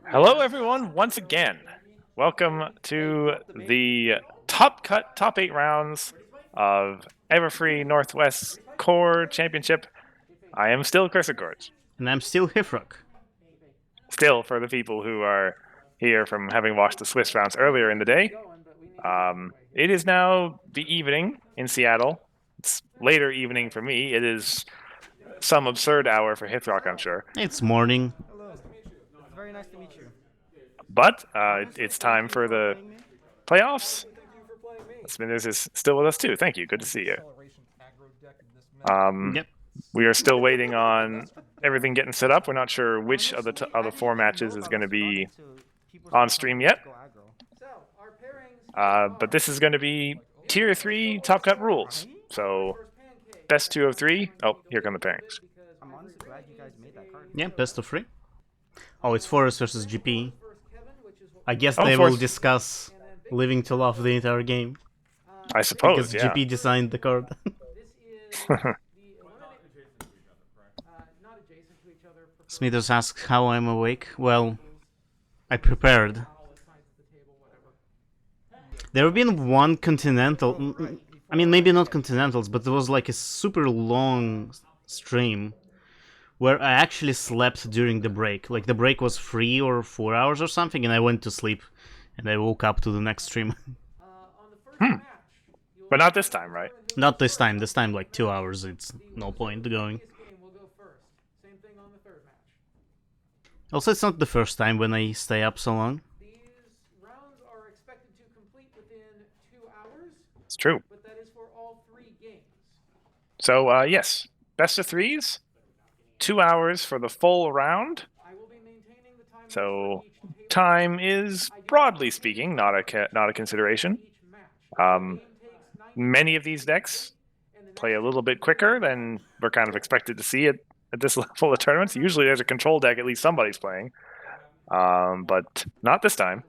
Hello, everyone, once again. Welcome to the top 8 rounds of Everfree Northwest Core Championship. I am still Cursor Gorge. And I'm still Hifrock. Still, for the people who are here from having watched the Swiss rounds earlier in the day, it is now the evening in Seattle. It's later evening for me. It is some absurd hour for Hithrock, I'm sure. It's morning. Hello. Very nice to meet you. But it's time for the playoffs. Smithers is still with us too. Thank you. Good to see you. Yep. We are still waiting on everything getting set up. We're not sure which of the 4 matches is going to be on stream yet. But this is going to be Tier 3 Top Cut rules. So, best 2 of 3. Oh, here come the pairings. I'm honestly glad you guys made that card. Yeah, best of 3. Oh, it's Forest versus GP. I guess Oh, they Forest. will discuss Living to Love the entire game. I suppose, Because GP designed the card. Smithers asks how I'm awake. Well, I prepared. There have been one Continental... I mean, maybe not Continentals, but there was like a super long stream where I actually slept during the break. Like, the break was 3 or 4 hours or something, and I went to sleep. And I woke up to the next stream. But not this time, right? Not this time. This time, like, 2 hours. It's no point going. Also, it's not the first time when I stay up so long. It's true. So, yes, best of 3s, 2 hours for the full round. So, time is, broadly speaking, not a consideration. Many of these decks play a little bit quicker than we're kind of expected to see at this level of tournaments. Usually there's a control deck at least somebody's playing, but not this time.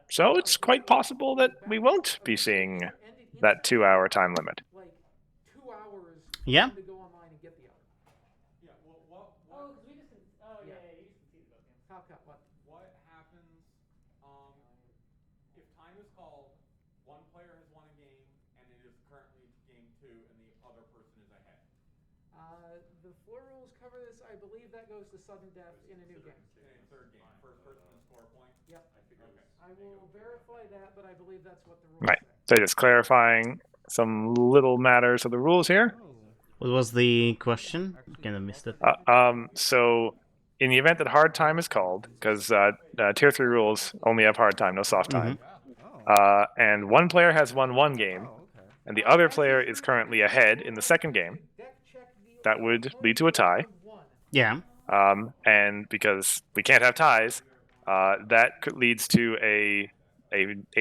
So it's quite possible that we won't be seeing that 2-hour time limit. Yeah? What happens if time is called, one player has won a game, and it is currently game 2, and the other person is ahead? The floor rules cover this. I believe that goes to sudden death in a new game. In a third game, first person to score a point? Yep. Okay. I will verify that, but I believe that's what the rules Right. say. So just clarifying some little matters of the rules here. What was the question? Kind of missed it. So in the event that hard time is called, because Tier 3 rules only have hard time, no soft time, and one player has won one game, and the other player is currently ahead in the second game, that would lead to a tie. Yeah. And because we can't have ties, that leads to a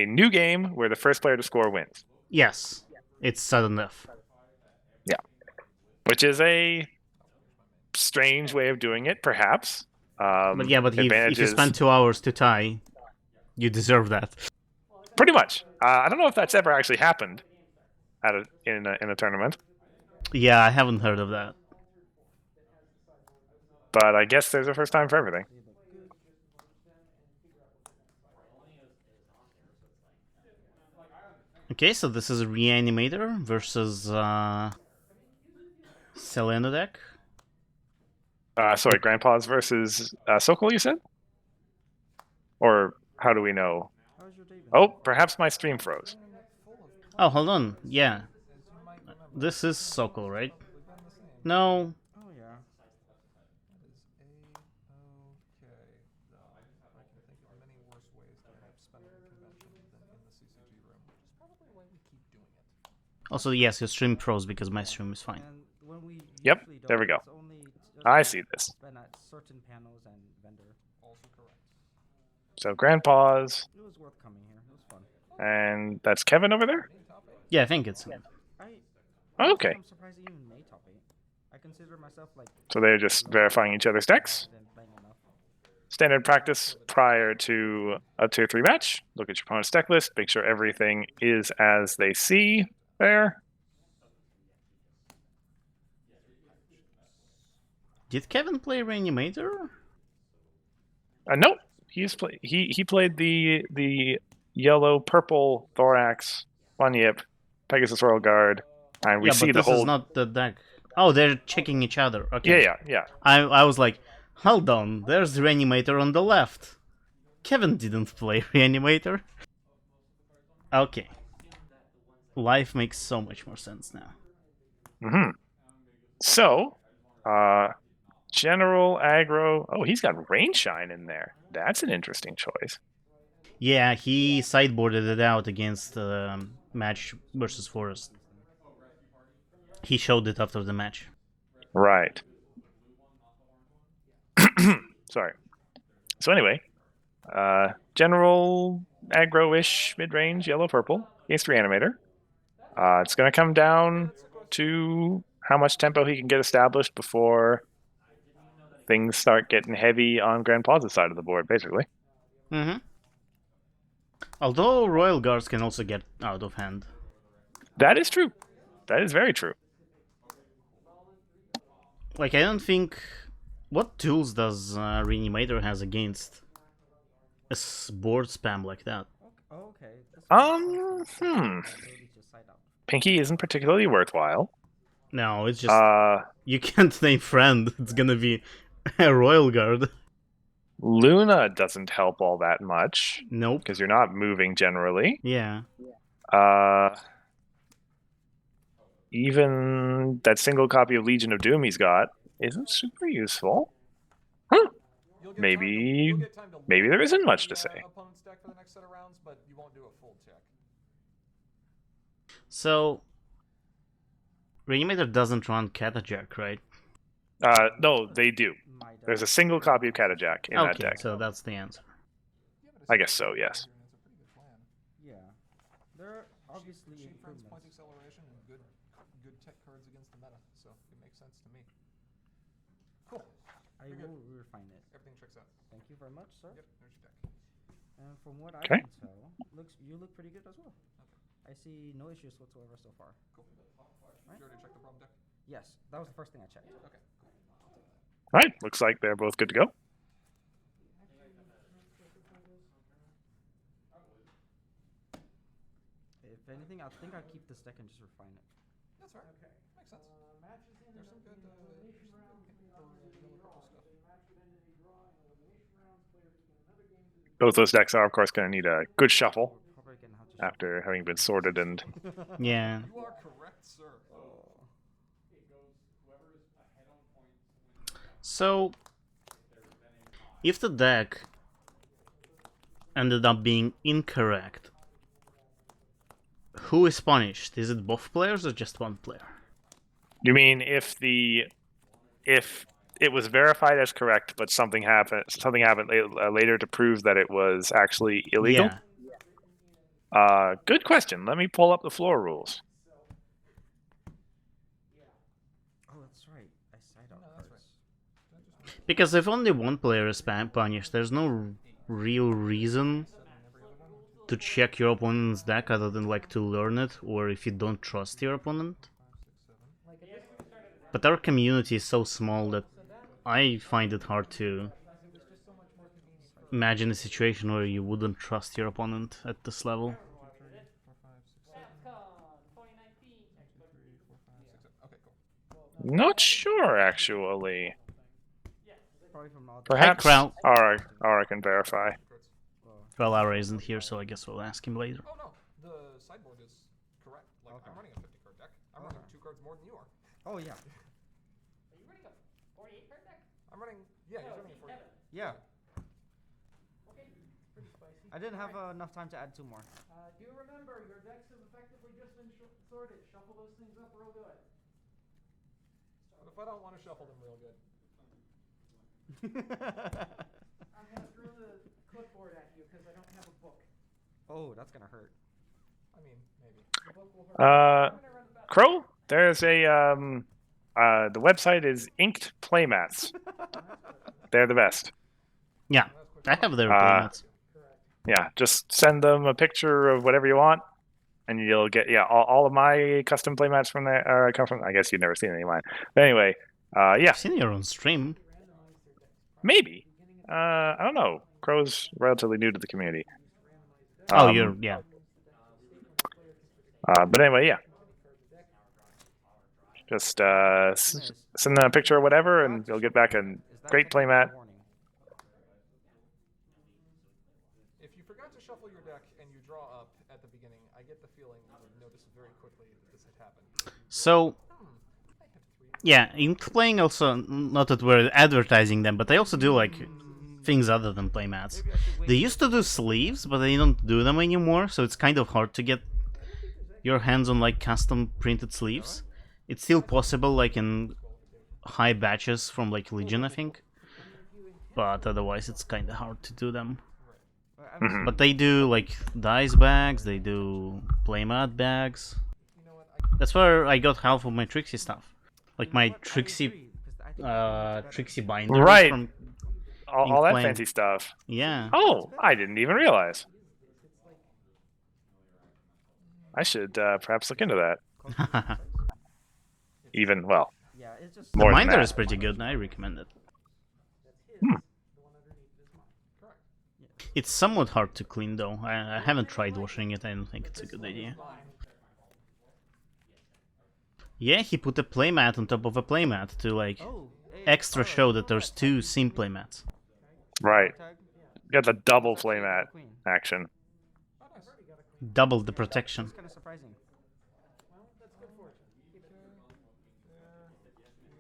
new game where the first player to score wins. Yes. It's sudden death. Yeah. Which is a strange way of doing it, perhaps. But yeah, but if you spend 2 hours to tie, you deserve that. Pretty much. I don't know if that's ever actually happened in a tournament. Yeah, I haven't heard of that. But I guess there's a first time for everything. Okay, so this is Reanimator versus Selena deck. Sorry, Grandpa's versus Sokol, you said? Or how do we know? Oh, perhaps my stream froze. Oh, hold on. Yeah. This is Sokol, right? No. Oh yeah. That is A-okay. I can think of many worse ways to end up spending a convention than in the CCG room, which is probably why we keep doing it. Also, yes, your stream froze because my stream is fine. And when we Yep, usually there we don't, go. it's only just I see this. spend at certain panels and vendor. Also correct. So Grandpa's, It was worth coming here. It was fun. and that's Kevin over there? Yeah, I think it's... Oh, okay. I'm surprised he even made top 8. I consider myself like So they're just verifying each other's decks. than playing enough. Standard practice prior to a Tier 3 match. Look at your opponent's deck list. Make sure everything is as they see there. Did Kevin play Reanimator? Nope. He played the yellow purple thorax, Bunyip, Pegasus Royal Guard, and we Yeah, see but the this whole. is not the deck. Oh, they're checking each other. Okay. Yeah. I was like, hold on, there's Reanimator on the left. Kevin didn't play Reanimator. Okay. Life makes so much more sense now. Mm-hmm. So, general aggro. Oh, he's got Rainshine in there. That's an interesting choice. Yeah, he sideboarded it out against match versus Forest. He showed it after the match. Right. Sorry. So anyway, general aggro-ish mid-range yellow purple against Reanimator. It's going to come down to how much tempo he can get established before things start getting heavy on Grand Plaza's side of the board, basically. Mm-hmm. Although Royal Guards can also get out of hand. That is true. That is very true. Like, I don't think... What tools does Reanimator has against a board spam like that? Oh, okay. Hmm. Pinky isn't particularly worthwhile. No, it's just... you can't name friend. It's gonna be a Royal Guard. Luna doesn't help all that much. Nope. Because you're not moving generally. Yeah. Even that single copy of Legion of Doom he's got isn't super useful. Huh. Maybe there isn't much to say. Opponent's deck for the next set of rounds, but you won't do a full check. So... Reanimator doesn't run Catajack, right? No, they do. There's a single copy of Catajack in that deck. So that's the answer. I guess so, yes. Yeah. There are obviously Cheap friends, point improvements. acceleration, and good tech cards against the meta, so it makes sense to me. Cool. I will refine it. Everything checks out. Thank you very much, sir. Yep, there's your deck. And from what I Okay. can tell, you look pretty good as well. I see no issues whatsoever so far. Cool. Did you already check the problem deck? Yes, that was the first thing I checked. Okay, cool. Right, looks like they're both good to go. If anything, I think I'll keep this deck and just refine it. That's fair. Okay. Makes sense. Matches in There's some good, elimination rounds, Both those decks are, of course, going to need a good shuffle Probably gonna have to after having been sorted and... Yeah. You are correct, sir. So... If the deck ended up being incorrect, who is punished? Is it both players or just one player? You mean if it was verified as correct, but something happened later to prove that it was actually illegal? Yeah. Good question. Let me pull up the floor rules. Oh, that's right. I side out cards. Because if only one player is punished, there's no real reason to check your opponent's deck other than like to learn it, or if you don't trust your opponent. But our community is so small that I find it hard to imagine a situation where you wouldn't trust your opponent at this level. Okay, cool. Not sure, actually. Probably from all Perhaps Crow. Aura can verify. Well, Ara isn't here, so I guess we'll ask him later. Oh no, the sideboard is correct. Like I'm running a 50 card deck. I'm running 2 cards more than you are. Oh yeah. Are you running a 48 card deck? I'm running. Yeah, he's running a 40. Yeah. Okay, pretty spicy. I didn't have enough time to add 2 more. Do remember, your decks have effectively just been sorted. Shuffle those things up real good. But if I don't want to shuffle them real good, I'm gonna throw the clipboard at you because I don't have a book. Oh, that's gonna hurt. I mean, maybe. The book will hurt. Crow, there's a the website is Inked Playmats. They're the best. Yeah, I have their Uh, playmats. Yeah, just send them a picture of whatever you want, and you'll get all of my custom playmats from there. Come from. I guess you've never seen any of mine. But anyway, Yeah, I've seen your own stream. maybe. I don't know. Crow's relatively new to the community. Oh, yeah. But anyway, yeah. Just send them a picture or whatever, and you'll get back a great playmat. If you forgot to shuffle your deck and you draw up at the beginning, I get the feeling you would notice very quickly that this had happened. So, yeah, in playing also, not that we're advertising them, but I also do like things other than playmats. They used to do sleeves, but they don't do them anymore, so it's kind of hard to get your hands on like custom printed sleeves. It's still possible, like in high batches from like Legion, I think, but otherwise it's kind of hard to do them. But they do like dice bags, they do playmat bags. That's where I got half of my Trixie stuff, like my Trixie binder. Right. From all that Inkplane. fancy stuff. Yeah. Oh, I didn't even realize. I should perhaps look into that. Even, well, Yeah, it's just The more than binder that. is pretty good. I recommend it. It's somewhat hard to clean though. I haven't tried washing it. I don't think it's a good idea. Yeah, he put a playmat on top of a playmat to like extra show that there's two sim playmats. Right. Got the double playmat action. Double the protection. kind of surprising.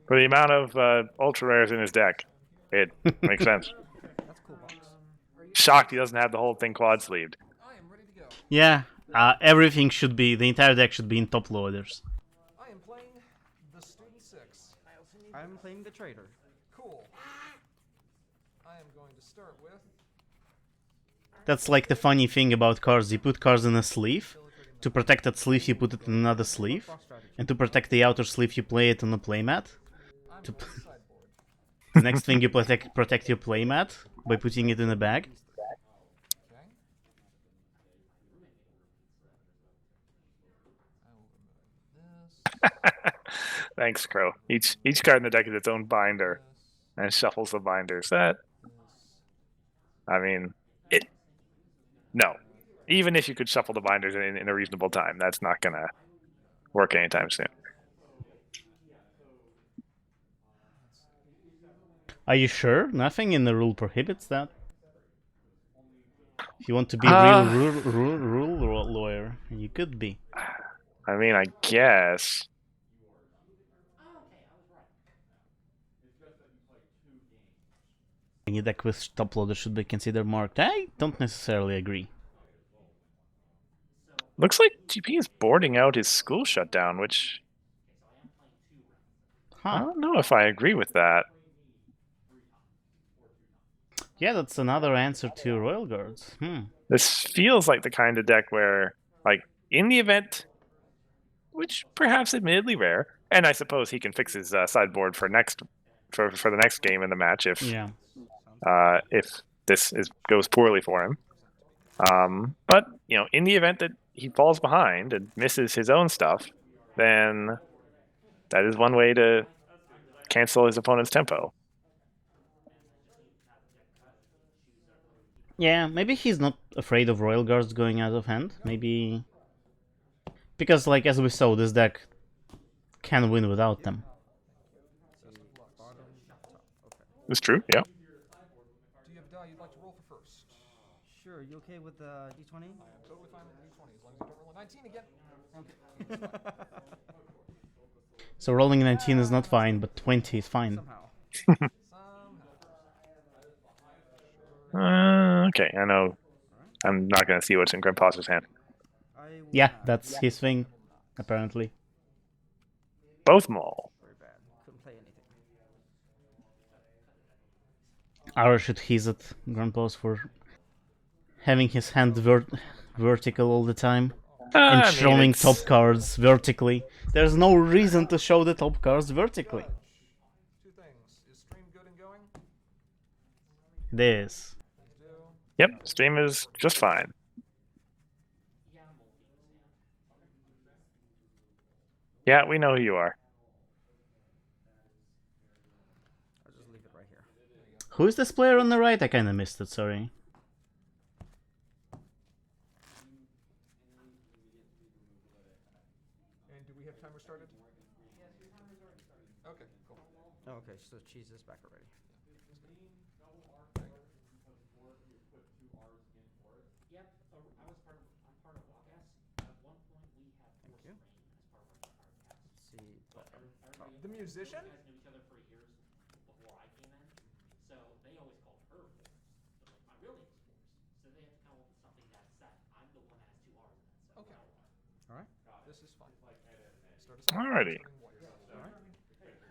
For the amount of ultra rares in his deck, it makes sense. That's cool box. Shocked he doesn't have the whole thing quad sleeved. I am ready to go. Yeah, everything should be, the entire deck should be in top loaders. I am playing the Student 6. I'm playing the trader. Cool. I am going to start with That's like the funny thing about cards. You put cards in a sleeve. To protect that sleeve, you put it in another sleeve. And to protect the outer sleeve, you play it on a playmat. I'm on the sideboard. The next thing, you protect your playmat by putting it in a bag. Okay. I will remove this. Thanks, Crow. Each card in the deck is its own binder, and shuffles the binders. That, I mean, it. No, even if you could shuffle the binders in a reasonable time, that's not gonna work anytime soon. Are you sure? Nothing in the rule prohibits that. If you want to be Uh, rule lawyer, you could be. I mean, I guess. Any deck with top loader should be considered marked. I don't necessarily agree. Looks like GP is boarding out his school shutdown, which I Huh. don't know if I agree with that. Yeah, that's another answer to Royal Guards. This feels like the kind of deck where, like, in the event, which perhaps admittedly rare, and I suppose he can fix his sideboard for the next game in the match if Yeah. if this goes poorly for him. But in the event that he falls behind and misses his own stuff, then that is one way to cancel his opponent's tempo. Yeah, maybe he's not afraid of Royal Guards going out of hand. Maybe because, like, as we saw, this deck can win without them. It's true, yeah. Do you have a die you'd like to roll for first? Sure, you okay with the D20? Totally fine with D20 as long as you don't roll a 19 again. So rolling 19 is not fine, but 20 is fine. Somehow. Okay, I know. I'm not going to see what's in Grandpa's hand. I will Yeah, not. that's his thing, apparently. Both Maul. Very bad. Couldn't play anything. Ara should hiss at Grandpa's for having his hand vertical all the time. And I mean, showing it's- top cards vertically. There's no reason to show the top cards vertically. Two things. Is stream good and going? This. Yep, stream is just fine. Yeah, we know who you are. Who is this player on the right? I kind of missed it, sorry. And do we have timer started? Okay, cool. Oh, okay, so cheese is back already. Yep, I was part of. I'm part of Walkcast. At one point, we had four you. strain as part of our cast. Let's see. But everybody, The musician? You guys knew each other for years before I came in, so they always called her Forrest. But like my real name is Forrest, so they had to come up with something that set. I'm the one that has two R's in it. So Okay. All right. This is fun. Start us Alrighty.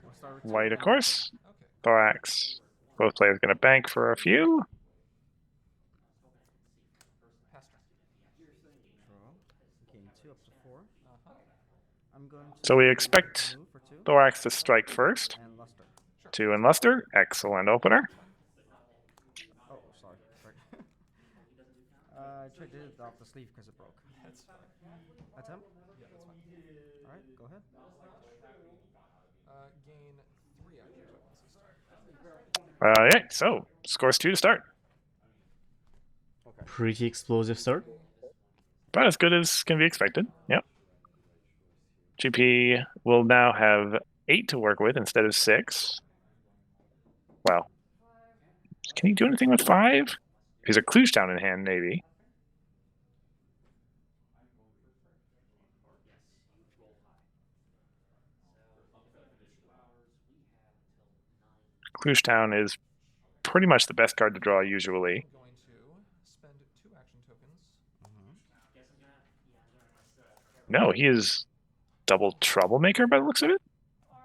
We'll start with White, two of and course. Okay. Thorax. Both players going to bank for a few. Pass turn. draw. Gain 2 up to 4. I'm going to So we expect move for 2 Thorax to strike first. and luster. 2 and Luster. Excellent opener. Oh, sorry. I tried to do it off the sleeve because it broke. That's fine. Attempt? Yeah, that's fine. All right, go ahead. Gain 3 action tokens this time. Yeah, so scores 2 to start. Pretty explosive start. About as good as can be expected. Yep. GP will now have 8 to work with instead of 6. Well, can he do anything with 5? He's a Kluge down in hand, maybe. Kluge Town is pretty much the best card to draw usually. I'm going to spend 2 action tokens. No, he is double troublemaker by the looks of it.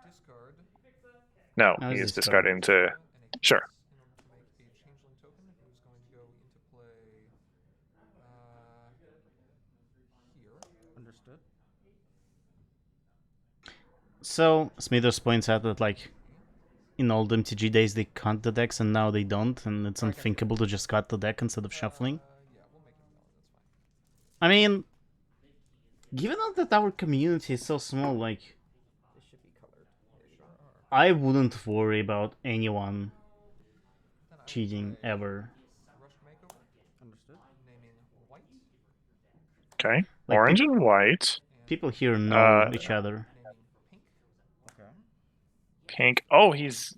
Discard. No, No, he he's is discarding to. And a Sure. case in order to make a changeling token, who's going to go into play here. Understood. So, Smithers points out that, like, in old MTG days they cut the decks and now they don't, and it's unthinkable to just cut the deck instead of shuffling. Yeah, we'll make him valid. That's fine. I mean, given that our community is so small, like, They should be colored. They sure are. I wouldn't worry about anyone Then I will cheating play ever. Rush Makeover, Understood. naming white Okay. Like, Orange and white. and People here know each other. naming pink. Okay. Pink. Oh, he's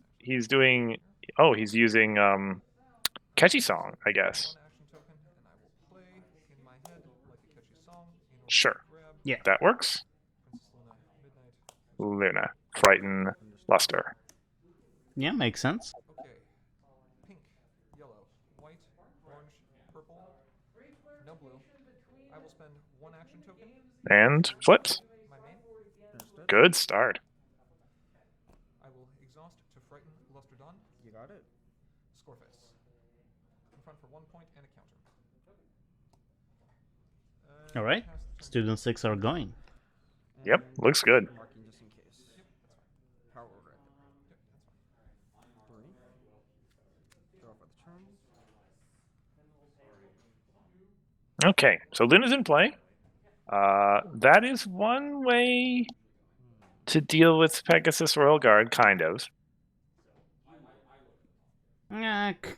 doing. Oh, he's using catchy song, I guess. 1 action token, and I will play in my head like a catchy song. In order Sure. to grab Yeah. That works. Princess Luna, Midnight. Luna, Frighten, Luster. Yeah, makes sense. Okay. Pink, yellow, white, orange, purple, no blue. I will spend 1 action token. And flips. My main. Understood. Good start. I will exhaust to frighten Luster Dawn. You got it. Scoreface. Confront for 1 point and a counter. Alright, Pass the turn. student 6 are going. Yep, And looks good. Marking just in case. Power red. Yep, that's fine. 3. Draw for the turn. Okay, so Luna's in play. That is one way to deal with Pegasus Royal Guard, kind of.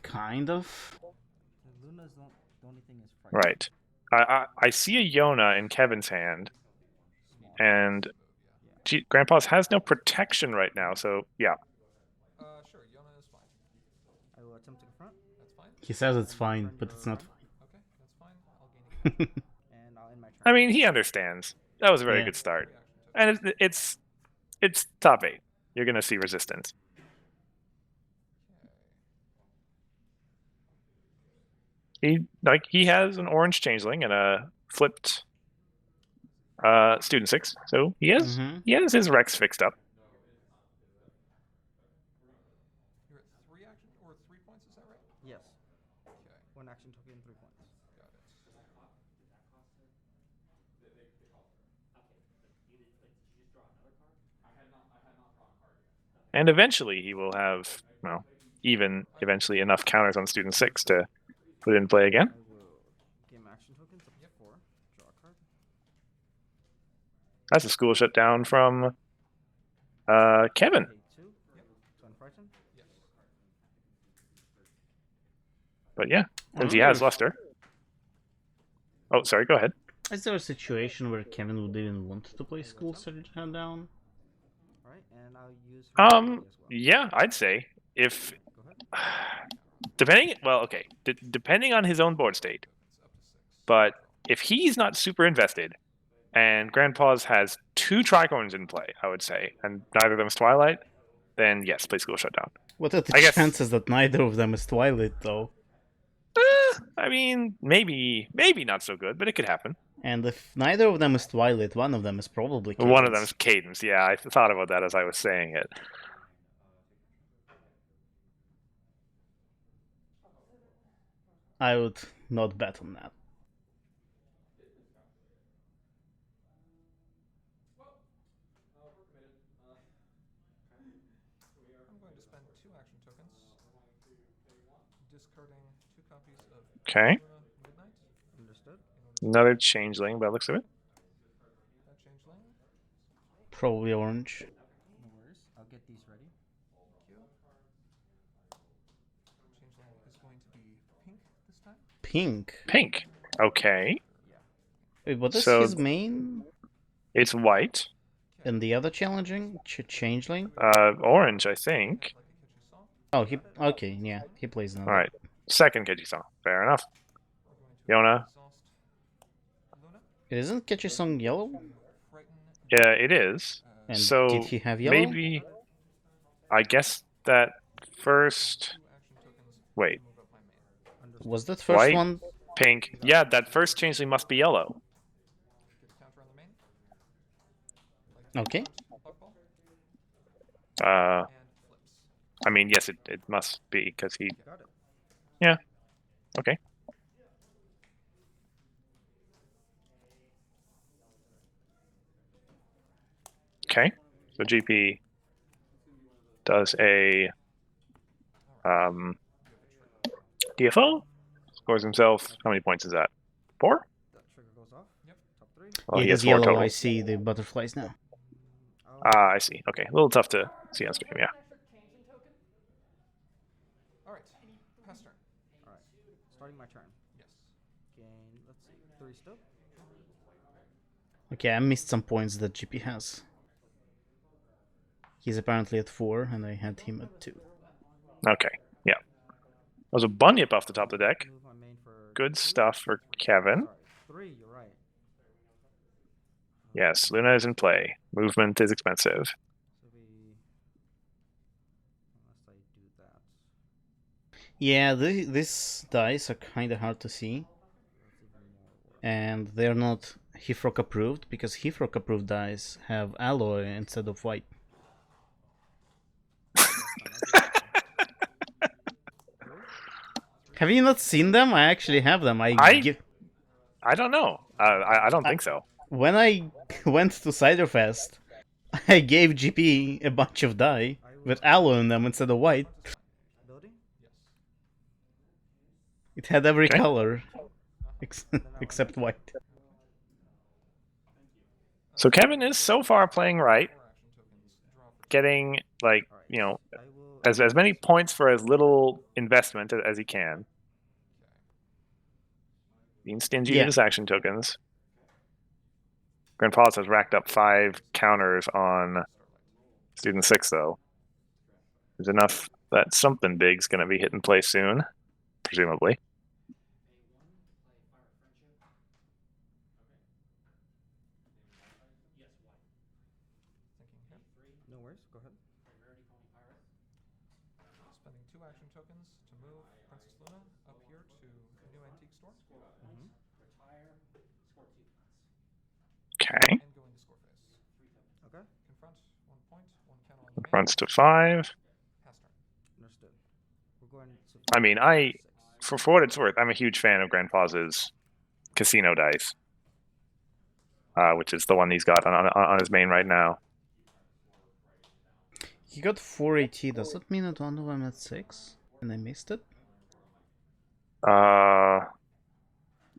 Kind of. The Luna's the only thing is frightened. Right. I see a Yona in Kevin's hand, and Grandpa's has no protection right now, so yeah. Sure, Yona is fine. I will attempt to confront. That's fine. He says it's fine, but it's not Okay, that's fine. I'll gain a fine. And I'll end my turn. I mean, he understands. That was a very Yeah. good start, 3 action tokens. and it's top 8. You're gonna see resistance. He has an orange changeling and a flipped student 6, so he has his Rex fixed up. You're at 3 action or 3 points, is that right? Yes. Okay, 1 action token, 3 points. got it. And eventually he will have, well, eventually enough counters on student 6 to put it in play again. I will gain my action tokens up to 4. Draw a card. That's a school shutdown from Kevin. Pay 2. So unfrightened. Yes. But yeah, since he wonder has if- luster. Oh, sorry. Go ahead. Is there a situation where Kevin would even want to play School Surge down? Alright, and I'll use her ability as well. Yeah, I'd say if Go ahead. depending. Well, okay, depending on his own board state. But if he's not super invested, and Grandpa's has 2 tricorns in play, I would say, and neither of them is Twilight, then yes, play School Shutdown. What are the I guess- chances that neither of them is Twilight, though? I mean, maybe not so good, but it could happen. And if neither of them is Twilight, one of them is probably Cadence. One of them is Cadence. Yeah, I thought about that as I was saying it. I would not bet on that. I'm going to spend 2 action tokens, discarding 2 copies of Okay. Luna Midnight. Understood. Another changeling by the looks of it. That changeling. Probably orange. No worries. I'll get these ready. Thank you. Changeling is going to be pink this time. Pink. Pink. Okay. Wait, what is So- his main? It's white. And the other challenging? Changeling? Orange, I think. Like a Kitchen song. Oh, he. Okay, yeah, he plays another. All right. Second Kejisong. Fair enough. We're going to Yona. exhaust Luna. Isn't Ketchisong yellow? Frighten. Yeah, it is. And So did he have yellow? maybe. I guess that first. 2 action tokens. Wait. To move up my main. Understood. Was that first White? one? Pink. Yeah, that first changeling must be yellow. Get a counter on the main. Like Okay. Puckball. Uh, And flips. I mean, yes, it must be because he. Got it. Yeah. Okay. Okay. So GP does a DFO, scores himself. How many points is that? 4? That trigger goes off. Yep. Top 3. Well, It he is has 4 yellow. total. I see the butterflies now. Ah, I see. Okay, a little tough to see on stream. Yeah. Alright. Pass turn. Alright. Starting my turn. Yes. Gain, let's see, 3 still. Okay, I missed some points that GP has. He's apparently at 4, and I had him at 2. Okay. Yeah. There's a bunyip off the top of the deck. Move my main for Good 2. stuff for Kevin. Sorry, 3, you're right. Yes, Luna is in play. Movement is expensive. So we... Unless I do that. Yeah, this dice are kind of hard to see, That's even more work. and they're not Hifrock approved because Hifrock approved dice have alloy instead of white. Have you not seen them? I actually have them. I don't know. I don't think so. When I went to Ciderfest, I gave GP a bunch of die with alloy in them instead of white. Ability? Yes. It had every Okay. color except white. So Kevin is so far playing right, 4 action tokens. Draw for getting like Alright. you know I will... as many points for as little investment as he can. Being stingy Yeah. with his action tokens. Grandpa has racked up 5 counters on Student 6 though. There's enough that something big's gonna be hitting play soon, presumably. thinking here. No worries, go ahead. Spending 2 action tokens to move Princess Luna up here to New Antique Store Mm-hmm. Okay. and go into score phase. Okay, Confront 1 point, 1 counter on the main. Fronts to 5. Pass turn. understood. We're going to... I mean, for what it's worth, I'm a huge fan of Grandpa's casino dice, which is the one he's got on his main right now. He got 480. Does that mean that one of them at 6? And I missed it?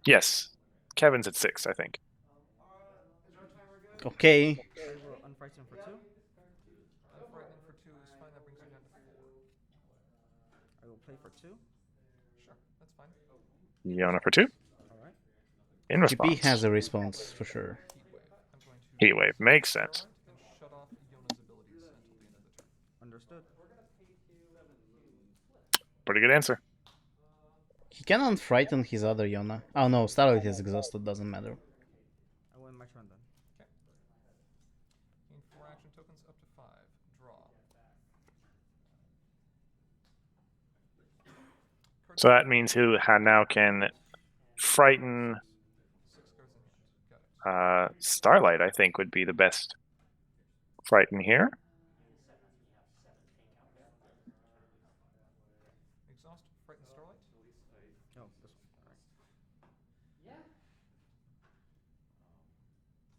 Yes, Kevin's at 6, I think. Okay. I will unfrighten for 2. Frightening for 2 is fine, that brings you down to 4. I will play for 2. Sure, that's fine. Yona for 2. Alright. In GP response. has a response for sure. Heat Wave. I'm going to Heat Wave makes sense. and shut off Yona's abilities until the end of the turn. Understood. Pretty good answer. He can unfrighten his other Yona. Oh no, Starlight is exhausted, doesn't matter. I win my turn then. Gain 4 action tokens up to 5. Draw. So that means he now can frighten 6 cards in hand. Got it. Starlight, I think, would be the best frighten here. Exhaust, Frighten Starlight. Oh, this one. Alright.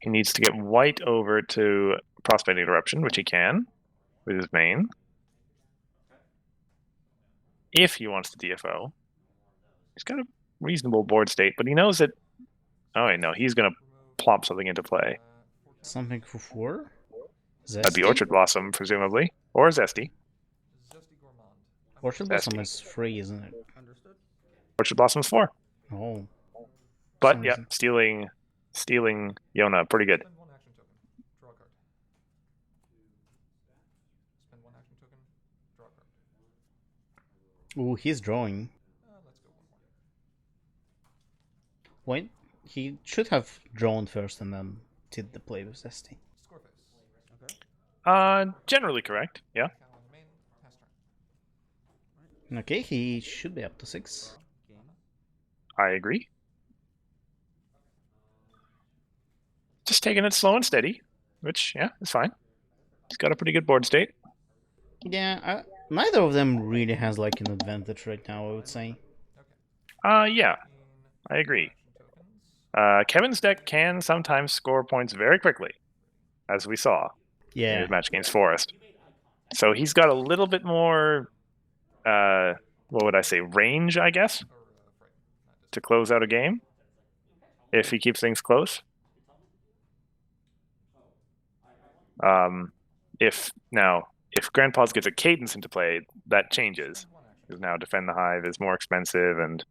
He needs to get white over to Prospect Interruption, which he can with his main. If he wants to DFO. He's got a reasonable board state, but he knows that... Oh, wait, no, he's going to Remove plop something into play. 4 cards. Something for 4? That'd be Zesty? Orchard Blossom, presumably. Or Zesty. Zesty Gourmand. Orchard Blossom Zesty. is free, isn't it? Understood. Orchard Blossom's 4. Oh. But, some yeah, reason. stealing Yona, pretty good. Spend 1 action token. Draw a card. Spend 1 action token. Draw a card. Ooh, he's drawing. Let's go 1 more. Wait, he should have drawn first and then did the play with Zesty. Score face. Okay. Generally correct, yeah. Count on the main. Pass turn. Okay, he should be up to 6. Game. I agree. Just taking it slow and steady, which, yeah, is fine. He's got a pretty good board state. Yeah, neither of them really has like an advantage right now, I would say. Yeah, I agree. Kevin's deck can sometimes score points very quickly, as we saw in Yeah, his match against Forest. So he's got a little bit more, what would I say, range, I guess, to close out a game, if he keeps things close. If Grandpa's gets a cadence into play, that changes. Because now Defend the Hive is more expensive, and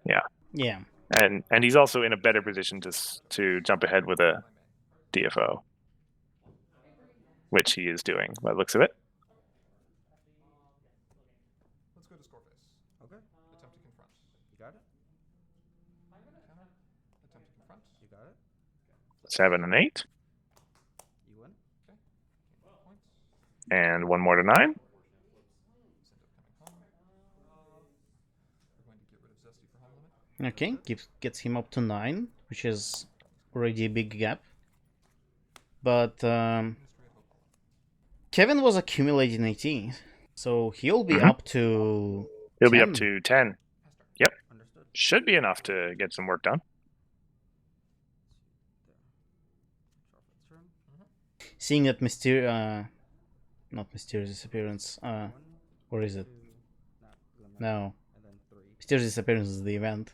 yeah. yeah. And he's also in a better position to jump ahead with a DFO, which he is doing by the looks of it. Let's go to score face. Okay. Attempt to confront. You got it. Counter. Attempt to confront. You got it. 7 and 8, You win. Okay. Gain 4 points. and 1 more to 9. This end up coming home. We're going to get rid of Zesty for home limit. Okay, gets him up to 9, which is already a big gap. But Mystery at Hope Hollow. Kevin was accumulating 18, so he'll be up to He'll be up 10. to 10. Pass turn. Yep, Understood. should be enough to get some work done. Draw for the turn. Seeing that not mysterious disappearance, or is it? No, And then 3. mysterious disappearance is the event.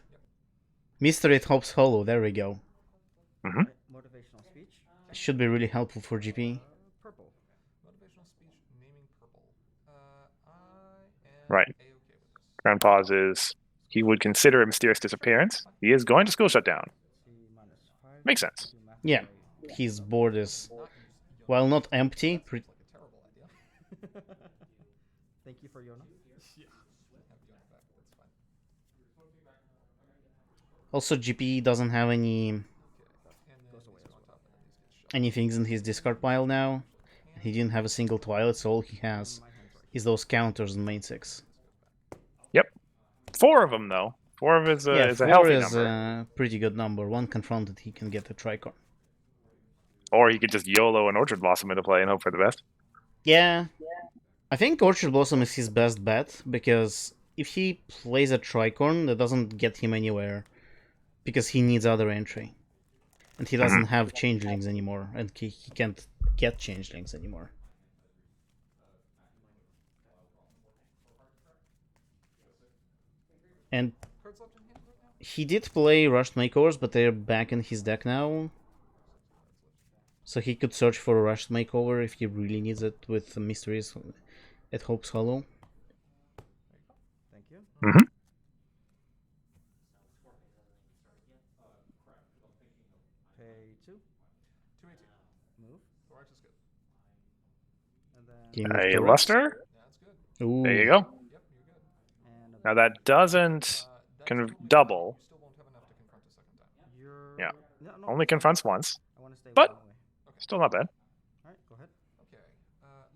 Mystery at Hope's Hollow, there we go. Hmm. Motivational speech. Should be really helpful for GP. Purple. Motivational speech naming purple. I am Right. A-okay with this. Grandpa's is he would consider a mysterious disappearance. He is going to school shutdown. C minus 5. Makes sense. Do math Yeah, by- his board is, Not use while not empty, It's like a terrible idea. Thank you for Yona. Yeah. Have Yona back. That's fine. also GP doesn't have any And then Goes these away go as on well. top, and then these get shot. any things in his discard pile now. He didn't have a single Twilight, so all he has My hand's right. is those counters in main 6. 4 of them, though. 4 is a, Yeah, is a 4 healthy is number. a pretty good number. One confronted, he can get a tricorn. Or he could just YOLO an Orchard Blossom into play and hope for the best. Yeah, I think Orchard Blossom is his best bet, because if he plays a tricorn, that doesn't get him anywhere, because he needs other entry. And he doesn't have changelings anymore, and he can't get changelings anymore. And Cards left in hand right now? he did play Rushed Makeovers, but they're back in his deck now. So he could search for a Rushed Makeover if he really needs it with Mysteries at Hope's Hollow. Thank you. Mhm. pay 2. 218. Move. Thorax is good. And then. Game of A Thorax. luster. Yeah, that's good. Ooh. There you go. Yep, you're good. And a Now that doesn't That's totally fine. double. You still won't have enough to confront a second time. You're. Yeah. No, Only confronts once, I want to stay but one away. still not bad. Alright, go ahead. Okay.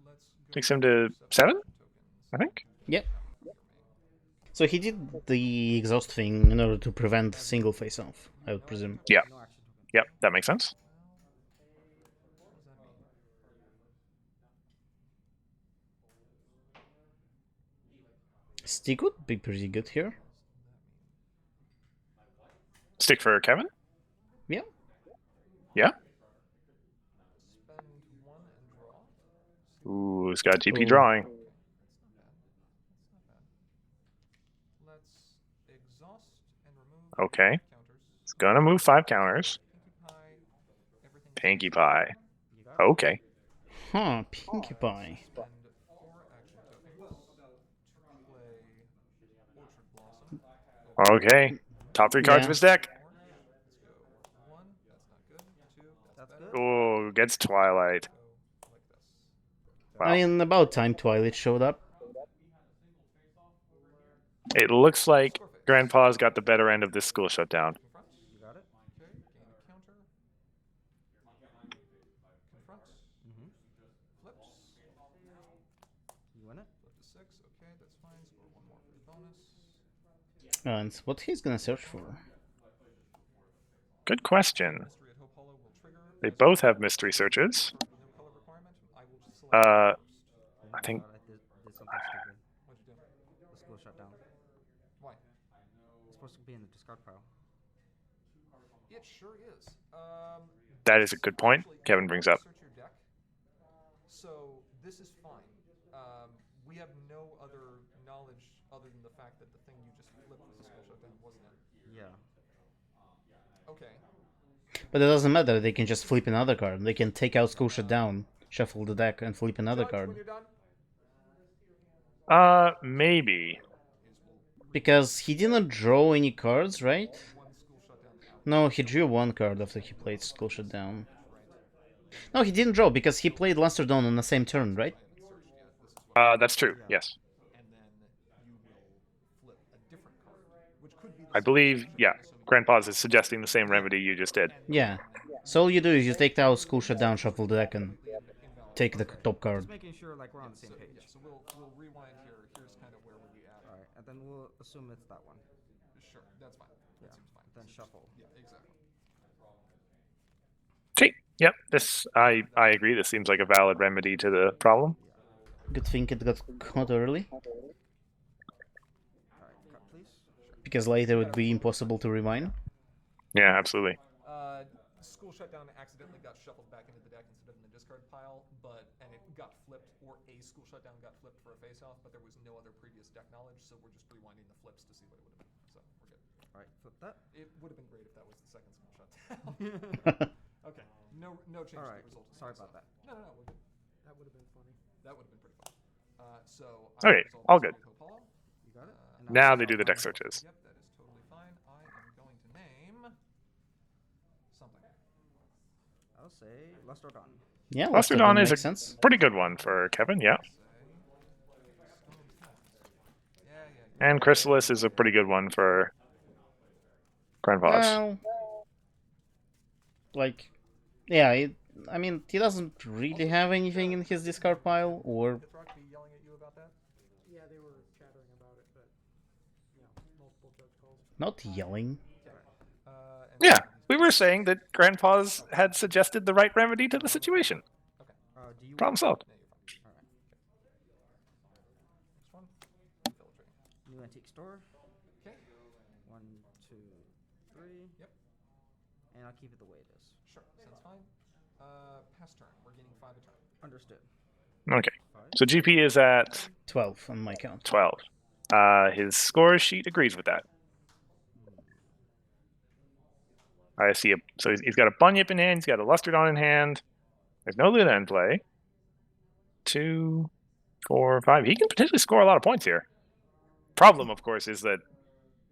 Let's go. Takes him to 7, tokens. I think. Yep. So he did the exhaust thing in order to prevent single face-off, I would presume. Yeah. No action token. Yep, that makes sense. What does that mean? Stick would be pretty good here. Stick for Kevin. Yeah. Yeah. Spend 1 and draw. Ooh, it's got GP Ooh. drawing. That's not bad. Let's exhaust and remove Okay. counters. It's gonna move 5 counters. Pinkie pie. Everything. Pinkie Pie. You got it. Okay. Huh, Pinkie Pie. Spend 4 action tokens to play Orchard Blossom. Okay. Top 3 cards Yeah. of his deck. Let's go 1. That's not good. 2. That's That's better. good. Ooh, gets Twilight. Go like this. Wow. I mean, about time Twilight showed up. It looks like Grandpa's got the better end of this school shutdown. Confront. You got it. Okay. Gain a counter. Confront. Mm-hmm. Flips. You win it. Flip to 6. Okay, that's fine. Score 1 more for the bonus. And what he's gonna search for? Good question. Mystery at Hope Hollow will trigger. They both have mystery searches. No color requirement. I will just select Uh, first. I think- I did something stupid. What'd you do? The school shut down. Why? It's supposed to be in the discard pile. It sure is. That is a good point Actually, Kevin brings up. search your deck. So this is fine. We have no other knowledge other than the fact that the thing you just flipped was the school shutdown, wasn't it? Yeah. Okay. But it doesn't matter, they can just flip another card. They can take out School Shutdown, shuffle the deck, and flip another Judge, when card. you're done, Maybe. Because he didn't draw any cards, right? one school shutdown out. No, he drew 1 card after he played School Shutdown. No, he didn't draw because he played Luster Dawn on the same turn, right? Searched yet. This is what. That's true. Yes. And then you will flip a different card, which could be. The I same believe, situation, yeah, assuming- Grandpa's is suggesting the same remedy you just did. Yeah. So all you do is you take out School Shutdown, shuffle the deck, and take the top card. Just making sure like we're on the same So, page. yeah, so we'll rewind here. Here's kind of where we'll be at. Alright, and then we'll assume it's that one. Sure, that's fine. That seems fine. Then shuffle. Yeah, exactly. Okay. Yep. This I agree. This seems like a valid remedy to the problem. Good thing it got caught early, Alright, cut please. because later it would be impossible to rewind. Yeah, absolutely. School shutdown accidentally got shuffled back into the deck instead of in the discard pile, and it got flipped, or a school shutdown got flipped for a face-off, but there was no other previous deck knowledge, so we're just rewinding the flips to see what it would have been. So we're good. Alright, flip that. It would have been great if that was the second school shutdown. Okay, no change Alright, to the result. sorry about that. No, we're good. That would have been funny. That would have been pretty fun. So Okay, resolved all Mystery good. at Hope Hollow. You got it? And Now I'll they do the deck start searches. Yep, that is totally fine. I am going to name something. I'll say Luster Dawn. Yeah, Luster Luster Dawn Dawn is makes a sense. pretty good one for Kevin. Yeah. Yeah. And Chrysalis is a pretty good one for Grandpa's. Well, like, yeah, I mean, he doesn't really have anything in his discard pile, or Pithrock be yelling at you about that? Yeah, they were chattering about it, but multiple judge calls. not yelling. And Yeah, we were saying that Grandpa's had suggested the right remedy to the situation. Do you Problem solved. Yeah, you're fine. Alright. Next one. Infiltrate. New antique store. Okay. 1, 2, 3. Yep. And I'll keep it the way it is. Sure. Sounds fine. Pass turn. We're getting 5 a turn. Understood. Okay. 5. So GP is at 12 on my count. 12. His score sheet agrees with that. I see. So he's got a Bunyip in hand. He's got a Luster Dawn in hand. There's no Luna in play. 2, 4, 5. He can potentially score a lot of points here. Problem, of course, is that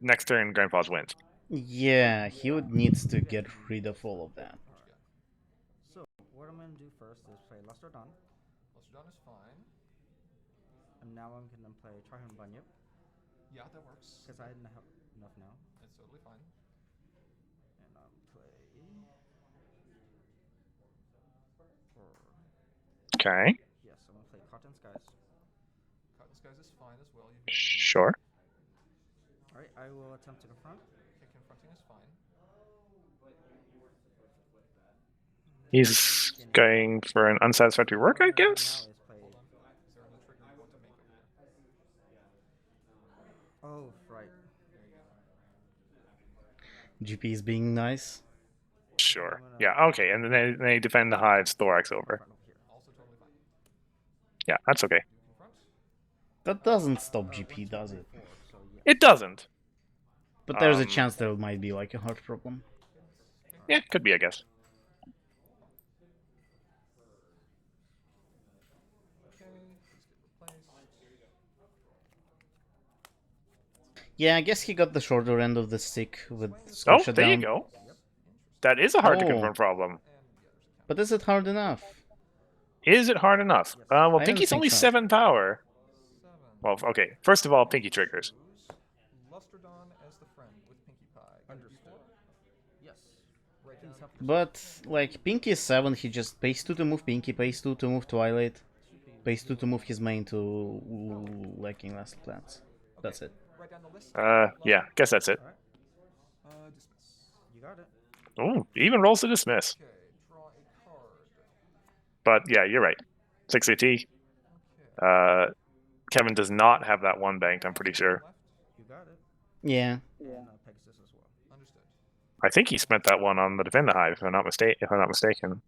next turn Grandpa's wins. Yeah, he would need to get rid of all of that. what I'm gonna do first is play Luster Dawn, Luster Dawn is fine. and now I'm gonna play Tryhorn Bunyip, Yeah, that works. because I didn't have enough now. It's totally fine. And I'll play... Okay. Yes, I'm gonna play Cotton Skies. Cotton Skies is fine as well. Sure. Alright, I will attempt to confront. Okay, confronting is fine. He's going for an unsatisfactory work, I guess? Now is play... Hold on. Is there any trigger you want to make over here? Oh, right. There you go. GP is being nice. Sure. Yeah, okay, and then they defend the hive's thorax over. Confront over here. Also totally fine. Yeah, that's okay. Do confront. That doesn't stop GP, does it? 4, so yeah. It doesn't. But there's a Um, chance there might be like a heart problem. Yeah, could be, I guess. Okay, please get replaced. Yeah, I guess he got the shorter end of the stick with Skull Oh, Shutdown. there you go. That is a hard to Oh. confirm problem. And yeah, there's a count. But is it hard enough? Is it hard enough? Well, I don't Pinky's think only so. 7 power. 7. Well, okay. First of all, Pinky triggers. Luster Dawn as the friend with Pinkie Pie. Understood. Yes. Right Please down. help. But, like, Pinky is 7, he just pays 2 to move Pinky, pays 2 to move Twilight, pays 2 to move his main to Lacking Last Plants. That's it. Right down the list. Yeah, guess that's it. Dismiss. You got it. Ooh, even rolls to dismiss. Okay, draw a card. But yeah, you're right. 6 AT. Okay. Kevin does not have that one banked, I'm pretty sure. Left. You got it. Yeah. And Pegasus as well. Understood. I think he spent that one on the Defend the Hive, if I'm not mistaken.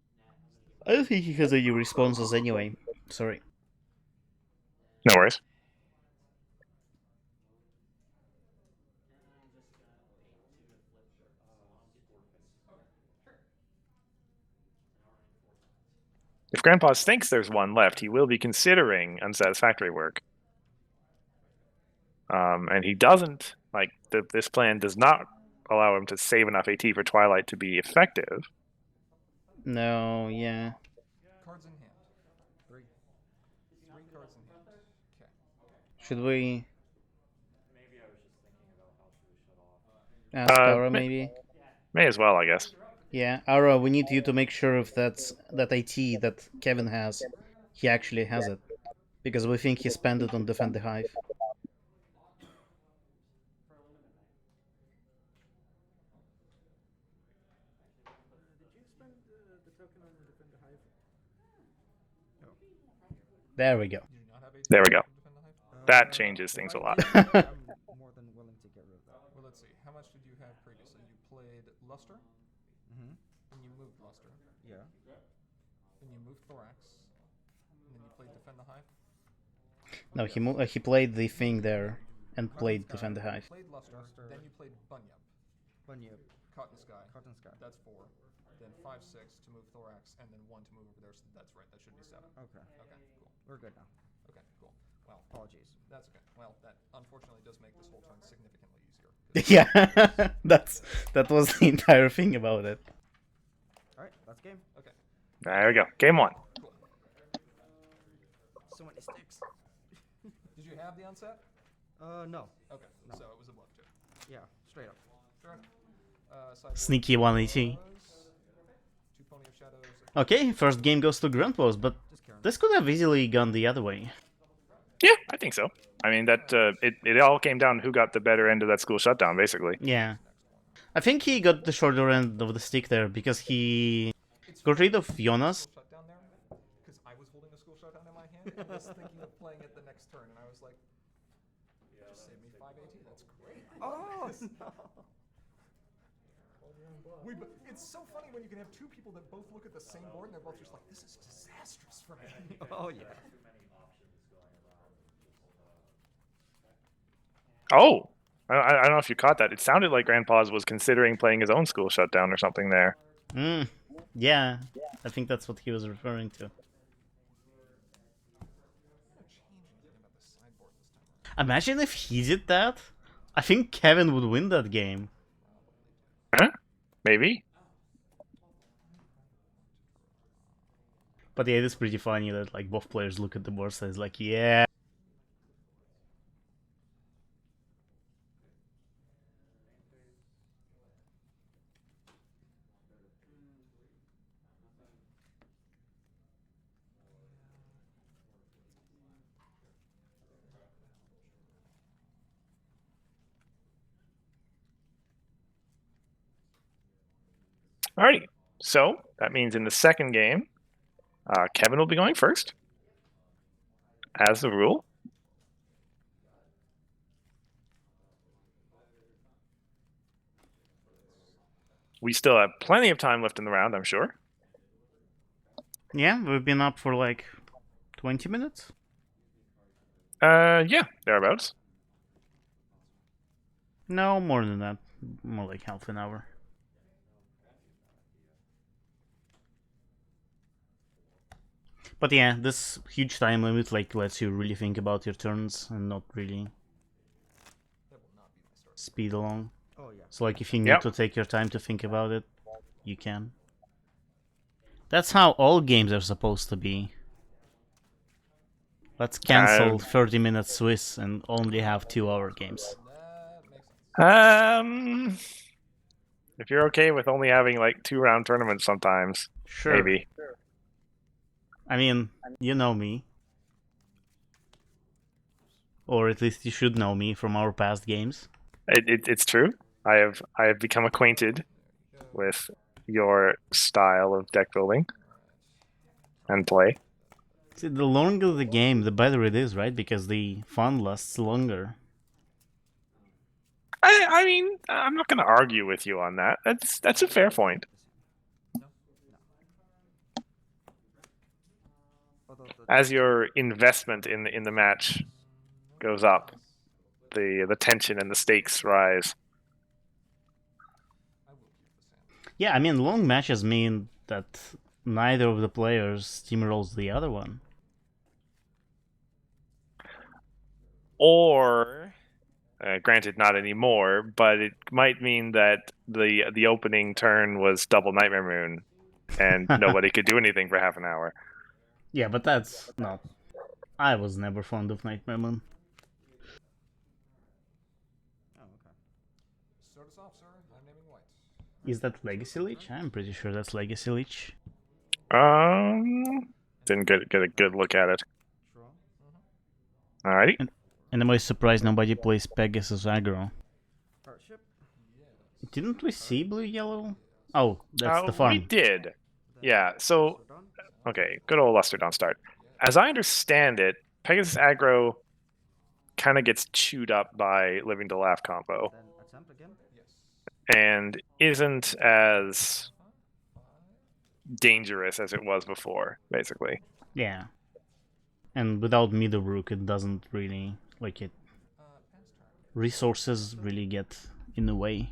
I don't think he has any responses anyway. Sorry. No worries. If Grandpa thinks there's one left, he will be considering unsatisfactory work. And he doesn't, like, this plan does not allow him to save enough AT for Twilight to be effective. No, yeah. Cards in hand. 3. 3 cards in hand. Okay. Should we Maybe I was just thinking about how to shut off. ask Aura may- maybe? May as well, I guess. Yeah, Aura, we need you to make sure if that AT that Kevin has, he actually has it. Because we think he spent it on Defend the Hive. Did you spend the token on Defend the Hive? There we go. You do not have a There we go. to defend the hive? That changes if things I a lot. did, I'm more than willing to get rid of that. Well, let's see. How much did you have previously? You played Luster, Mm-hmm. and you moved Luster, Yeah. and you moved Thorax, and then you played Defend the Hive. No, he played the thing there and played Defend the Hive. Played Luster, then you played Bunyip, Bunyip. Cotton Sky. Cotton Sky. That's 4. Then 5, 6 to move Thorax, and then 1 to move over there. So that's right. That should be 7. Okay. Okay, cool. We're good now. Okay, cool. Well, Apologies. that's okay. Well, that unfortunately does make this whole turn significantly easier. 'cause- Yeah, that was the entire thing about it. Alright, that's game. Okay, There we go. Game 1. cool. So many sticks. Did you have the onset? No. Okay, No. so it was above 2. Yeah, straight up. Sure. Sideboard Sneaky 180. was 2 Pony of Shadows. Okay, first game goes to Grandpa's, but Just Karen. this could have easily gone the other way. Yeah, I think so. I mean, that it all came down to who got the better end of that school shutdown, basically. Yeah. I think he got the shorter end of the stick there because he got rid of Jonas. Shut down there because I was holding a school shutdown in my hand and was thinking of playing it the next turn, and I was like, just save me 5 AT. That's great. Oh, no. It's so funny when you can have 2 people that both look at the same board and they're both just like, this is disastrous for me. Oh, yeah. Oh! I don't know if you caught that. It sounded like Grandpa's was considering playing his own school shutdown or something there. Yeah, I think that's what he was referring to. Imagine if he did that. I think Kevin would win that game. Huh? Maybe. But yeah, it is pretty funny that like both players look at the board size like, yeah. Alrighty. So that means in the second game, Kevin will be going first, as the rule. We still have plenty of time left in the round, I'm sure. Yeah, we've been up for like 20 minutes. Yeah, thereabouts. No, more than that. More like half an hour. But yeah, this huge time limit like lets you really think about your turns and not really speed along. Oh yeah. So like if you need Yep. to take your time to think about it, you can. That's how all games are supposed to be. Let's cancel 30-minute Swiss and only have 2-hour games. That makes sense. If you're okay with only having like 2-round tournaments sometimes, Sure. maybe. I mean, you know me. Or at least you should know me from our past games. It's true. I have become acquainted with your style of deck building and play. See, the longer the game, the better it is, right? Because the fun lasts longer. I mean, I'm not going to argue with you on that. That's a fair point. As your investment in the match goes up, the tension and the stakes rise. Yeah, I mean, long matches mean that neither of the players steamrolls the other one. Or, granted, not anymore, but it might mean that the opening turn was double Nightmare Moon, and nobody could do anything for half an hour. Yeah, but that's not. I was never fond of Nightmare Moon. Oh, okay. Start us off, sir. I'm naming white. Is that Legacy Leech? I'm pretty sure that's Legacy Leech. Didn't get a good look at it. Draw. Alrighty. And I'm always surprised nobody plays Pegasus aggro. Hardship. Didn't we see blue-yellow? Oh, that's the farm. We did. Yeah, so, okay, good old Lusterdon start. As I understand it, Pegasus aggro kind of gets chewed up by Living to Laugh combo Then attempt again. and isn't as dangerous as it was before, basically. Yeah. And without Middlebrook, it doesn't really, like it, resources really get in the way.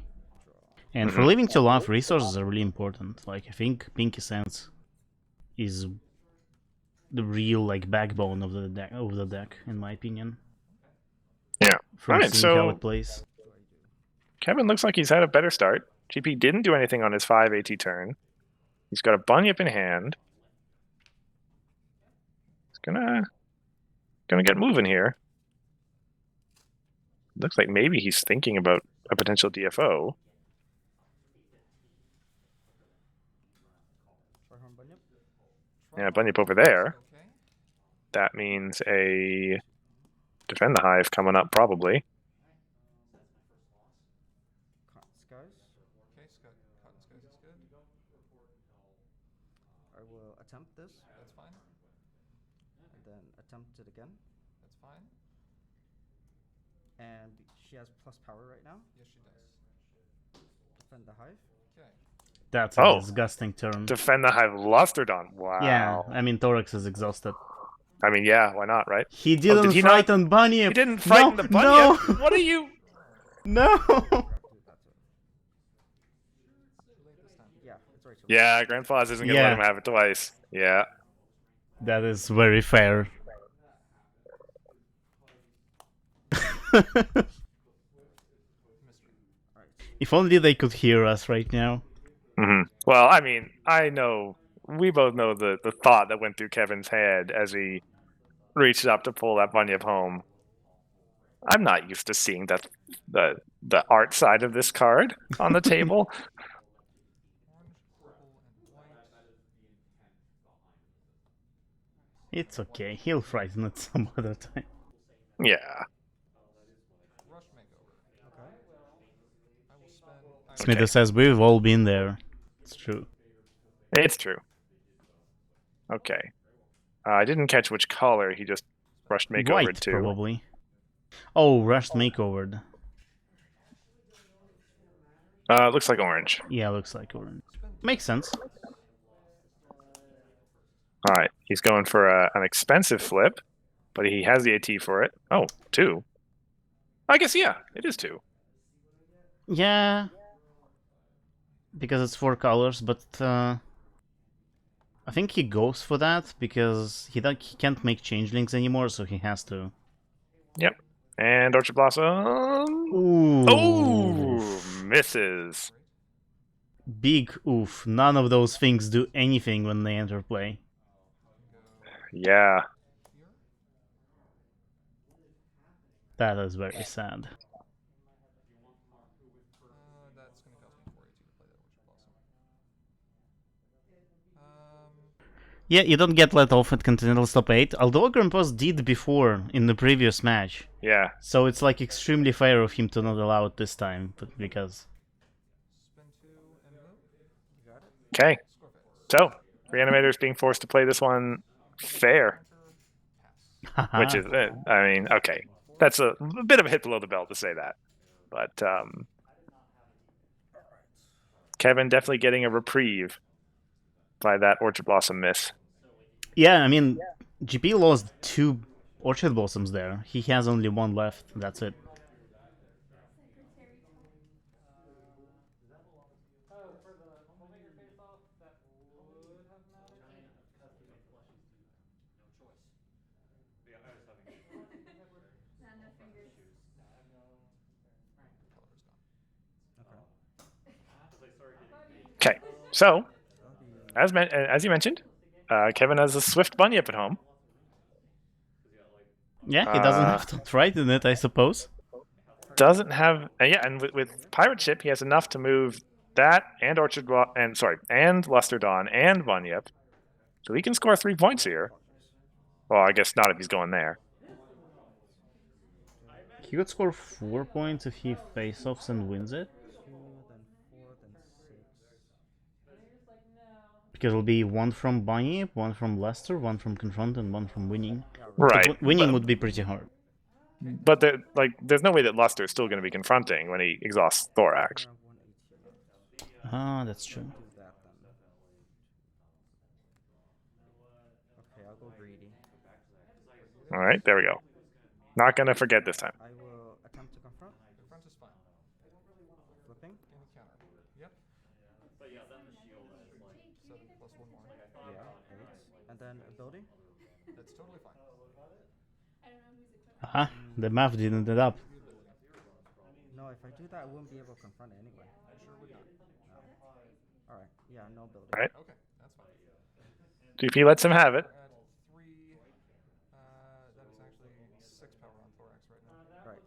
And for Living to Laugh, resources are really important. Like, I think Pinky Sense is the real, like, backbone of the deck, in my opinion. Yeah. From Alright, seeing how so it plays. Kevin looks like he's had a better start. GP didn't do anything on his 5 AT turn. He's got a Bunyip in hand. He's gonna get moving here. Looks like maybe he's thinking about a potential DFO. Tryhorn Bunyip. Yeah, Bunyip over there. Okay. That means a Defend the Hive coming up, probably. Cotton Skies. Okay, Scott. Cotton Skies is good. I will attempt this, That's fine. and then attempt it again. That's fine. And she has plus power right now. Yes, she does. Defend the hive. Okay. That's a disgusting turn. Defend the Hive Lusterdon. Wow. Yeah, I mean, Thorax is exhausted. I mean, yeah, why not, right? He didn't he frighten Bunyip! He didn't frighten the Bunyip? No! What are you... No! Yeah, it's right. Yeah, Grandfather isn't going to Yeah. let him have it twice. Yeah. That is very fair. If only they could hear us right now. Well, I mean, I know we both know the thought that went through Kevin's head as he reached up to pull that bunyip home. I'm not used to seeing the art side of this card on the table. Orange, purple, and white. It's okay. He'll frighten it some other time. Yeah. Rush makeover. Okay. I will spend. Smither says we've all been there. It's true. It's true. Okay. I didn't catch which color he just rushed makeover White, to. probably. Oh, rushed makeover. Looks like orange. Yeah, looks like orange. Makes sense. All right. He's going for an expensive flip, but he has the AT for it. Oh, 2. I guess, yeah, it is 2. Yeah. Because it's 4 colors, but I think he goes for that because he can't make changelings anymore, so he has to. Yep. And Orchard Blossom. Ooh. Oh, misses. Big oof. None of those things do anything when they enter play. Yeah. That is very sad. That's going to cost me 4 AT to play that Orchard Blossom. Yeah, you don't get let off at Continental Stop 8, although Grandpa's did before in the previous match. Yeah. So it's like extremely fair of him to not allow it this time, but because... Spend 2 and move. You got it. Okay. Score phase. So, Reanimator's being forced to play this one fair, which is, I mean, okay. That's a bit of a hit below the belt to say that. But Kevin definitely getting a reprieve by that Orchard Blossom miss. Yeah, I mean, GP lost 2 Orchard Blossoms there. He has only 1 left, that's it. Oh, for the homemaker face off, that would have mattered. Okay, so as you mentioned, Kevin has a Swift Bunyip at home. Yeah, he doesn't have to frighten it, I suppose. Doesn't have, yeah, and with Pirate Ship, he has enough to move that and and Luster Dawn and Bunyip, so he can score 3 points here. Well, I guess not if he's going there. He could score 4 points if he face-offs and wins it. 2, then 4, then 6. Because it'll be 1 from Bunyip, 1 from Luster, 1 from Confront, and 1 from Winning. Right. But winning would be pretty hard. But there's no way that Luster is still going to be confronting when he exhausts Thorax. Ah, that's true. Do that then. Okay, I'll go greedy. All right, there we go. Not going to forget this time. I will attempt to confront. Confront is fine. Flipping. Any counter. Yep. 7 plus 1 more. Yeah, 8. And then ability. That's totally fine. Aha, the math didn't add up. No, if I do that, I wouldn't be able to confront it anyway. I sure would not. No. Alright, yeah, no ability. All right. Okay, that's fine. GP lets him have it. At 3, that is actually 6 power on Thorax right now. Right.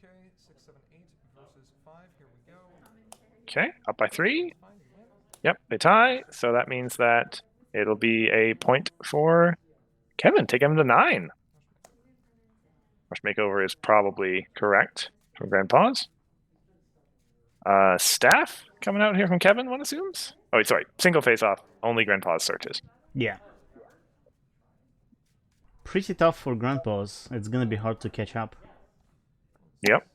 Okay, 6, 7, 8 versus 5. Here we go. Okay, up by 3. Fine, you win. Yep, they tie. So that means that it'll be a point for Kevin. Take him to 9. Rush Makeover is probably correct from Grandpa's. Staff coming out here from Kevin, one assumes? Oh, wait, sorry. Single face-off. Only Grandpa's searches. Yeah. Pretty tough for Grandpa's. It's gonna be hard to catch up. Yep.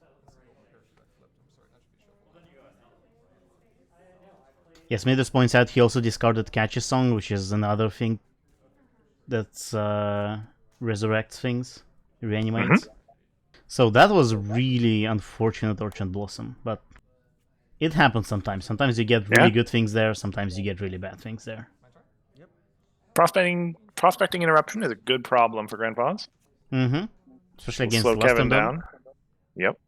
Yes, Smithers points out he also discarded Catchy Song, which is another thing that's resurrects things, reanimates. So that was really unfortunate Orchard Blossom, but it happens sometimes. Sometimes you get really good things there, sometimes you get really bad things there. Prospecting interruption is a good problem for Grandpa's. Mm-hmm. Especially against Slow Kevin Luston down. Yep.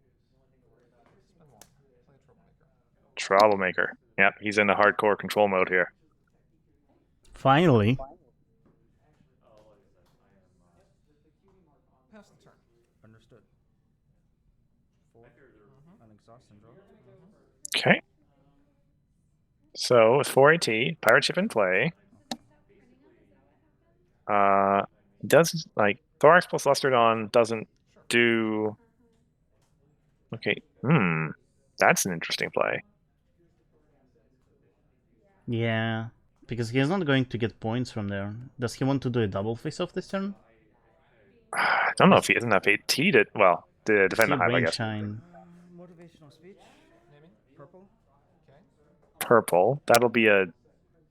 Troublemaker. Yep, he's in a hardcore control mode here. Finally. Pass the turn. Understood. 4. Unexhaust and draw. Okay. So with 4 AT, pirate ship in play. Does like Thorax plus Lusterdon doesn't do. Okay. That's an interesting play. Yeah, because he's not going to get points from there. Does he want to do a double face-off this turn? I don't know if he doesn't have AT to to defend the See hive, I range guess. shine. Motivational speech. Naming. Purple. Okay. Purple. That'll be a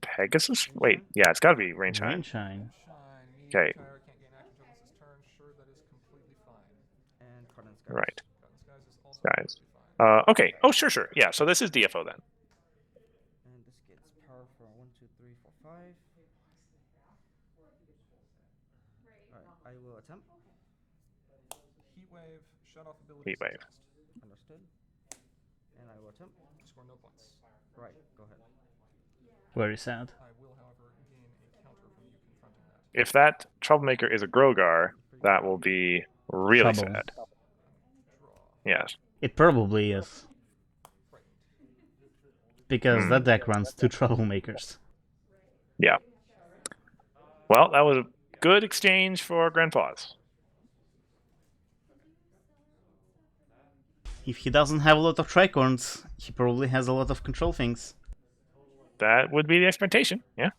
Pegasus? Wait, yeah, it's gotta be range shine. Range shine. Shine. Me, Okay. Tyler can't gain action tokens this turn. Sure, that is completely fine. And Cardinal Skies. Right. Cotton Skies is also Guys. completely fine. Okay. Oh, sure. Yeah, so this is DFO then. And this gets power for 1, 2, 3, 4, 5. Alright, I will attempt. Heat wave. Shut off ability. Heat wave. Understood. And I will attempt. You score no points. Right, go ahead. Very sad. I will, however, gain a counter from you confronting that. If that troublemaker is a Grogar, that will be really Trouble. sad. Draw. Yes. It probably is. Frightened. Because that deck runs 2 troublemakers. Yeah. Well, that was a good exchange for Grandpa's. If he doesn't have a lot of tricorns, he probably has a lot of control things. That would be the expectation. Yeah.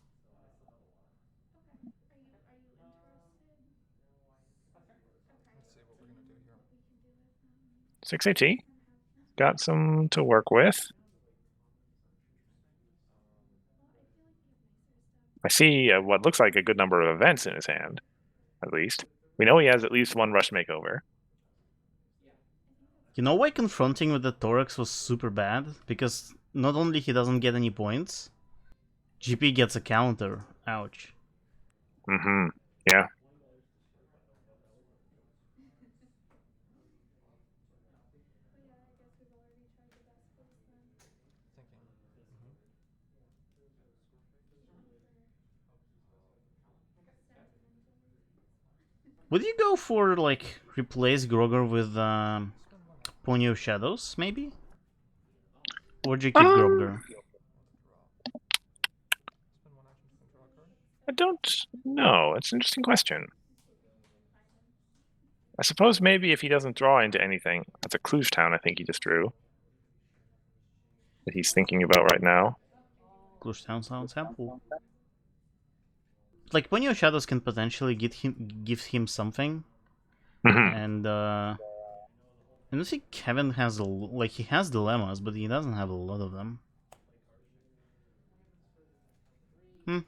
Let's see what we're gonna do here. 6 AT. Got some to work with. I see what looks like a good number of events in his hand, at least. We know he has at least one Rush Makeover. You know why confronting with the Thorax was super bad? Because not only he doesn't get any points, GP gets a counter. Ouch. Mm-hmm. Yeah. Thinking. Would you go for, like, replace Grogar with Pony of Shadows, maybe? Or would you keep Grogar? Spend 1 action to draw a card. I don't know. It's an interesting question. I suppose maybe if he doesn't draw into anything, that's a Cluj Town I think he just drew. That he's thinking about right now. Cluj Town sounds helpful. Like, Pony of Shadows can potentially give him something. Mhm. And I think Kevin has, like, he has dilemmas, but he doesn't have a lot of them. I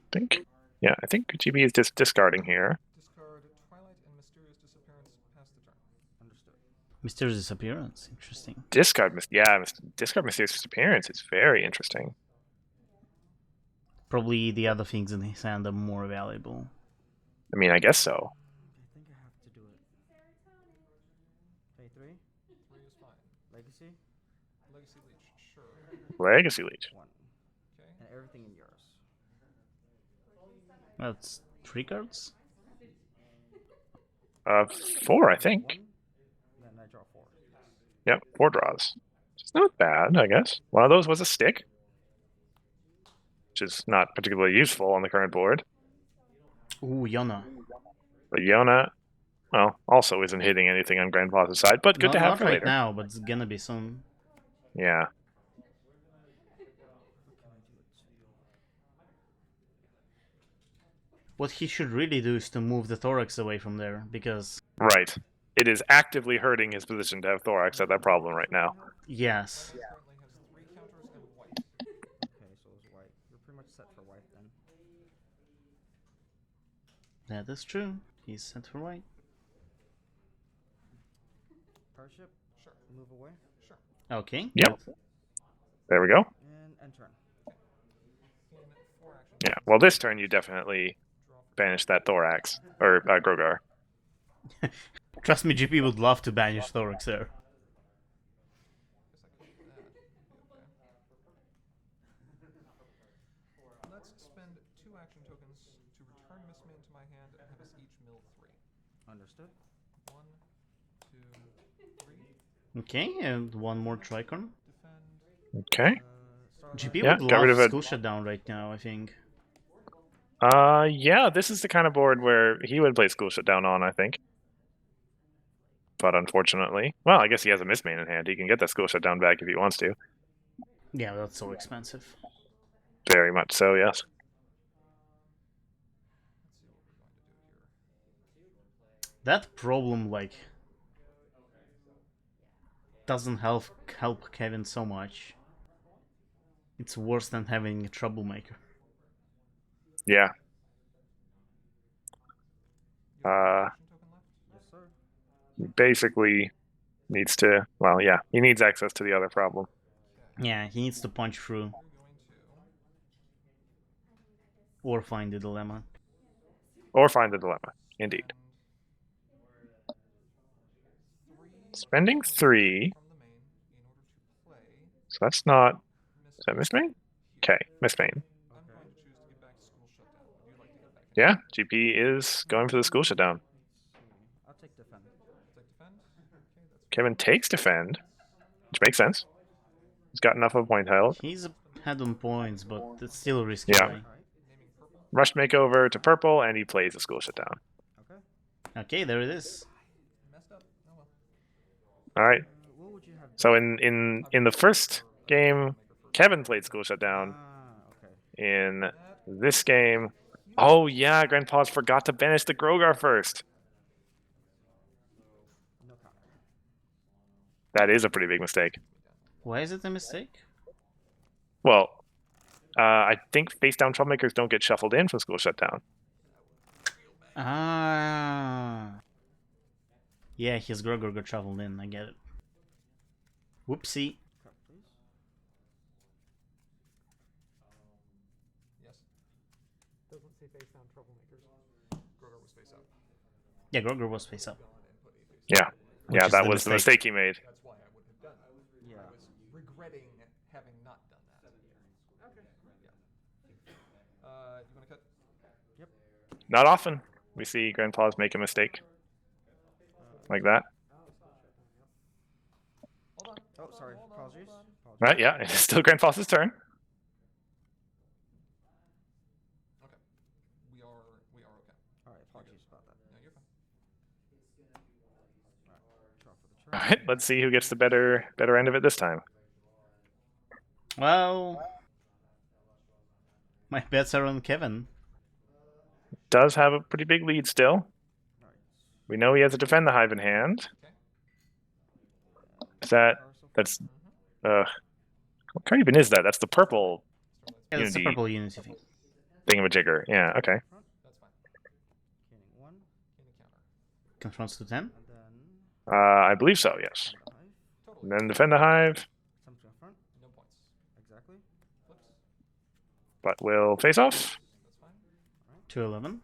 think GB is just discarding here. Discard Twilight and Mysterious Disappearance. Pass the turn. Understood. Mysterious Disappearance, interesting. Discard Mysterious Disappearance is very interesting. Probably the other things in his hand are more valuable. I mean, I guess so. I think I have to do it. Pay 3. 3 is fine. Legacy. Legacy Leech. Sure. Legacy Leech. 1. Okay. And everything in yours. That's 3 cards? 4, I think. 1. Then I draw 4. Yep, 4 draws. It's not bad, I guess. One of those was a stick, which is not particularly useful on the current board. Ooh, Yona. But Yona, well, also isn't hitting anything on Grandpa's side, but good to have Not for right later. now, but it's gonna be soon. Yeah. What he should really do is to move the Thorax away from there, because... Right. It is actively hurting his position to have Thorax at that problem right now. Yes. Currently has 3 counters and white. Okay, so it's white. You're pretty much set for white then. That is true. He's set for white. Hardship. Sure. Move away. Sure. Okay. Yep. good. There we go. And end turn. Gain 4 action. Yeah. Well, this turn you definitely Draw for banish that Thorax. Or Grogar. Trust me, GP would love to banish Thorax there. Guess I could do that. Okay. Let's spend 2 action tokens and have us each mill 3. Understood. 1, 2, 3. Okay, and one more tricorn. Defend. Okay. Start GP Yeah, would got rid love of it. School Shutdown right now, I think. Yeah, this is the kind of board where he would play School Shutdown on, I think. But unfortunately, well, I guess he has a Mistmain in hand. He can get that School Shutdown back if he wants to. Yeah, that's so expensive. Very much so, yes. That problem, like, doesn't help Kevin so much. It's worse than having a troublemaker. Yeah. You have one action token left? Yes, sir. He basically needs to, well, yeah, he needs access to the other problem. Yeah, he needs to punch through You're going to or find the dilemma. Or find the dilemma, indeed. Spending 3, from the main in order to play so that's not, is that Miss. Mistmain? Okay, Mistmain. I'm going to choose to get back to school shutdown. Would you like to get back? In? Yeah, GP is going for the School Shutdown. I'll take defend. Take defend. Okay, that's Kevin takes defend, which makes sense. He's got enough of a point held. He's ahead on points, but it's still a risky Yeah. play. naming purple. Rushed makeover to purple, and he plays the School Shutdown. Okay. Okay, there it is. Messed up. Oh well. All right. What would you have? So in the first game, Kevin played School Shutdown. Okay. In this game, oh yeah, Grandpa's forgot to banish the Grogar first. No counter. That is a pretty big mistake. Why is it a mistake? Well, I think face down troublemakers don't get shuffled in from School Shutdown. Ah. Yeah, his Grogar got shuffled in, I get it. Whoopsie. Cut, please. Yes. Doesn't say face down troublemakers. Grogar was face up. Yeah, Grogar was face up. Gone and put a face Yeah, Which yeah, is that the was the mistake. mistake he made. That's why I would have done it. Yeah. I was regretting having not done that. Okay. You want to cut? Yep. Not often we see Grandpa's make a mistake like that. Hold on. Oh, sorry. Hold on, Apologies. hold on. Apologies. Right? Yeah, it's still Grandpa's turn. Okay. We are okay. All right. Apologies about that. No, you're fine. Draw for the All turn. right, let's see who gets the better end of it this time. Well, my bets are on Kevin. Does have a pretty big lead still. All right. We know he has a defend the hive in hand. Is that that's what card even is that? That's the purple Yeah, that's the Unity purple Unity thing. thingamajigger. Yeah, okay. That's fine. Gaining 1, Gaining counter. Confronts to 10. and then I believe so, yes. defend the hive. Totally. And then defend the hive, Some to front. No points. Exactly. Flips. but we'll face off. That's fine. 211.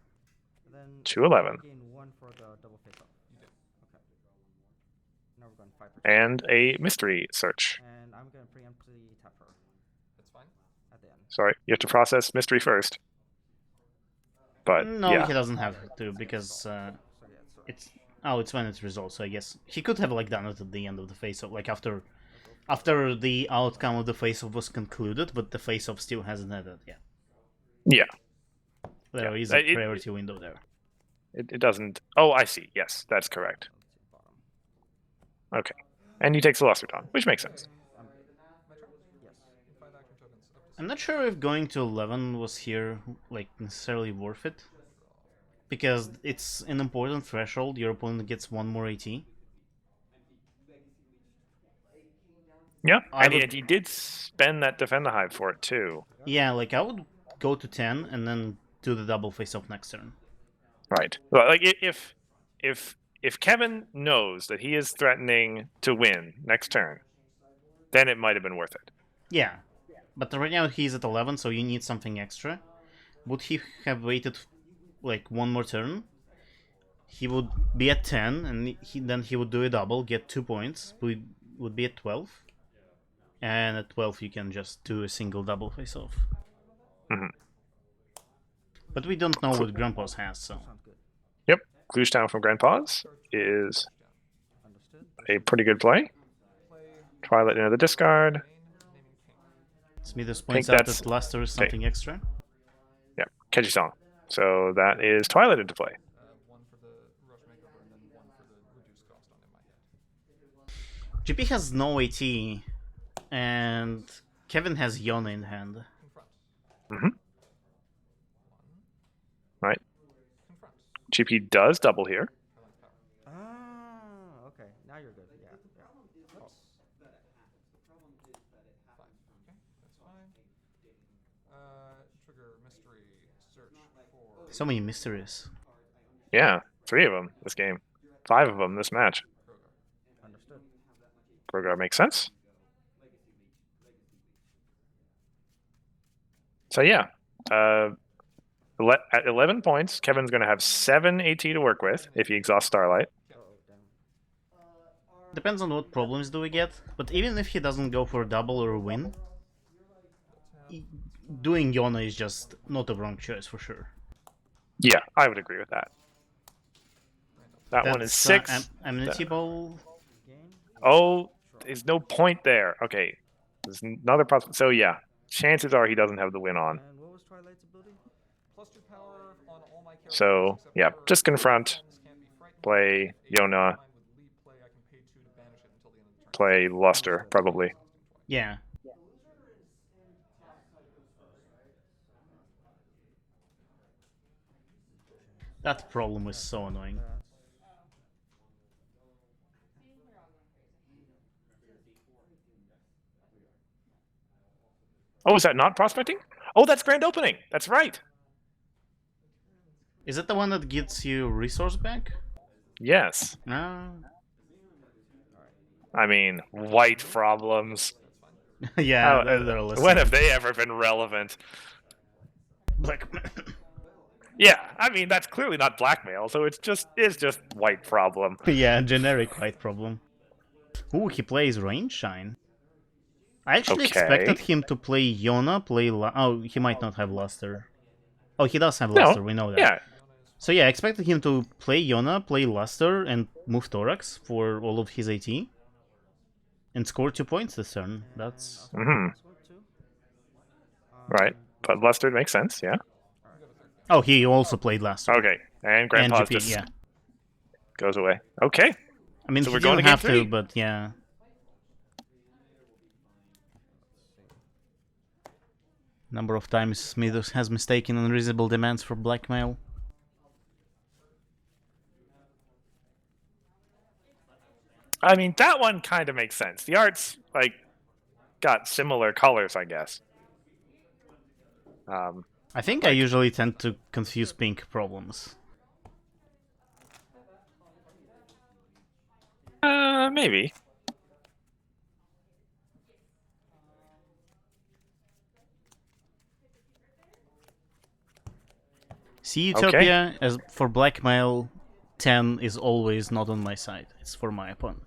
Then 211. gain 1 for the double face off. You did. Okay. Now we're going 5%. And a mystery search. And I'm going to preemptively tap her That's fine. at the end. Sorry, you have to process mystery first. But No, yeah, he doesn't have to because So yeah, it's it's when it's resolved. So I guess he could have like done it at the end of the face-off, like after the outcome of the face-off was concluded, but the face-off still hasn't had it yet. yeah, There Yeah. is a It- priority window there. it doesn't. Oh, I see. Yes, that's correct. let's see bottom. Okay, and he takes the Lusterton, which makes sense. I'm good. My turn? Yes. 5 action tokens. Up to I'm not sure if going to 11 was here like necessarily worth it, because it's an important threshold. Your opponent gets one more AT. Yeah, I and would- he did spend that defend the hive for it too. Yeah, like I would go to 10 and then do the double face-off next turn. Right. Well, like if Kevin knows that he is threatening to win next turn, then it might have been worth it. Yeah, but right now he's at 11, so you need something extra. Would he have waited like one more turn? He would be at 10, and then he would do a double, get 2 points. Would be at 12, and at 12 you can just do a single double face-off. Mhm. But we don't know what Grandpa's has, so Sounds good. Glueshtown from Grandpa's is Understood. a pretty good play. Play Twilight into the discard. main, naming pink. Smithers Pink, points out that's- that Luster is something extra. Yeah, Kenji Song. So that is Twilight into play. One for the rush makeover and then one for the reduced cost on In My Head. GP has no AT, and Kevin has Yona in hand. Confront. Mm-hmm. Right. Confront. GP does double here. Highlight power. Ah, okay. Now you're good. Yeah. Flips. 5. Okay, that's fine. Trigger mystery search for So many mysteries. Yeah, 3 of them this game. 5 of them this match. Krogar. Understood. Krogar makes sense. So yeah, at 11 points, Kevin's going to have 7 AT to work with if he exhausts Starlight. Oh, damn. Depends on what problems do we get, but even if he doesn't go for a double or a win, doing Yona is just not a wrong choice for sure. Yeah, I would agree with that. That one is That's, 6. Amenity Ball. Gain. Oh, there's no point there. Okay, there's another possibility. So yeah, chances are he doesn't have the win on. And what was Twilight's ability? +2 power on all my characters So except yeah, for just confront, can't be frightened. play Yona, Combined with lead play, I can pay 2 to banish it until the end of the turn. play Luster, probably. Yeah. That problem was so annoying. Oh, is that not prospecting? Oh, that's grand opening. That's right. Is it the one that gets you resource back? Yes. Ah. I mean, white problems. Yeah, How- they're listening. when have they ever been relevant? Black. Yeah, I mean that's clearly not blackmail, so it's just white problem. Yeah, generic white problem. Ooh, he plays Rain Shine. I actually Okay. expected him to play Yona, oh, he might not have Luster. Oh, he does have No, Luster, we know that. yeah, So yeah, I expected him to play Yona, play Luster, and move Thorax for all of his AT. And score 2 points this turn. That's... hmm Scored 2. right. But Luster makes sense, yeah. Oh, he also played Luster. Okay, and Grandpa's GP, just yeah. goes away. Okay, I mean, So he we're going didn't to game have 3. to, but yeah. Number of times Smithers has mistaken unreasonable demands for blackmail. I mean that one kind of makes sense. The art's like got similar colors, I guess. I think I usually tend to confuse pink problems. Maybe. See, Utopia, as for blackmail, 10 is always not on my side. It's for my opponent.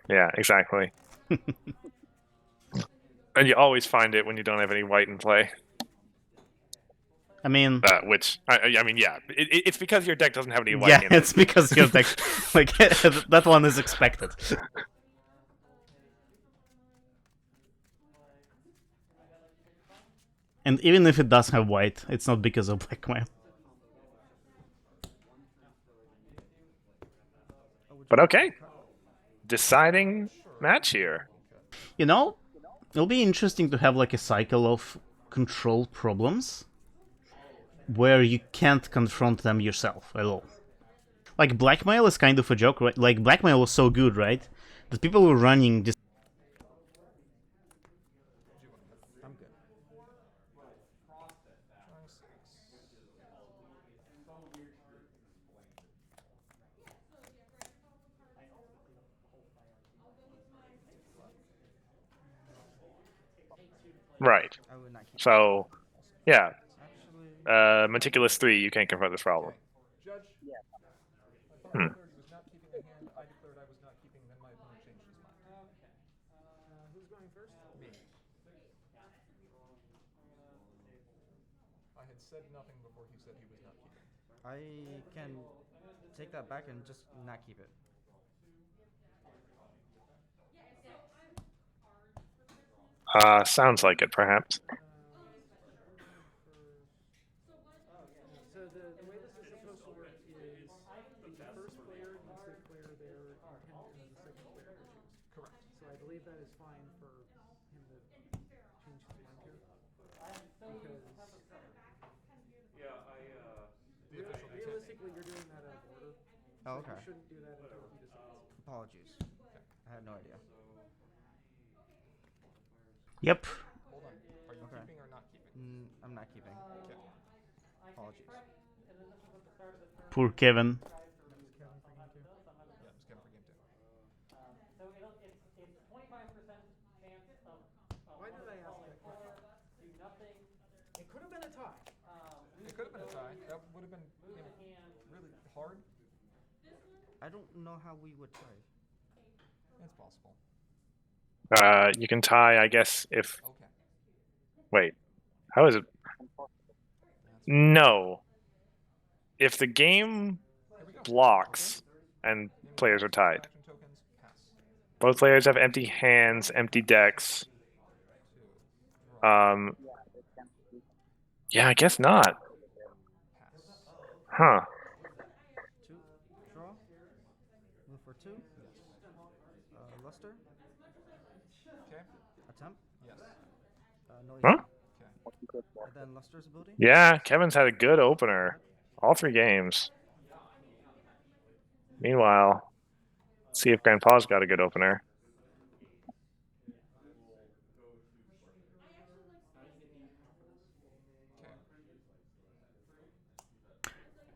Yeah, exactly. And you always find it when you don't have any white in play. I mean, Which I mean, yeah, it's because your deck doesn't have any white yeah, in it. it's because your deck, like, that one is expected. And even if it does have white, it's not because of blackmail. But okay, deciding match here. You know, it'll be interesting to have like a cycle of control problems where you can't confront them yourself at all. Like blackmail is kind of a joke, right? Like blackmail was so good, right? That people were running this. I'm good. Right. I would not keep. So, yeah, Actually, meticulous 3, you can't confront this problem. Judge? My Hmm. opponent declared he was not keeping a hand. I declared I was not keeping. Then my opponent changed his mind. Who's going first? Me. I had said nothing before he said he was not keeping. I can take that back and just not keep it. Sounds like it, perhaps. So the way this is supposed to work is the first player needs to declare their intent, and the second player to choose. Correct. So I believe that is fine for him to change his mind here. Because realistically, you're doing that out of order. Oh, So okay. you shouldn't do that until he decides. Apologies. I had no idea. Yep. Hold on. Are you Okay. keeping or not keeping? I'm not keeping. Okay. Apologies. Poor Kevin. That was Kevin for game 2. Yeah, it's Kevin for game 2. So it's 25% chance of Why did I ask that question? do nothing. It could have been a tie. It could have been a tie. That would have been really hard. I don't know how we would try. It's possible. You can tie, I guess, if... Okay. Wait. How is it? No. If the game Here we go. blocks and players are tied. Action tokens, pass. Both players have empty hands, empty decks. 2. Draw. Yeah, I guess not. Pass. Huh. 2. Draw. Move for 2. Luster. Okay. Attempt. Yes. No Huh? issue. Okay. And then Luster's ability. Yeah, Kevin's had a good opener. All 3 games. Meanwhile, let's see if Grandpa's got a good opener.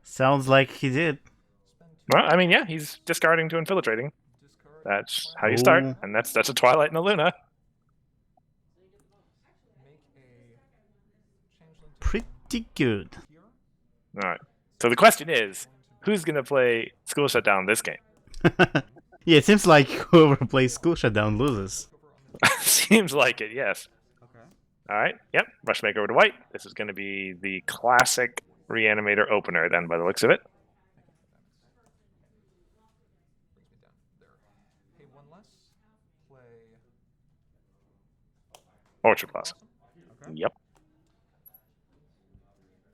Sounds like he did. Spend 2. Well, I mean, yeah, he's discarding to infiltrating. Discard. That's how you start, Ooh. and that's a Twilight and a Luna. Make a changeling Pretty good. here. All right. So the question is, who's going to play School Shutdown this game? Yeah, it seems like whoever plays School Shutdown loses. Over on the Seems like it, yes. Okay. All right. Yep. Rushmaker over to white. This is going to be the classic Reanimator opener, then, by the looks of it. brings me down there. Pay 1 less. Play Orchard Blossom. Okay. Yep.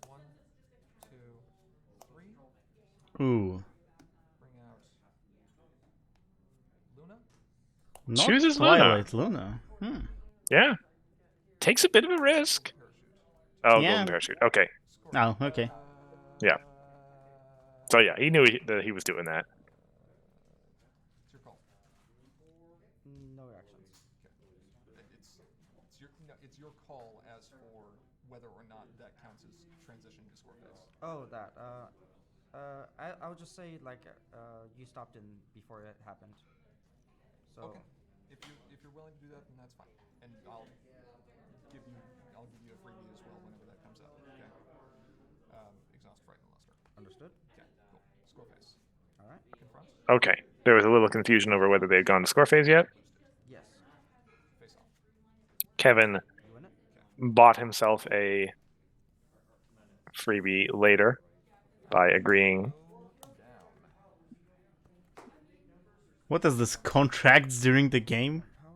1, 2, 3. Ooh. Bring out Luna. Not Chooses Twilight Luna. Hmm. Yeah. Takes a bit of a risk. Parachute. Oh, Yeah. Golden Parachute. Okay. Oh, okay. Yeah. So, yeah, he knew that he was doing that. It's your call. No reactions. Okay. It's your call as for whether or not that counts as transition to score phase. Oh, that. I would just say like you stopped in before it happened. So. Okay. If you're willing to do that, then that's fine. And I'll give you a freebie as well whenever that comes up. Okay. Exhaust, Fright, and Luster. Understood. Okay. Cool. Score phase. All right. Confront. Okay. There was a little confusion over whether they had gone to score phase yet. Yes. Face off. Kevin You win it. bought himself a freebie later by agreeing. Go down. What is this? Contracts during the game? Power.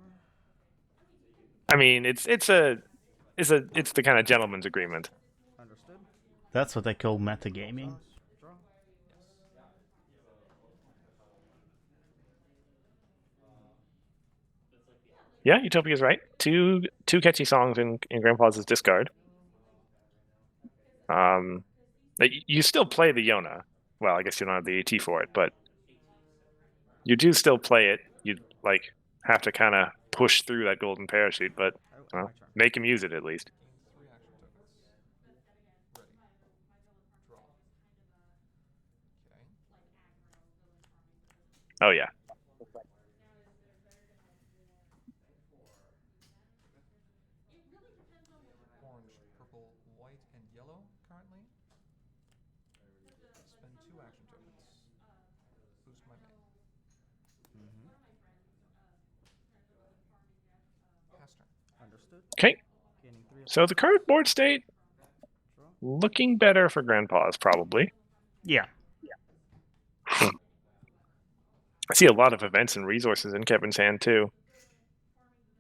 I mean, it's the kind of gentleman's agreement. Understood. That's what I call metagaming. Draw. Yeah, Utopia's right. Two catchy songs in Grandpa's discard. You still play the Yona. Well, I guess you don't have the AT for it, but you do still play it. You have to kind of push through that golden parachute, but My turn. make him use it at least. Gain 3 action tokens. Ready. Draw. Okay. Oh yeah. Orange, purple, white, and yellow currently. Spend 2 action tokens. Boost my main. Pass turn. Understood. Okay. Gaining 3. So the cardboard state Draw. looking better for Grandpa's probably. Yeah. I see a lot of events and resources in Kevin's hand too,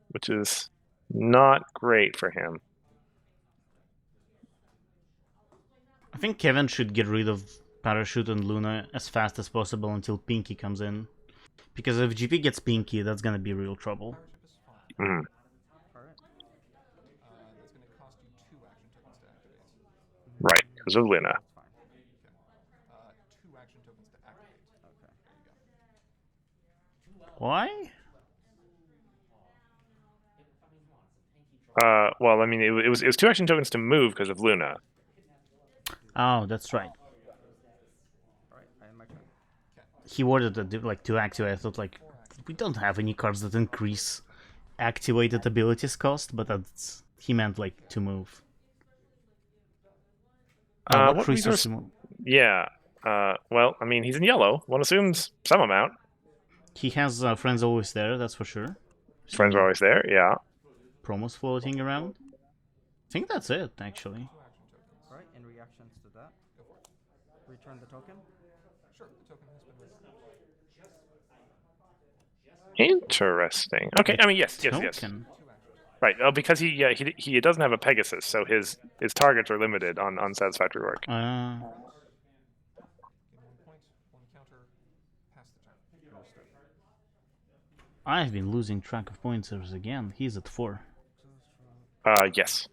which is not great for him. I think Kevin should get rid of Parachute and Luna as fast as possible until Pinky comes in. Because if GP gets Pinky, that's gonna be real trouble. Parachute is fine. Mm. Alright. That's going to cost you 2 action tokens to activate. Right, because of Luna. That's fine. Okay. 2 action tokens to activate. Okay. There you go. Why? Well, I mean, it was 2 action tokens to move because of Luna. Oh, that's right. Alright, I am my turn. He ordered to activate. I thought we don't have any cards that increase activated abilities cost, but he meant to move. What resource? Yeah. Well, I mean, he's in yellow. One assumes some amount. He has friends always there, that's for sure. Friends are always there. Yeah. Promos floating around. I think that's it, actually. 2 action tokens. Alright, in reactions to that, Go for it. return the token. Sure, the token has been returned. Interesting. Okay. I mean, yes. Token. 2 actions. Right. Oh, because he doesn't have a Pegasus, so his targets are limited on unsatisfactory work. Gain 1 point, 1 counter, pass the turn. Understood. I've been losing track of pointers again. He's at 4. Yes.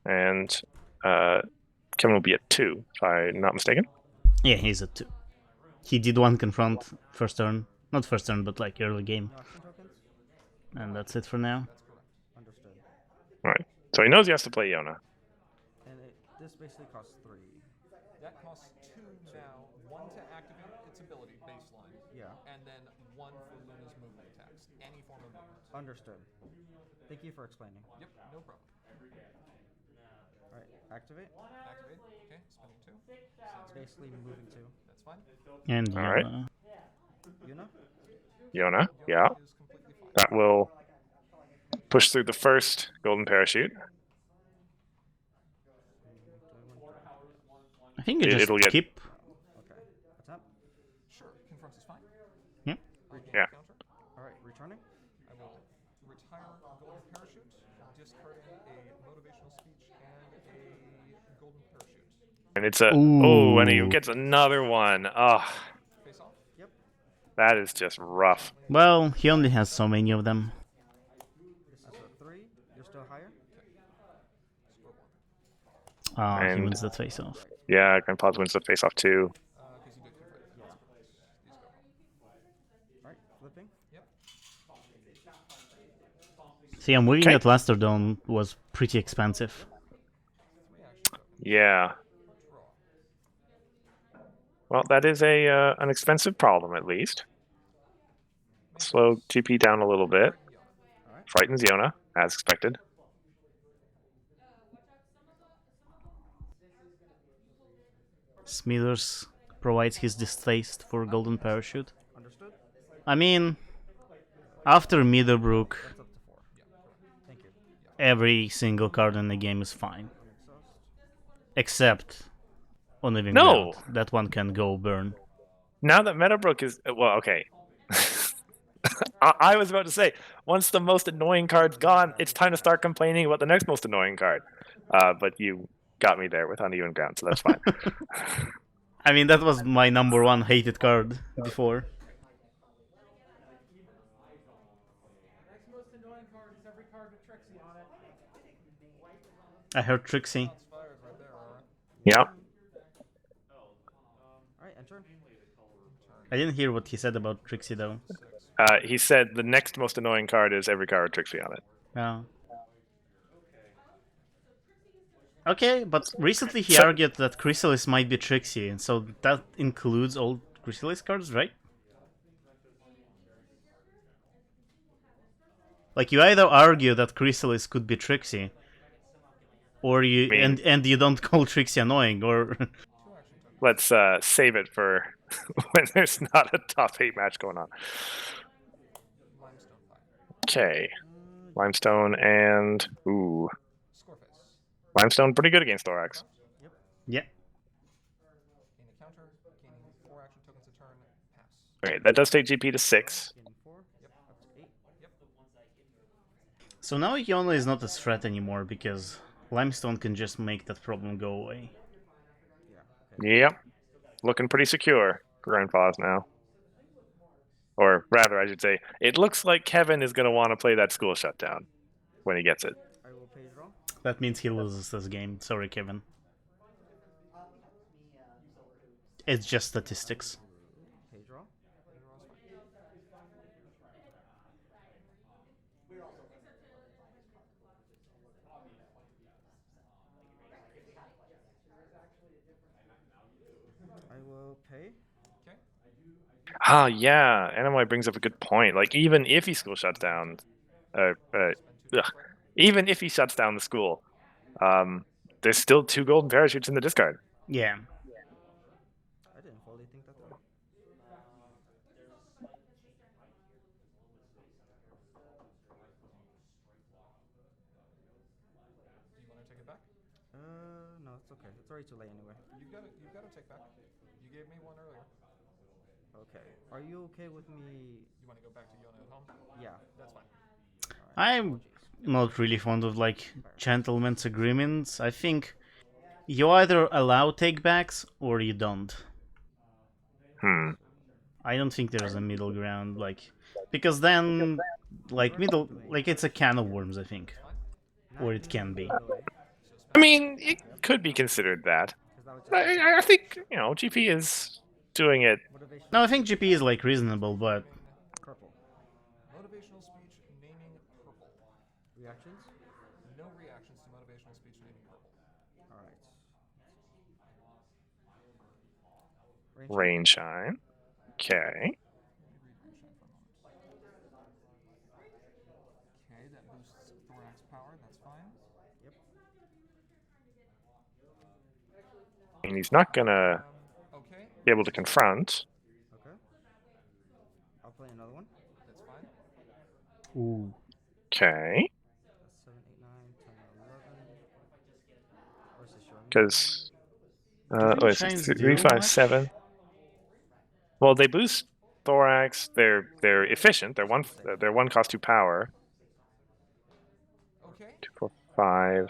And Kevin will be at 2, if I'm not mistaken. Yeah, he's at 2. He did 1 confront first turn. Not first turn, but early game. No action tokens? And that's it for now. That's correct. Understood. Right. So he knows he has to play Yona. And this basically costs 3. That costs 2 now. 1 to activate its ability, baseline. Yeah. And then 1 for Luna's movement attacks. Any form of movement. Understood. Thank you for explaining. Yep, no problem. Alright, activate. Activate. Okay, spending 2. Sounds good. Basically moving 2. That's fine. And All right. Yuna? Yona. Yeah. Is completely fine. That will push through the first golden parachute. I think you just It'll get- keep. Okay. Attempt. Sure, confronts is fine. Yep. Yeah. Counter. Alright, returning. I will retire golden parachute, discarding a motivational speech and a golden parachute. And it's a and he Ooh. gets another one. Oh, Face off. Yep. that is just rough. Well, he only has so many of them. That's a 3. You're still higher? Score 1. He And- wins that face off. Yeah, Grandpa's wins the face off too. Because you did confront. That's correct. These go home. Alright, flipping. Yep. See, I'm moving Okay. that Lasterdome was pretty expensive. 3 action tokens. Yeah. Draw. Well, that is an expensive problem at least. Slow GP down a little bit. Yona. Frightens Yona, as expected. Smithers provides his distaste for Golden Parachute. Understood? I mean, after Middlebrook, That's up to 4. Thank you. every single card in the game is fine. Exhaust. Except on Living No! Ground. That one can go burn. Now that Meadowbrook is okay. I was about to say, once the most annoying card's gone, it's time to start complaining about the next most annoying card. But you got me there with Uneven Ground, so that's fine. I mean, that was my number 1 hated card before. Next most annoying card is every card with Trixie on it. I heard Trixie. Shots fired right there, alright. Yeah. Alright, enter. I didn't hear what he said about Trixie though. He said the next most annoying card is every card with Trixie on it. Oh. Okay, but recently he So- argued that Chrysalis might be Trixie, and so that includes all Chrysalis cards, right? You either argue that Chrysalis could be Trixie, or you mean- and you don't call Trixie annoying, or 2 action tokens. Let's save it for when there's not a top 8 match going on. Limestone fire. Okay. Limestone and Score face. Limestone pretty good against Thorax. yeah. Gain a counter, gaining 4 action tokens a turn, pass. Okay, that does take GP to 6. Gaining 4. Yep, up to 8. So now Iona is not a threat anymore because Limestone can just make that problem go away. Yeah, okay. Yep. Looking pretty secure, Grandpa's now. Or rather, I should say, it looks like Kevin is going to want to play that school shutdown when he gets it. I will pay draw. That means he loses this game. Sorry, Kevin. It's just statistics. Pay draw. I will pay. Okay. Ah, yeah. Animoy brings up a good point. Like, even if he school shuts down, even if he shuts down the school, there's still 2 golden parachutes in the discard. Yeah. I didn't fully think that through. Do you want to take it back? No, it's okay. It's already too late anyway. You've got to take back. You gave me one earlier. Okay. Are you okay with me? You want to go back to Yona at home? Yeah. That's fine. I'm not really fond of like gentlemen's agreements. I think you either allow takebacks or you don't. I don't think there's a middle ground, like, because then like it's a can of worms, I think, or it can be. I mean, it could be considered that. I think, GP is doing it. Motivation. No, I think GP is like reasonable, but Purple. Motivational speech naming purple. Reactions? No reactions to motivational speech naming purple. Alright. Rain Shine. Okay. Let me read Rain Shine for a moment. Okay, that boosts thorax power. That's fine. Yep. And he's not gonna Okay. be able to confront. Okay. I'll play another one. That's fine. ooh, Okay. That's 7, 8, 9, 10, 11. Where's the showing? Because Rain Shines do 3, 5, much? 7. Well, they boost thorax. They're efficient. They're 1 cost 2 power. Okay. 2, 4, 5,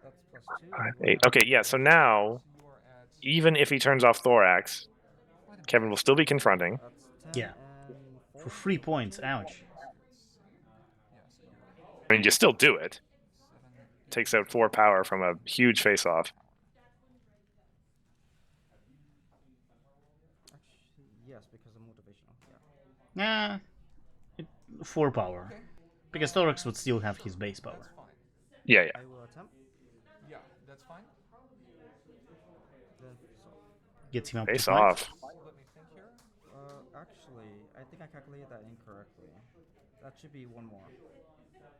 That's plus 2. 5, 8. Okay, yeah. So now, You are at. even if he turns off thorax, Kevin will still be confronting. That's 10 Yeah. and 4. For 3 points. Ouch. Yeah, so you're at I mean, you still do it. 7. Takes out 4 power from a huge face-off. Actually, yes, because of motivational. Yeah. Nah, 4 power. Okay. Because Thorax would still have his base That's power. fine. Yeah, yeah. I will attempt. Yeah, that's fine. Then so. Gets him up to Face 5. off. Let me think here. Actually, I think I calculated that incorrectly. That should be one more.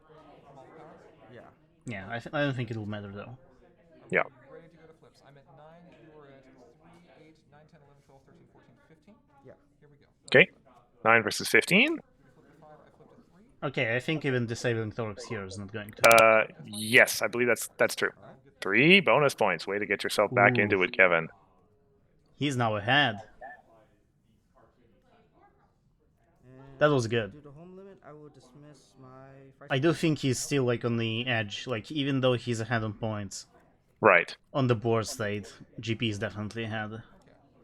From all power. Yeah. Yeah, I don't think it'll matter though. Yeah. Ready to go to flips. I'm at 9. You are at 3, 8, 9, 10, 11, 12, 13, 14, 15. Yeah. Here we go. Okay. 9 versus 15. You flipped a 5. I flipped a 3. Okay, I think even disabling Thorax here is not going to. Yes, I believe that's true. 3 bonus points. Way to get yourself back Ooh. into it, Kevin. He's now ahead. And That was good. due to home limit, I will dismiss my. I do think he's still like on the edge. Like even though he's ahead on points Right. on the board state, GP is definitely ahead. Okay.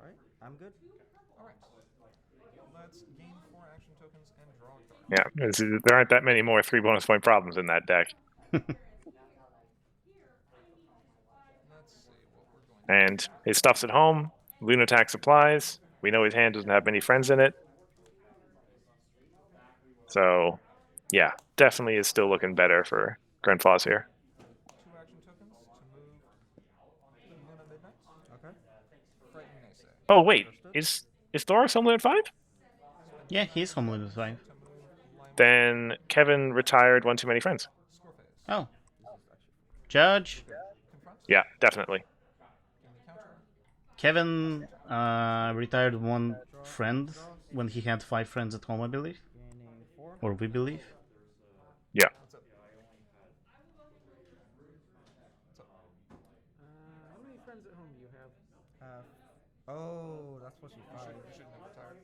Alright, I'm good. All right. Let's gain 4 action tokens and draw a card. Yeah. There aren't that many more 3 bonus point problems in that deck. Let's see what we're going to And his stuff's at home. Lunatic supplies. We know his hand doesn't have many friends in it. So, yeah, definitely is still looking better for Grandpa's here. 2 action tokens to move Luna Midnight. Okay. Frighten Naysay. Oh wait, is Thorax home limit 5? Yeah, he's home limit 5. To move Lime Then Kevin retired one too many friends. Scoreface. Oh. Judge. Confront. Yeah, definitely. Gain the counter. Kevin retired one friend when he had 5 friends at home, I believe. Gaining 4. Or we believe. Yeah. What's up? How many friends at home do you have? Oh, that's supposed to be 5. You shouldn't have retired.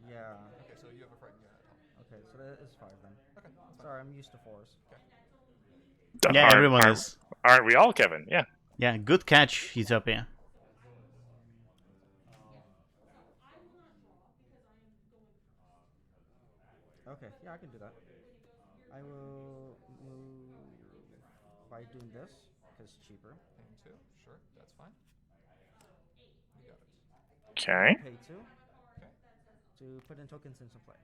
Yeah. Okay, so you have a frightened unit at home. Okay, so that is 5 then. Okay, that's fine. Sorry, I'm used to 4s. Okay. Yeah, everyone is. Aren't we all, Kevin? Yeah. Yeah, good catch, Utopia. Okay, yeah, I can do that. I will move by doing this, because it's cheaper. Paying 2, sure, that's fine. You got it. Okay. Pay 2 Okay, to put in tokens into play.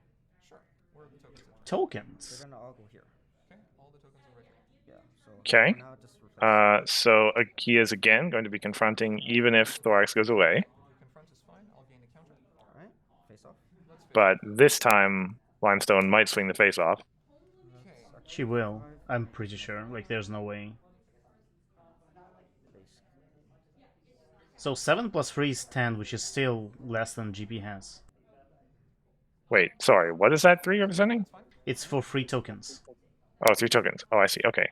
sure. Where are the tokens in? They're Tokens. gonna all go here. Okay, all the tokens are right here. Yeah, so Okay. for now, just replace. So he is again going to be confronting even if Thorax goes away. Your confront is fine. I'll gain a counter. Alright, face off. Let's face But this time, Limestone might swing the face off. Okay. She will. I'm pretty sure. Like, there's no way. Face. So 7 plus 3 is 10, which is still less than GP has. Wait, sorry, what is that 3 representing? That's fine. It's for 3 tokens. Oh, 3 tokens. Oh, I see. Okay.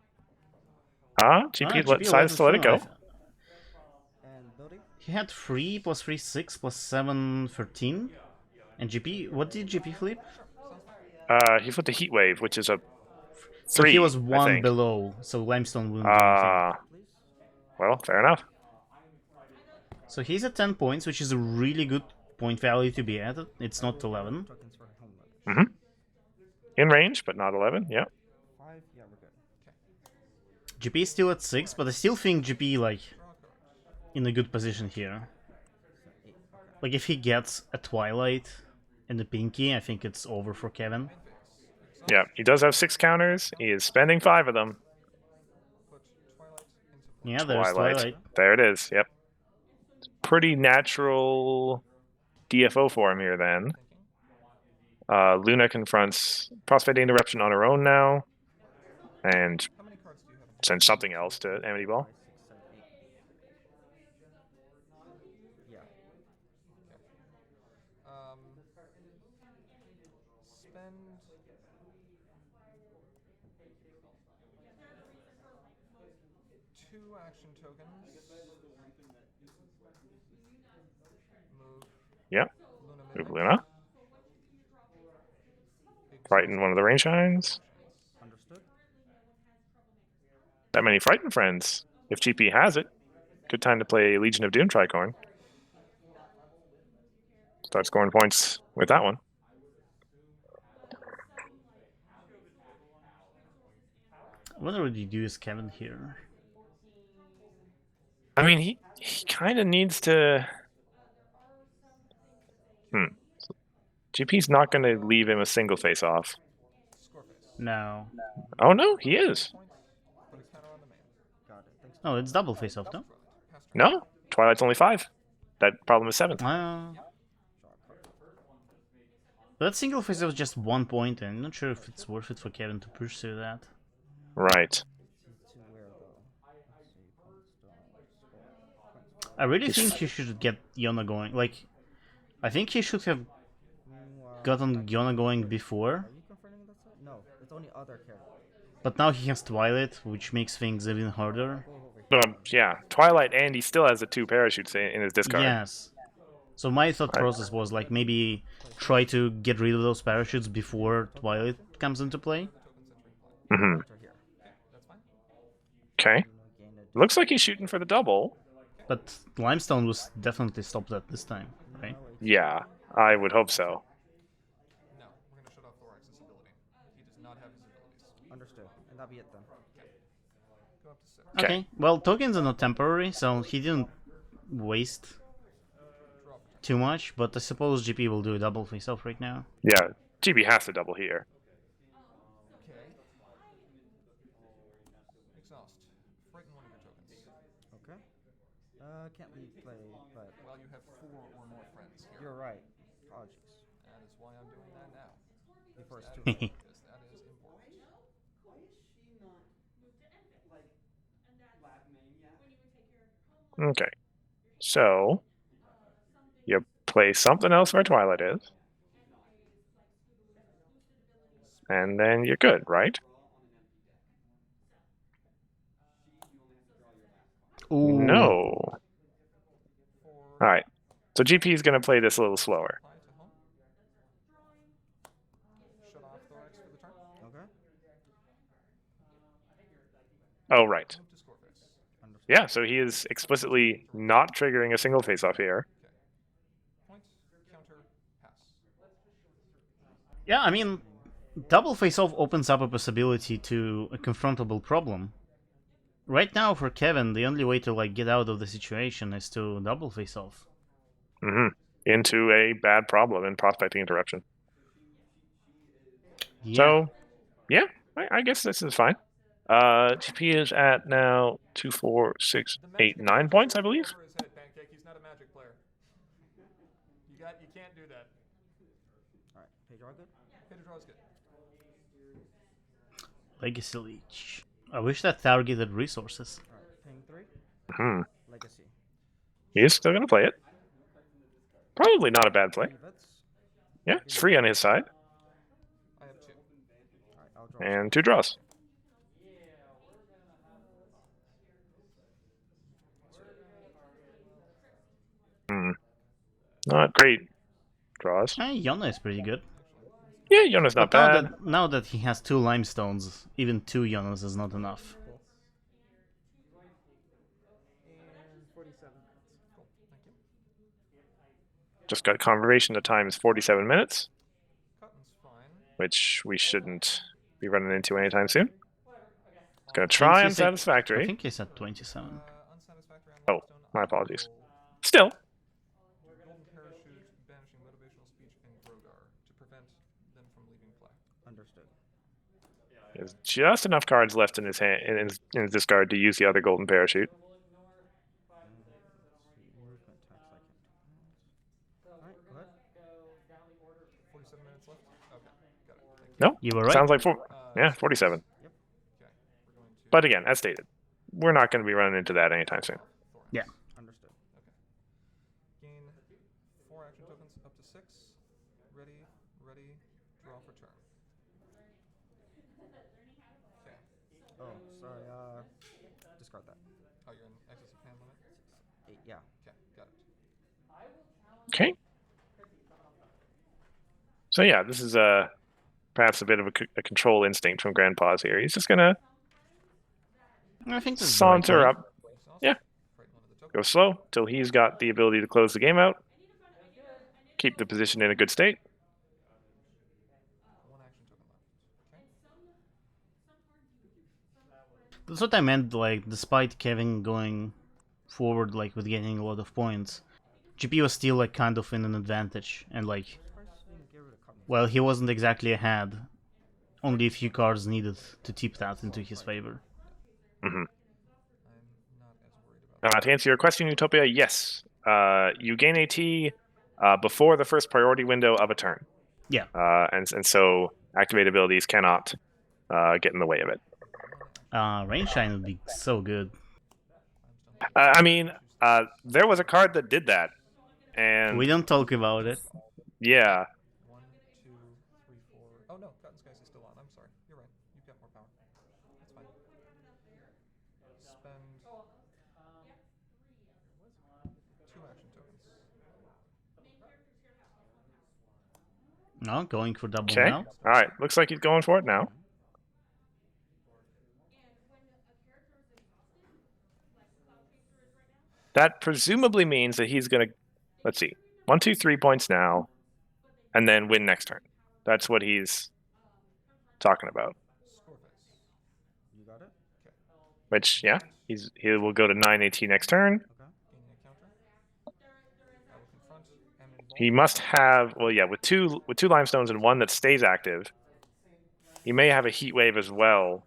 GP GP decides to let it go. And building? He had 3 plus 3, 6 plus 7, 13. And GP, what did GP flip? He flipped a Heat Wave, which is a 3. So he was I 1 think. below, so Limestone wouldn't do anything. Please? Well, fair enough. So he's at 10 points, which is a really good point value to be at. It's not 11. Tokens for home level. In range, but not 11. Yeah. 5, yeah, we're good. GP is still at 6, but I still think GP, like, Draw a card. in a good position here. So 8, okay. Like, if he gets a Twilight and a Pinky, I think it's over for Kevin. Main phase. Yeah, he does have 6 counters. He is spending 5 of them. Put Twilight into play. Yeah, there's Twilight. There it is. Yep. Pretty natural DFO for him here then. Thinking. Luna confronts Prospect Interruption on her own now. And How many cards do you have? in sends hand? something else to Amity Ball. 5, 6, 7, 8. Yeah. Spend 2 action tokens. Move Yeah. Luna Move midrange. Luna. Exhaust Frighten one of the rain shines. Understood. That many Frighten friends. If GP has it, good time to play Legion of Doom Tricorn. Start scoring points with that one. What would you do as Kevin here? I mean, he kind of needs to. GP's not going to leave him a single face off. Score face. No. Oh no, he is. Point. Put a counter on the main. Got it. Thanks. Oh, it's double face off, though. Twilight. Pass turn. No, Twilight's only 5. That problem is 7. Draw a card. That single face off is just 1 point, and I'm not sure if it's worth it for Kevin to pursue that. Right. To where though? Let's see. Points, score. I really He's think he should get Yona going. Like, I think he should have gotten Yona going before, Are you confirming that side? No, it's only other character. but now he has Twilight, which makes things even harder. Go over here. Yeah, Twilight, and he still has the 2 parachutes in his discard. Yes. So my thought process was like maybe try to get rid of those parachutes before Twilight comes into play. Mm-hmm. Enter here. That's fine. Okay. You know, gain a Looks like he's shooting for the double. But Limestone was definitely stopped at this time, right? Yeah, I would hope so. No, we're going to shut off Thorax's ability. He does not have his abilities. Understood. And that'll be it then. Go up to 6. Okay. Okay, well, tokens are not temporary, so he didn't waste Draw for turn. too much, but I suppose GP will do a double face off right now. Yeah, GB has to double here. Okay. Exhaust. Frighten one of your tokens. Okay. Can't leave play, but Well, you have 4 or more friends here. you're right. Apologies. That is why I'm doing that now. Before it's too Because late. that is important. Okay. So, you play something else where Twilight is. And then you're good, right? Ooh. No. For Alright. So GP is going to play this a little slower. apply to home. Oh, right. Move to score face. Understood. Yeah, so he is explicitly not triggering a single face-off here. Okay. Point, counter, pass. Yeah, I mean, double face-off opens up a possibility to a confrontable problem. Right now, for Kevin, the only way to like get out of the situation is to double face-off. Into a bad problem in prospecting interruption. Yeah. So, yeah, I guess this is fine. GP is at now 2, 4, 6, The 8, magic 9 points, I believe. Over his head, Pancake. He's not a magic player. You can't do that. Alright, pay draw good? Pay to draw is good. Legacy Leech. I wish that targeted resources. Alright, paying 3. Hmm. Legacy. He is still going to play it. Probably not a bad play. Events. Yeah, it's free on his side. I have 2. Alright, I'll draw. And 2 draws. Not great draws. Yona is pretty good. Yeah, Yona's not But bad. now that he has 2 limestones, even 2 Yonas is not enough. Cool. And 47 minutes. Cool. Thank you. Just got confirmation the time is 47 minutes, Cotton's fine. which we shouldn't be running into anytime soon. Gonna I try think he said- I unsatisfactory. think he said 27. Unsatisfactory on Oh, limestone. my apologies. Still, Golden parachute, banishing motivational speech, and Grogar to prevent them from leaving play. Understood. there's just enough cards left in his hand in his discard to use the other golden parachute. Movement tax I can. Alright, go ahead. 47 minutes left. Okay, got it. Thank you. No, You were right. sounds like 47. Okay, we're going to. But again, as stated, we're not going to be running into that anytime soon. Thorns. Yeah. Understood. Gain 4 action tokens up to 6. Ready, draw for turn. Okay. Oh, sorry, discard that. Oh, you're in excess of hand limit? 8, yeah. Okay, got it. Okay. So yeah, this is perhaps a bit of a control instinct from Grandpa's here. He's just gonna I think this is the right saunter play. up, Yeah. Frighten one of the tokens. go slow till he's got the ability to close the game out, keep the position in a good state. 1 action token left. Okay. That's what I meant, like, despite Kevin going forward, like, with getting a lot of points, GP was still, like, kind of in an advantage, and, like, Surprised you didn't get rid of Cotton. well, he wasn't exactly ahead. Only a few cards needed to tip that into his favor. hmm I'm not as worried about to answer your question, Utopia, yes. You gain AT before the first priority window of a turn. Yeah. And so activate abilities cannot get in the way of it. Rain Shine would be so good. I mean, there was a card that did that, and We don't talk about it. yeah, 1, 2, 3, 4. Oh no, Cotton Skies is still on. I'm sorry. You're right. You've got more power. That's fine. Spend 2 action tokens. No, going for double okay. now. All right, looks like he's going for it now. That presumably means that he's gonna, let's see, 1, 2, 3 points now, and then win next turn. That's what he's talking about. Score face. You got it? Which, yeah, he will go to 9 AT next turn. Okay. Gaining a counter. I will confront and involve. He must have, well, yeah, with two limestones and 1 that stays active. He may have a heat wave as well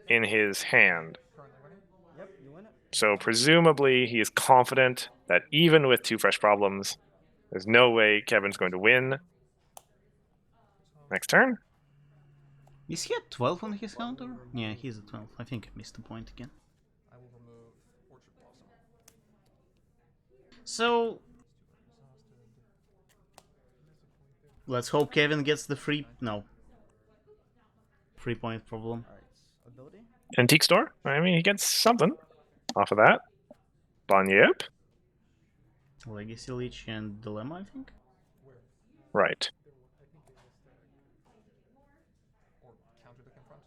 in his hand. Currently winning. Yep, you win it. So presumably he is confident that even with 2 fresh problems, there's no way Kevin's going to win. Next turn. Is he at 12 on his counter? Yeah, he's at 12. I think I missed the point again. I will remove Orchard Blossom. So, let's hope Kevin gets the free... No. 3 point problem. Alright, ability? Antique store. I mean, he gets something off of that. Banyep. Legacy Leech and Dilemma, I think? Right. Or counter to confront.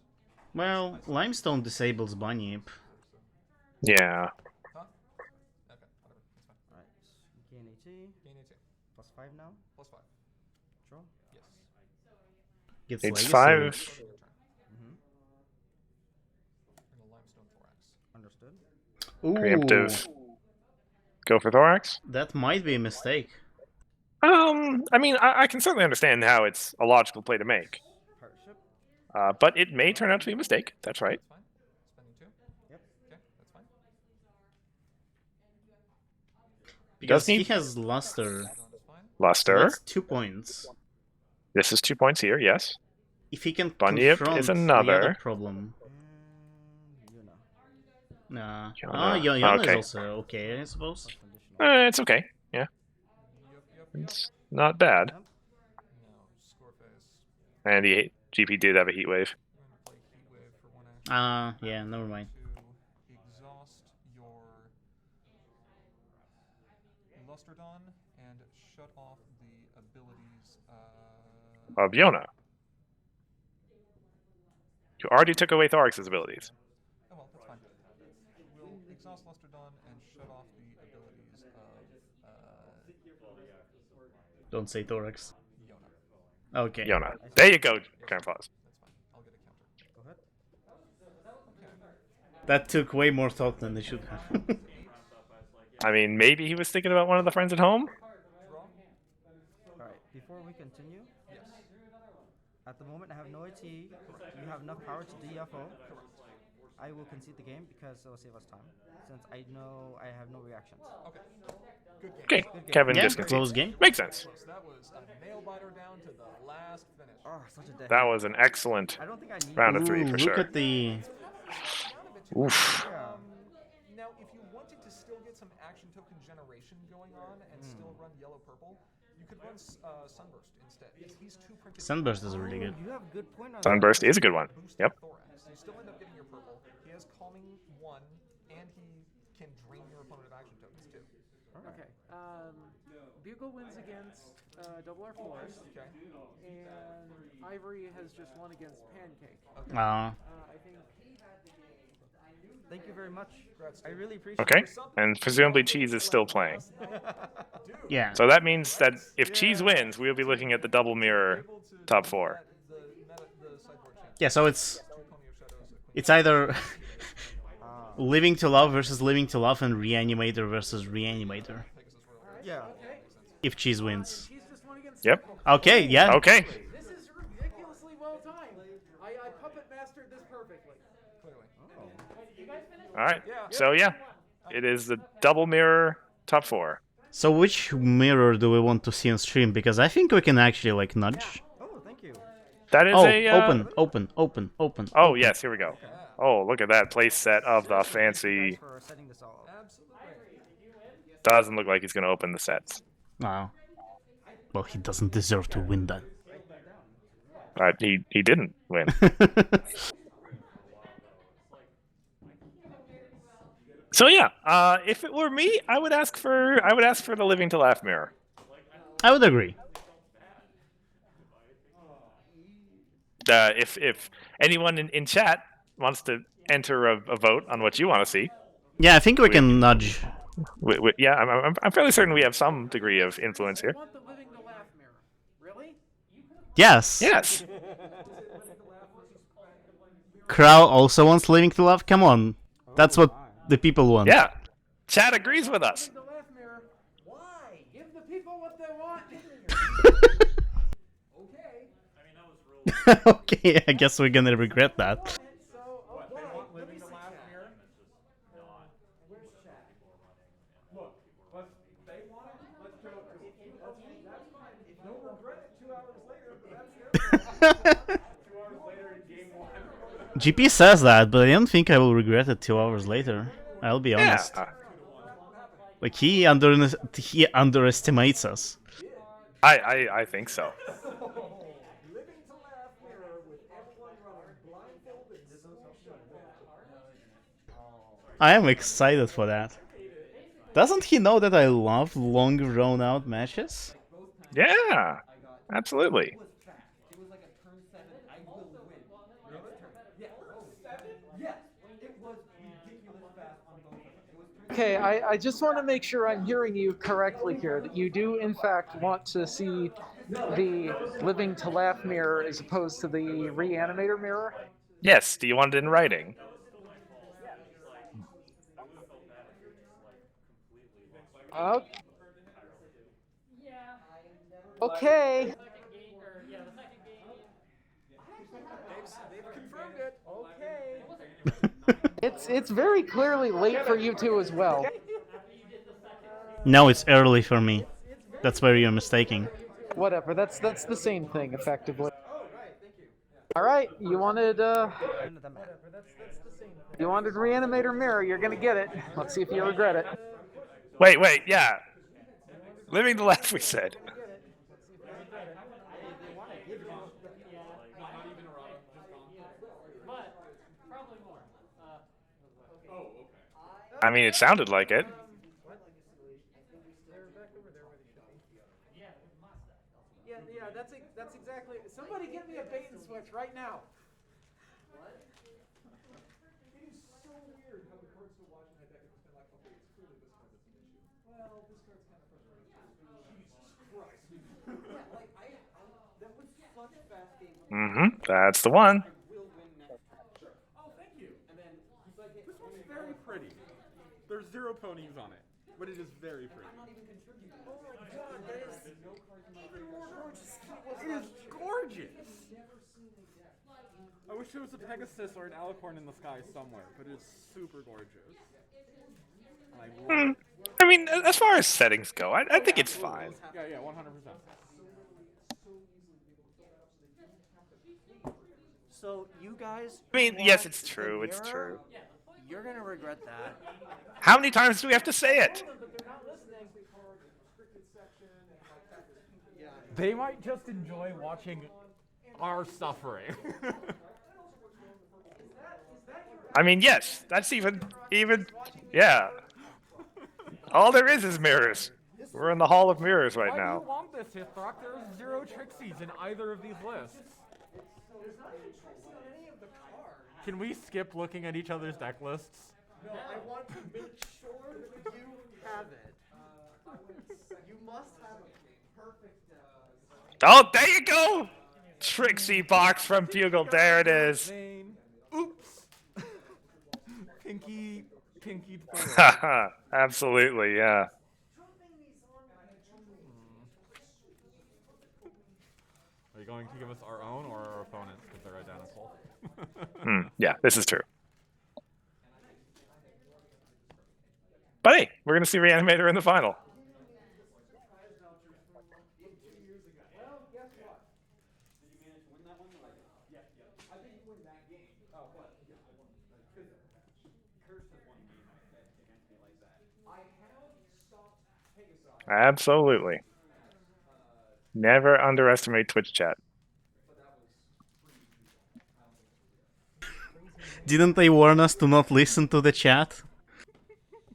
Well, Limestone disables Bunny. Yeah. Huh? Okay, whatever. That's fine. Alright. Gain AT. Gain AT. +5 now. +5. Draw. Yes. Gets It's Legacy. 5. Starting your turn. Mm-hmm. And a limestone thorax. Understood. Ooh, Preemptive. Go for Thorax. that might be a mistake. I mean, I can certainly understand how it's a logical play to make. Partnership. But it may turn out to be a mistake. That's right. That's fine. Spending 2. Yep. Okay, that's fine. Because he need- has Luster. Drawn is fine. So Luster. that's 2 points. This is 2 points here, yes. If he can Bunyip confront is the another. other problem. And Yuna. Nah. Yona. Yona Okay. is also okay, I suppose. Conditional. It's okay. Yeah. Yep, yep, yep. It's not bad. Yep. Now, score face. And the GP did have a heat wave. I'm going to play Heat Wave for 1 action. Yeah, never mind. To exhaust your Lusterdon and shut off the abilities. Of Yona. You already took away Thorax's abilities. Oh well, that's fine. We'll exhaust Lusterdon and shut off the abilities of Don't say Thorax. Yona. Okay. Yona. There you go, Grandpa's. That's fine. I'll get a counter. Go ahead. Okay. That took way more thought than they should have. I mean, maybe he was thinking about one of the friends at home? Draw. Alright, before we continue, Yes. at the moment I have no AT. You have enough power to DFO. I will concede the game because it will save us time, since I know I have no reactions. Okay. Good game. Okay, Good game. Kevin Yeah, just close concedes. game. Makes sense. Close. That was a nail biter down to the last finish. Oh, such a dead That hand. was an excellent I don't think I need round of this. 3 for Look sure. at the... Oof. Yeah. Now, if you wanted to still get some action token generation going on and still run yellow-purple, you could run Sunburst instead. He's 2 printed. Sunburst is really good. You have good point on Sunburst is a good one. Boost Yep. Thorax. You still end up getting your purple. He has Calming 1, and he can drain your opponent of action tokens too. Okay. Bugle wins against Double R Force, Okay. and Ivory has just won against Pancake. Uh, I think. Thank you very much. Congrats, I dude. really appreciate Okay, it. and presumably Cheese is still playing. yeah. So that means that if Cheese wins, we'll be looking at the double mirror Able to top do 4. the sideboard champ. Yeah, so it's... Two Pony of Shadows, a Queen It's either Living to Love versus Living to Love and Reanimator versus Reanimator. Pegasus Royal. Yeah. If Cheese wins. Cheese just won against. Yep. Okay, yeah. Okay. This is ridiculously well timed. I puppet mastered this perfectly. Clearly. All right. So yeah, it is the double mirror top 4. So which mirror do we want to see on stream? Because I think we can actually like nudge. Oh, thank you. That is Oh, a open. Oh yes, here we go. Oh, look at that place set of the fancy. Thanks for setting this all up. Absolutely. Doesn't look like he's gonna open the sets. No. Well, he doesn't deserve to win that. He didn't win. So yeah, if it were me, I would ask for the Living to Laugh mirror. I would agree. If anyone in chat wants to enter a vote on what you want to see, Yeah, I think we can nudge. yeah, I'm fairly certain we have some degree of influence here. I want the living to laugh mirror. Really? Yes. Yes. Crow also wants Living to Love. Come on. That's what the people want. Yeah. Chat agrees with us. The laugh mirror. Why? Give the people what they want. Okay. Okay, I guess we're gonna regret that. So, oh, why? Let me see chat. Look, they want it, let's show it to them. That's fine. They'll regret it 2 hours later, but that's their 2 hours later in game 1. GP says that, but I don't think I will regret it 2 hours later. I'll be honest. Yeah. Like he underestimates us. I think so. Living to Laugh mirror with everyone running blindfolded. I am excited for that. Doesn't he know that I love long drawn out matches? Yeah. Absolutely. Okay, I just want to make sure I'm hearing you correctly here. That you do, in fact, want to see the living to laugh mirror as opposed to the reanimator mirror. Yes. Do you want it in writing? Uh, okay. Second game, or yeah, the second game. They've confirmed it. Okay. It's very clearly late for you two as well. No, it's early for me. That's where you're mistaking. Whatever. That's the same thing effectively. All right. You wanted End of the map. you wanted reanimator mirror. You're gonna get it. Let's see if you regret it. Wait. Yeah. Living the laugh. We said. But probably more. I mean, it sounded like it. Yeah, that's exactly. Somebody get me a bait and switch right now. It is so weird how the card's still watching that deck and it's been like, okay, it's clearly this card that's an issue. Well, this card's kind of frustrating. Jesus Christ. Yeah, like that was such a fast game. Mm-hmm. That's the one. Will win next turn. Oh, thank you. And then he's like, This one's very pretty. There's 0 ponies on it, but it is very pretty. I'm not even contributing. Oh my god, that is even more gorgeous than it was It is last year. gorgeous. I wish there was a Pegasus or an Alicorn in the sky somewhere, but it's super gorgeous. And I love it. I mean, as far as settings go, I think it's fine. Yeah, 100%. So you guys. I mean, want yes, it's the true. It's mirror? true. You're gonna regret that. How many times do we have to say it? They might just enjoy watching our suffering. I mean, yes, that's even, yeah. All there is mirrors. We're in the Hall of Mirrors right Why do you now. want this, Hithrock? There's 0 Trixies in either of these lists. Can we skip looking at each other's deck lists? No, I want to make sure that you have it. You must have a perfect Oh, there you go! Trixie box from Bugle. There it is. Vane. Oops. Pinky throw. Haha, absolutely, yeah. Are you going to give us our own or our opponents because they're identical? Yeah, this is true. But hey, we're gonna see Reanimator in the final. Absolutely. Never underestimate Twitch chat. Didn't they warn us to not listen to the chat?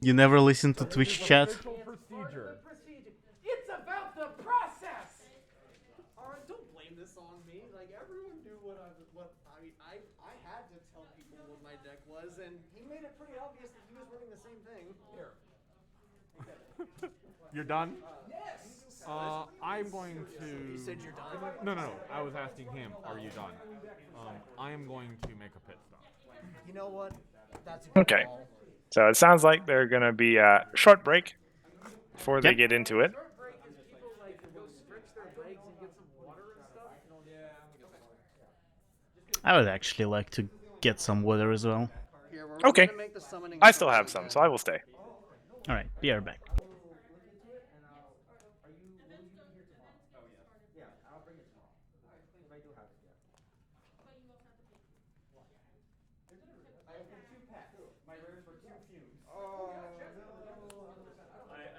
You never listen to Twitch chat? Official procedure. It's about the process. Alright, don't blame this on me. Like everyone knew what I had to tell people what my deck was, and he made it pretty obvious that he was running the same thing. Here. You're done? Yes. I'm going to. You said you're done? No. I was asking him, are you done? I am going to make a pit stop. You know what? That's a good Okay. call. So it sounds like they're gonna be a short break before they Yep. get into it. People like go stretch their legs and get some water and stuff. I would actually like to get some water as well. Here, we're Okay. gonna make the summoning I still have some, so I will stay. Alright, be right back. Yeah, I'll bring it tomorrow. If I do have it, yeah. I have 2 packs. My rares were 2 fumes. Oh, I think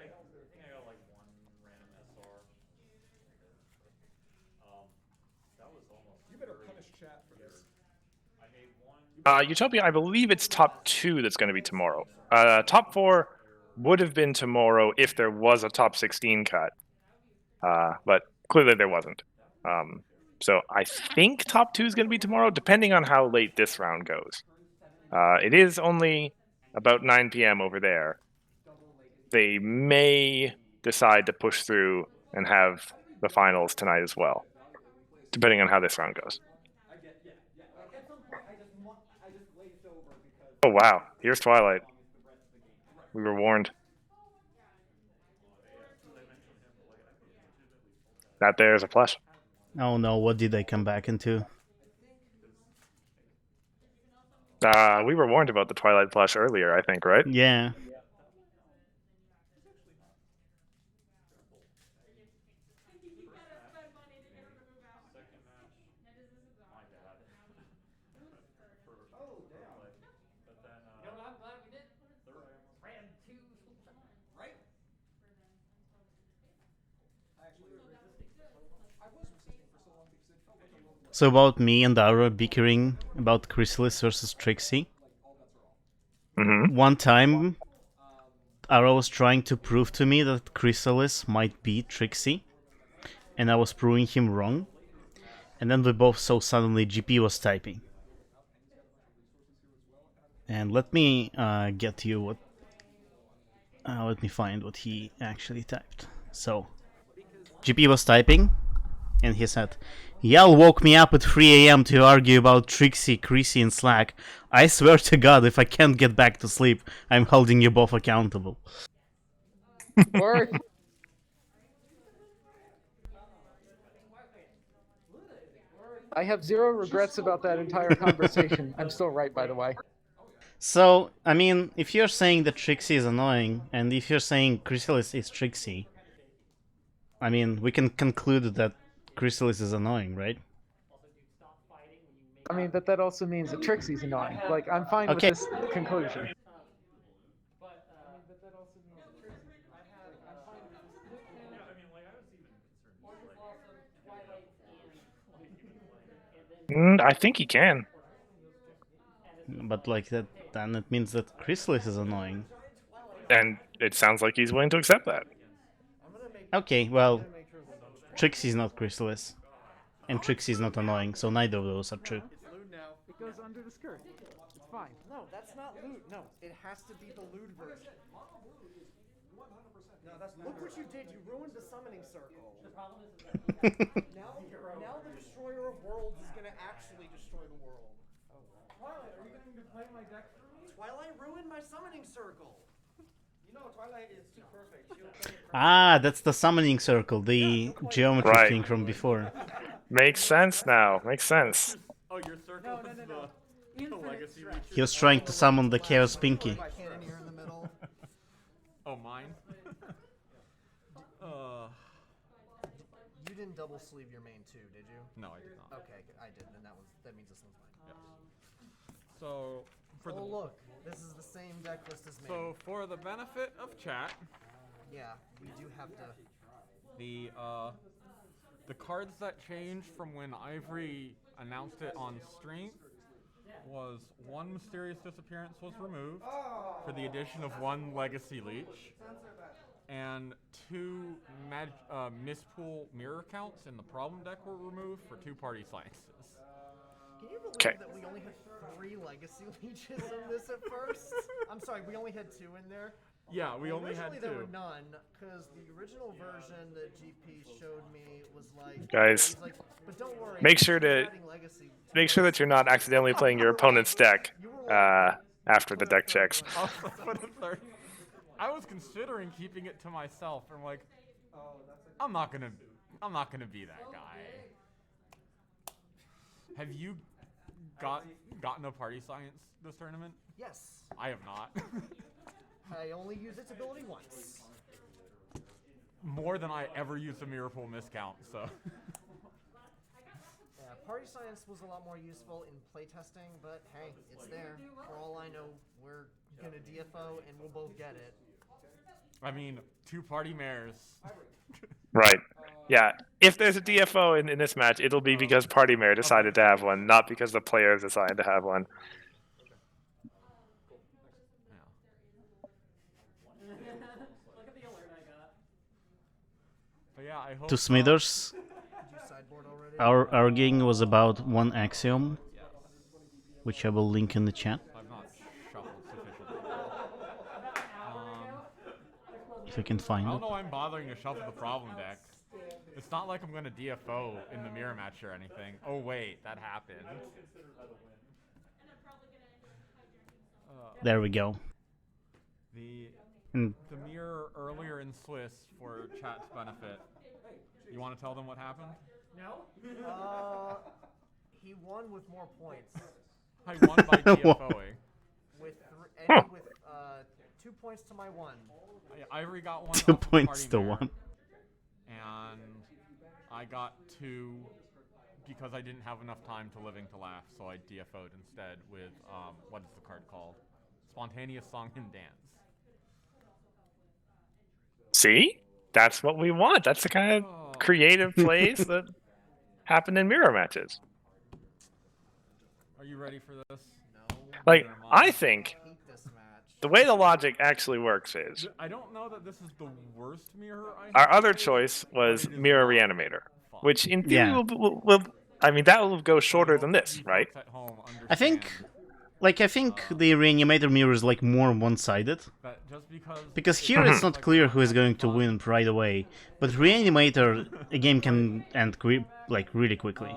I got like 1 random SR. That was almost. You better punish chat for this. I made 1. Utopia, I believe it's top 2 that's going to be tomorrow. Top 4 would have been tomorrow if there was a top 16 cut, but clearly there wasn't. So I think top 2 is going to be tomorrow, depending on how late this round goes. It is only about 9 p.m. over there, they may decide to push through and have the finals tonight as well, depending on how this round goes. At some point, I just glazed over because. Oh wow, here's Twilight. We were warned. That there is a flush. Oh no, what did I come back into? We were warned about the Twilight flush earlier, I think, right? Yeah. I'm glad we did. Ran two schools at once. Right? I was resisting for so long because it felt like a little So about me and Aura bickering about Chrysalis versus Trixie. Mm-hmm. One time, Aura was trying to prove to me that Chrysalis might beat Trixie, and I was proving him wrong. And then we both saw suddenly GP was typing. And let me get you what. Let me find what he actually typed. So, GP was typing, and he said, "Y'all woke me up at 3 a.m. to argue about Trixie, Chrissy, and Slack. I swear to God, if I can't get back to sleep, I'm holding you both accountable." Word. I have zero regrets about that entire conversation. I'm still right, by the way. So, I mean, if you're saying that Trixie is annoying, and if you're saying Chrysalis is Trixie, I mean, we can conclude that Chrysalis is annoying, right? I mean, but that also means that Trixie's annoying. Like, I'm fine with Okay. this conclusion. I think he can. But like that, then it means that Chrysalis is annoying. And it sounds like he's willing to accept that. Okay, well, Trixie's not Chrysalis, and Trixie's not annoying, so neither of those are true. It goes under the skirt. It's fine. No, that's not lewd. No, it has to be the lewd version. No, that's look what you did. You ruined the summoning circle. The problem is that Now the destroyer of worlds is gonna actually destroy the world. Twilight, are you going to play my deck for me? Twilight ruined my summoning circle. You know, Twilight is too perfect. She'll play it Ah, that's the summoning circle, the geometry Right. thing from before. Makes sense now. Makes sense. Oh, your circle is the legacy reach. He was trying to summon the Chaos Pinky. by Cannoneer in the middle. Oh, mine? You didn't double sleeve your main too, did you? No, I did not. Okay, I didn't, and that means this one's mine. So, for Oh look, this is the same deck list as me. for the benefit of chat, Yeah, we do have to. the cards that changed from when Ivory announced it on stream was one Mysterious Disappearance was removed for the addition of one Legacy Leech, and two Mistpool mirror counts in the problem deck were removed for two Party Sciences. Can you believe Okay. that we only had 3 legacy leeches in this at first? I'm sorry, we only had 2 in there. Yeah, we only had Originally there were two. none, because the original version that GP showed me was like, Guys, he's like, but don't worry, make sure we're to- adding legacy. Make sure that you're not accidentally playing your opponent's deck after the deck checks. For the third, I was considering keeping it to myself, and like, I'm not gonna be that guy. Have you gotten a Party Science this tournament? Yes, I have not. I only used its ability once. More than I ever used a Mirror Pool miscount, so. Yeah, Party Science was a lot more useful in playtesting, but hey, it's there. For all I know, we're gonna DFO and we'll both get it. I mean, two Party Mares. Right. Yeah. If there's a DFO in this match, it'll be because Party Mare decided to have one, not because the players decided to have one. look at the alert I got. But yeah, I hope. To Smithers, Did you sideboard already? our arguing was about one axiom, which I will link in the chat. I've not shuffled sufficiently. if I can find I it. don't know why I'm bothering to shuffle the problem deck. It's not like I'm gonna DFO in the mirror match or anything. Oh wait, that happened. There we go. The And the mirror earlier in Swiss for chat's benefit. You want to tell them what happened? No? He won with more points. I won by DFOing. Ending with 2 points to my 1. Ivory got 1. 2 off of points Party to Mirror, 1. And I got 2 because I didn't have enough time to Living to Laugh, so I DFO'd instead with, what is the card called? Spontaneous Song and Dance. See? That's what we want. That's the kind of creative plays that happen in mirror matches. Are you ready for this? No. Like, Neither am I think I hate this match. the way the logic actually works is I don't know that this is the worst mirror I our have other played, choice was but it is Mirror not Reanimator, fun. which in theory Yeah. will I mean, that will go shorter than this, You right? folks at home I think, understand the Reanimator mirror is like more one-sided. that just Because here it's not clear who is going to win right away, but Reanimator, a game can end really quickly.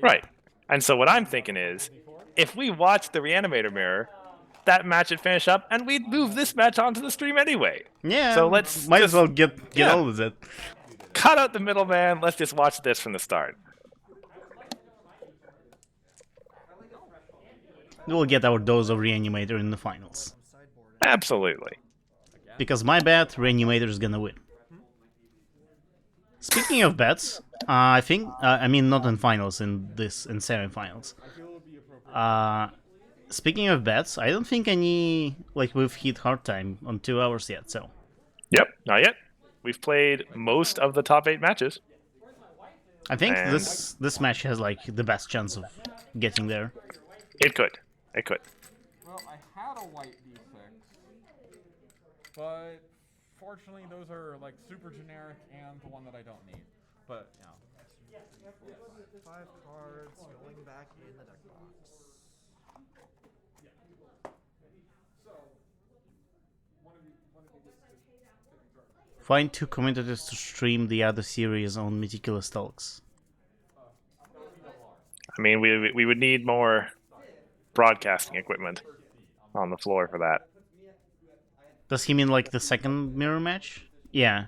Right. And so what I'm thinking is, if we watch the Reanimator mirror, that match would finish up, and we'd move this match onto the stream anyway. Yeah, So let's might as just well get yeah. on with it. cut out the middleman. Let's just watch this from the start. We'll get our dose of Reanimator in the finals. Absolutely. Because my bet, Reanimator is gonna win. Speaking of bets, I think, I mean not in finals, in semifinals. Speaking of bets, I don't think we've hit hard time on 2 hours yet, so. Yep, not yet. We've played most of the top 8 matches. I think And- this match has the best chance of getting there. It could. It could. Well, I had a white D6, but fortunately those are super generic and the one that I don't need. But, 5 cards going back in the deck box. Find 2 commentators to stream the other series on Meticulous Talks. I mean, we would need more broadcasting equipment on the floor for that. Does he mean the second mirror match? Yeah.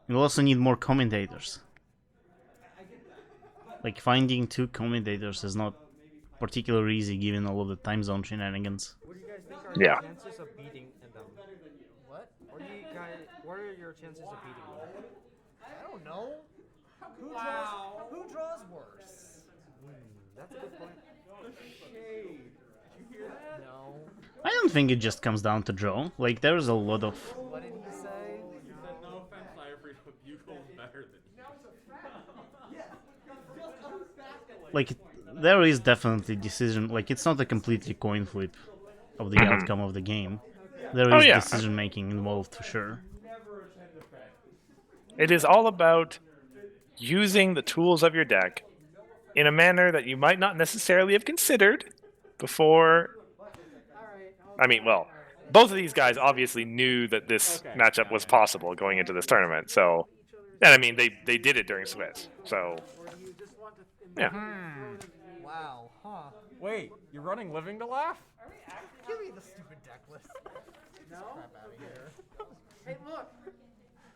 We'll also need more commentators. Finding 2 commentators is not particularly easy given all of the time zone shenanigans. What do you guys think are Yeah. your chances of beating them? What? What are your chances of beating them? I don't know. Who draws worse? That's a good point. Shade. Did you hear that? No. I don't think it just comes down to draw. There's a lot of... What did he say? he said, no offense, Ivory, but Bugle's better than you. There is definitely decision... it's not a completely coin flip of the outcome of the game. There is yeah. decision-making involved, for sure. It is all about using the tools of your deck in a manner that you might not necessarily have considered before. I mean, well, both of these guys obviously knew that this matchup was possible going into this tournament. So, and I mean, they did it during Swiss. So, yeah. Wow, huh? Wait, you're running Living to Laugh? Give me the stupid deck list. No? Crap out of here. Hey, look!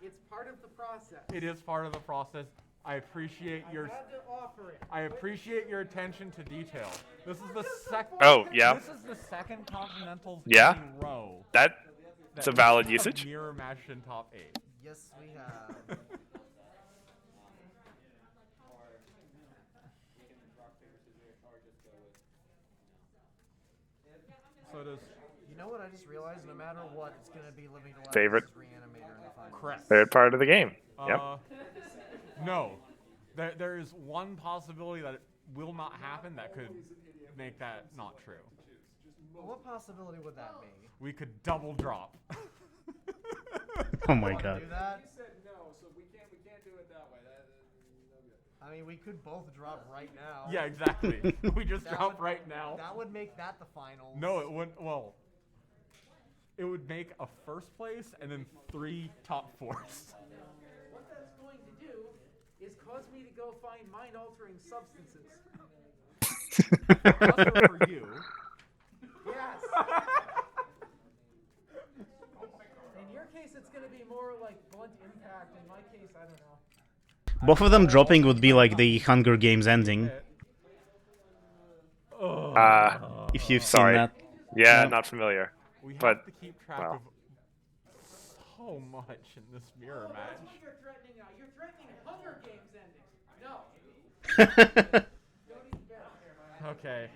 It's part of the process. It is part of the process. I appreciate your I had to offer it. I appreciate your attention to detail. This is the second. Oh, yeah. This is the second Continental Yeah. in a row. That's a valid that usage. Mirror match in top 8. Yes, we have. So does You know what I just realized? No matter what, it's going to be Living to Laugh Favorite. versus Reanimator in the final. correct. Third part of the game. Yep. No. There is one possibility that it will not happen that could make that not true. Well, what possibility would that be? We could double drop. Oh my Do god. that? said no, so we can't do it that way. I mean, we could both drop right now. Yeah, exactly. We just That drop would- right now. That would make that the final. No, it wouldn't. Well, it would make a first place and then 3 top 4s. What that's going to do is cause me to go find mind-altering substances. Also for you. Yes. In your case, it's going to be more like blunt impact. In my case, I don't know. Both of them dropping would be like the Hunger Games ending. If you've seen Sorry. that. Yeah, No. not familiar. We have But, to keep track well. of so much in this mirror That's match. what you're threatening now. You're threatening Hunger Games ending. No. Don't even get there. Okay,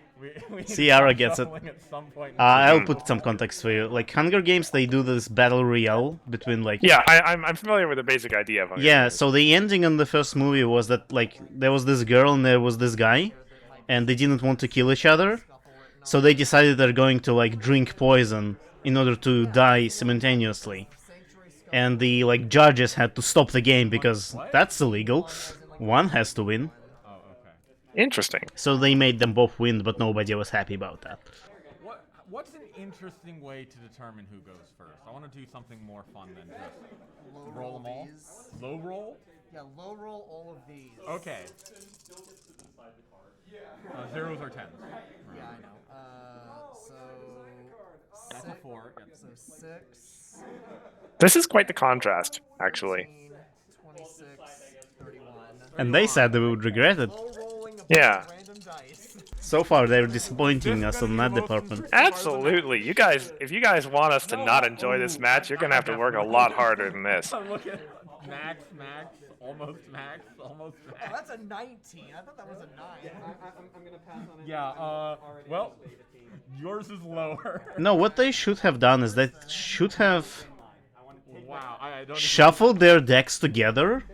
we Ciara gets it. shuffling at some point. I'll put some context for you. Like Hunger Games, they do this battle royale between like Yeah, I'm familiar with the basic idea of Hunger yeah. Games. So the ending on the first movie was that like there was this girl and there was this guy, and they didn't want to kill each other, so they decided they're going to like drink poison in order to die simultaneously. And the like judges had to stop the game because that's illegal. One has to win. Oh, okay. Interesting. So they made them both win, but nobody was happy about that. What's an interesting way to determine who goes first? I want to do something more fun than just roll them all. Low roll? Yeah, low roll all of these. Okay. Zeros or tens. Yeah, I know. So That's a 4. Yep. So 6, This is quite the contrast, actually. 26, 31. And they said they would regret it. Low rolling a Yeah. bunch of random dice. So far, they're disappointing us on that department. Absolutely. You guys, if you guys want us to not enjoy this match, you're gonna have to work a lot harder than this. Look at max, almost max, almost Oh, max. that's a 19. I thought that was a 9. I'm going to pass on it. Yeah, well, yours is lower. No, what they should have done is they should have Wow, I don't even- shuffled their decks together,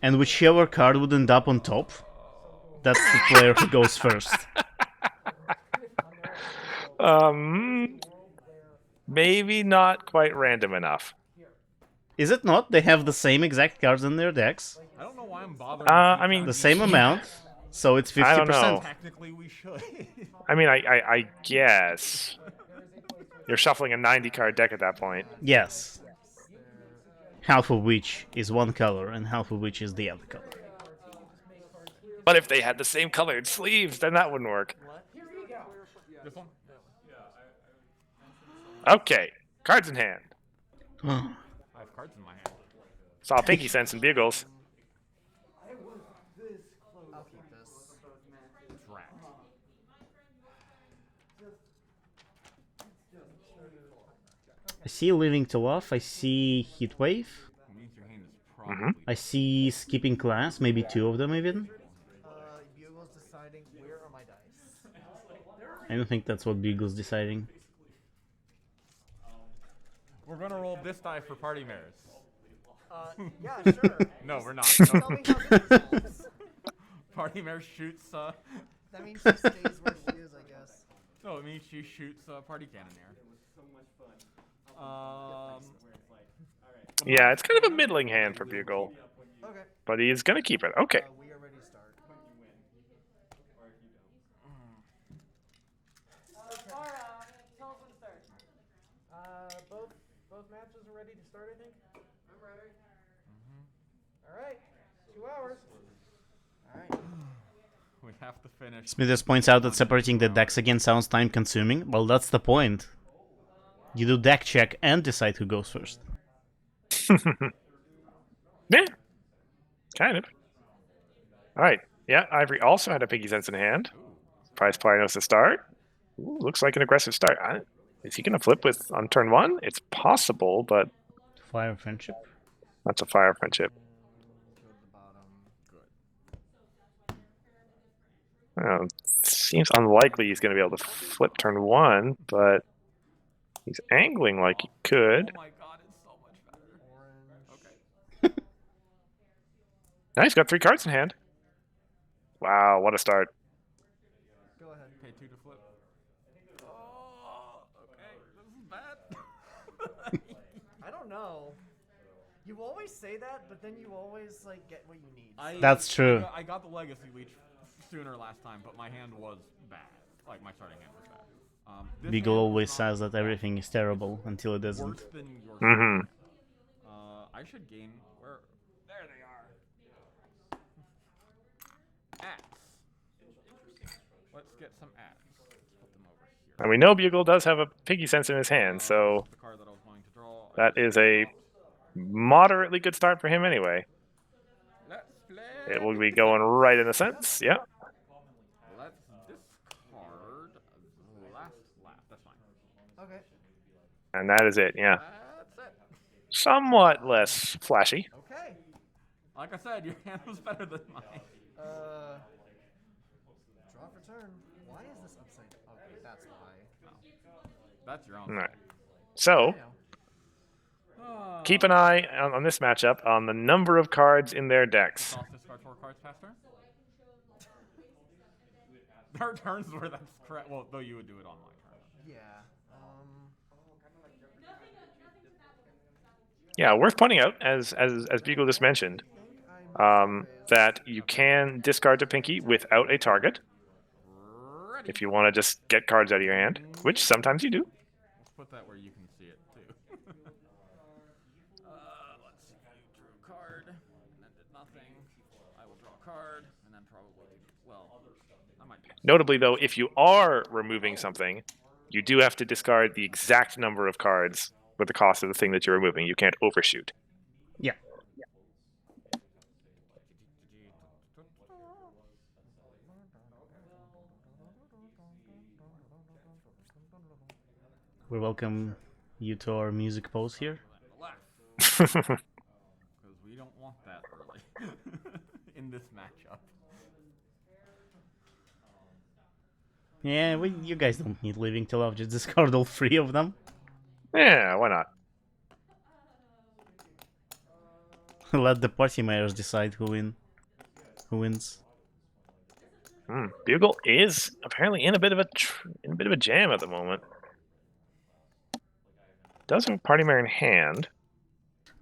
and whichever card would end up on top, that's the player who goes first. Maybe not quite random enough. Is it not? They have the same exact cards in their decks, I don't know why I'm bothering. I mean, the same amount, so it's 50%. I don't know. Technically, we should. I mean, I guess you're shuffling a 90-card deck at that point. Yes. Half of which is one color, and half of which is the other color. But if they had the same colored sleeves, then that wouldn't work. This one? Okay, cards in hand. I have cards in my hand. Saw Pinky Sense and Bugles. I'll keep this. Drat. I see Living to Love, I see Heatwave, It means your hand is probably. I see Skipping Class, maybe 2 of them even. Bugle's deciding where are my dice. I don't think that's what Beagle's deciding. We're gonna roll this die for party mares. Yeah, sure. No, we're not. Tell me how this resolves. Party mare shoots. That means she stays where she is, I guess. No, it means she shoots party cannoneer. Yeah, it's kind of a middling hand for Bugle, Okay. but he's gonna keep it. Okay. We are ready to start. Tell us when to start. Both matches are ready to start, I think. I'm ready. All right. 2 hours. All right. We have to finish. Smithers points out that separating the decks again sounds time consuming. Well, that's the point. You do deck check and decide who goes first. Yeah, kind of. All right. Yeah, Ivory also had a Piggy Sense in hand. Prize player knows to start. Ooh, looks like an aggressive start. Is he going to flip with on turn 1? It's possible, but Fire Friendship. that's a Fire Friendship. Oh, seems unlikely he's going to be able to flip turn 1, but he's angling like he could. Oh my god, it's so much better. Orange. Okay. Now he's got 3 cards in hand. Wow, what a start. Go ahead. Okay, 2 to flip. Oh, okay, this is bad. I don't know. You always say that, but then you always like get what you need. That's true. I got the Legacy Leech sooner last time, but my hand was bad. like my starting hand was bad. This Beagle hand was always not says that everything is terrible until it worse isn't. than your Mhm. starting hand. I should gain where? There they are. Axe. Let's get some axe. Put them over here. And we know Bugle does have a piggy sense in his hand, so The card that I was going to draw. that is a moderately good start for him anyway. Let's play. It will be going right in the sense. Yeah. Let's discard the last lap. That's fine. Okay. And that is it. Yeah. That's it. Somewhat less flashy. Okay. Like I said, your hand was better than mine. Draw for turn. Why is this upside? Okay, that's why. That's your own. All right. So Oh. keep an eye on this matchup on the number of cards in their decks. Toss discard 4 cards past turn. There are turns where that's correct. Well, though you would do it on my turn. Yeah. Yeah, worth pointing out, as Beagle just mentioned, that you can discard to Pinky without a target Ready. if you want to just get cards out of your hand, which sometimes you do. Let's put that where you can see it too. Let's see. You drew a card and then did nothing. I will draw a card and then probably. Well, I might. Notably, though, if you are removing something, you do have to discard the exact number of cards with the cost of the thing that you're removing. You can't overshoot. Yeah. We welcome you to our music pose here. Because we don't want that early in this matchup. Yeah, you guys don't need Living to Love, just discard all 3 of them. Yeah, why not? Let the party mayors decide who wins. Bugle is apparently in a bit of a jam at the moment. Does have a party mayor in hand.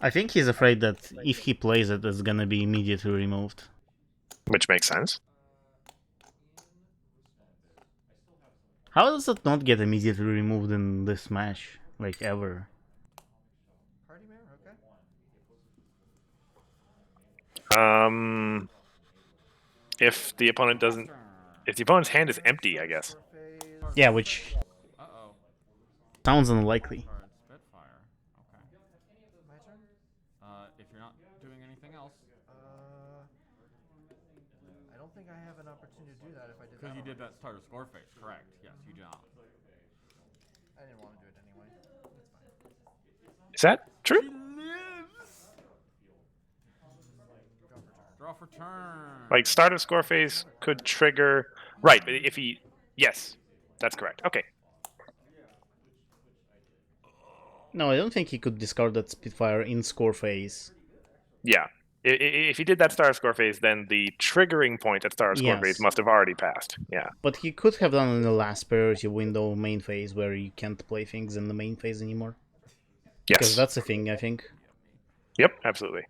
I think he's afraid that if he plays it, it's gonna be immediately removed. Which makes sense. How does it not get immediately removed in this match? Like, ever? Party mayor. Okay. If the opponent doesn't, if the opponent's hand is empty, I guess. Yeah, which Uh-oh. sounds unlikely. Card Spitfire. Okay. My turn. If you're not doing anything else. I don't think I have an opportunity to do that if I did that. Because you did that starter score phase, correct? Yes, you do not. I didn't want to do it anyway. It's fine. Is that true? Lives. Draw for turn. Like start of score phase could trigger. Right, but if he, yes, that's correct. Okay. No, I don't think he could discard that Spitfire in score phase. Yeah. If he did that star of score phase, then the triggering point at star of score Yes. phase must have already passed. Yeah. But he could have done in the last priority window main phase where you can't play things in the main phase anymore. Because Yes. that's a thing, I think. Yep. Absolutely.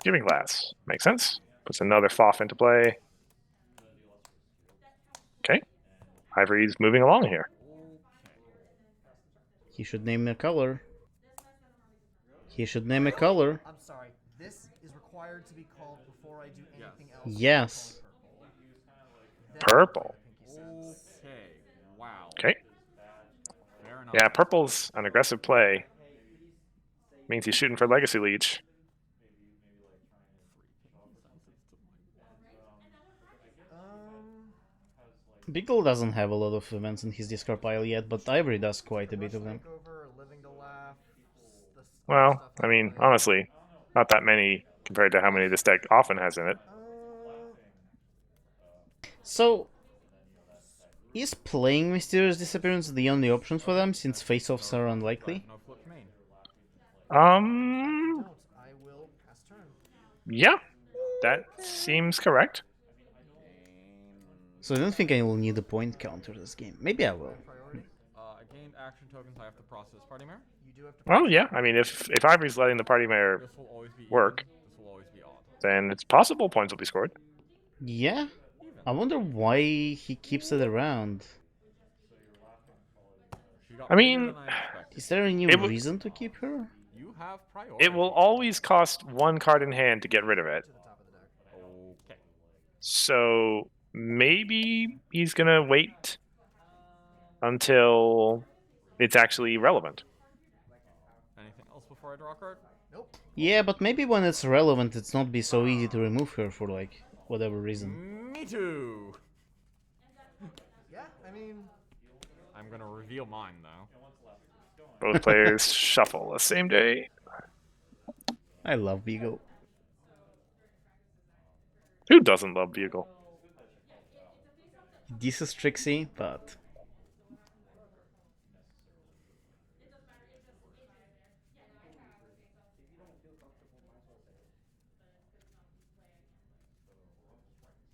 Giving glass makes sense. Puts another FOF into play. Okay. Ivory's moving along here. He should name a color. He should name a color. I'm sorry. This is required to be called before I do anything else. Yes. Purple. Okay. Wow. Okay. Fair enough. Yeah, purple's an aggressive play. Means he's shooting for Legacy Leech. Beagle doesn't have a lot of events in his discard pile yet, but Ivory does quite a bit of them. Living to laugh. Well, I mean, honestly, not that many compared to how many this deck often has in it. So, is playing Mysterious Disappearance the only option for them, since face-offs are unlikely? No flip main. I will pass turn. Yeah, that seems correct. So I don't think I will need a point counter this game. Maybe I will. I gained action tokens. I have to process party mare. You do have to. Well, yeah, I mean, if Ivory's letting the party mayor This will always be work, even. This will always be odd. then it's possible points will be scored. Yeah. I wonder why he keeps it around. She got I bigger mean, than I expected. Is there any It w- reason to keep her? You have priority. It will always cost one card in hand to get rid of it. To the top of the deck. Okay. So maybe he's gonna wait until it's actually relevant. Anything else before I draw a card? Nope. Yeah, but maybe when it's relevant, it's not be so easy to remove her for like whatever reason. Me too. Yeah, I mean, I'm gonna reveal mine though. Both players shuffle the same day. I love Beagle. Who doesn't love Bugle? This is tricksy, but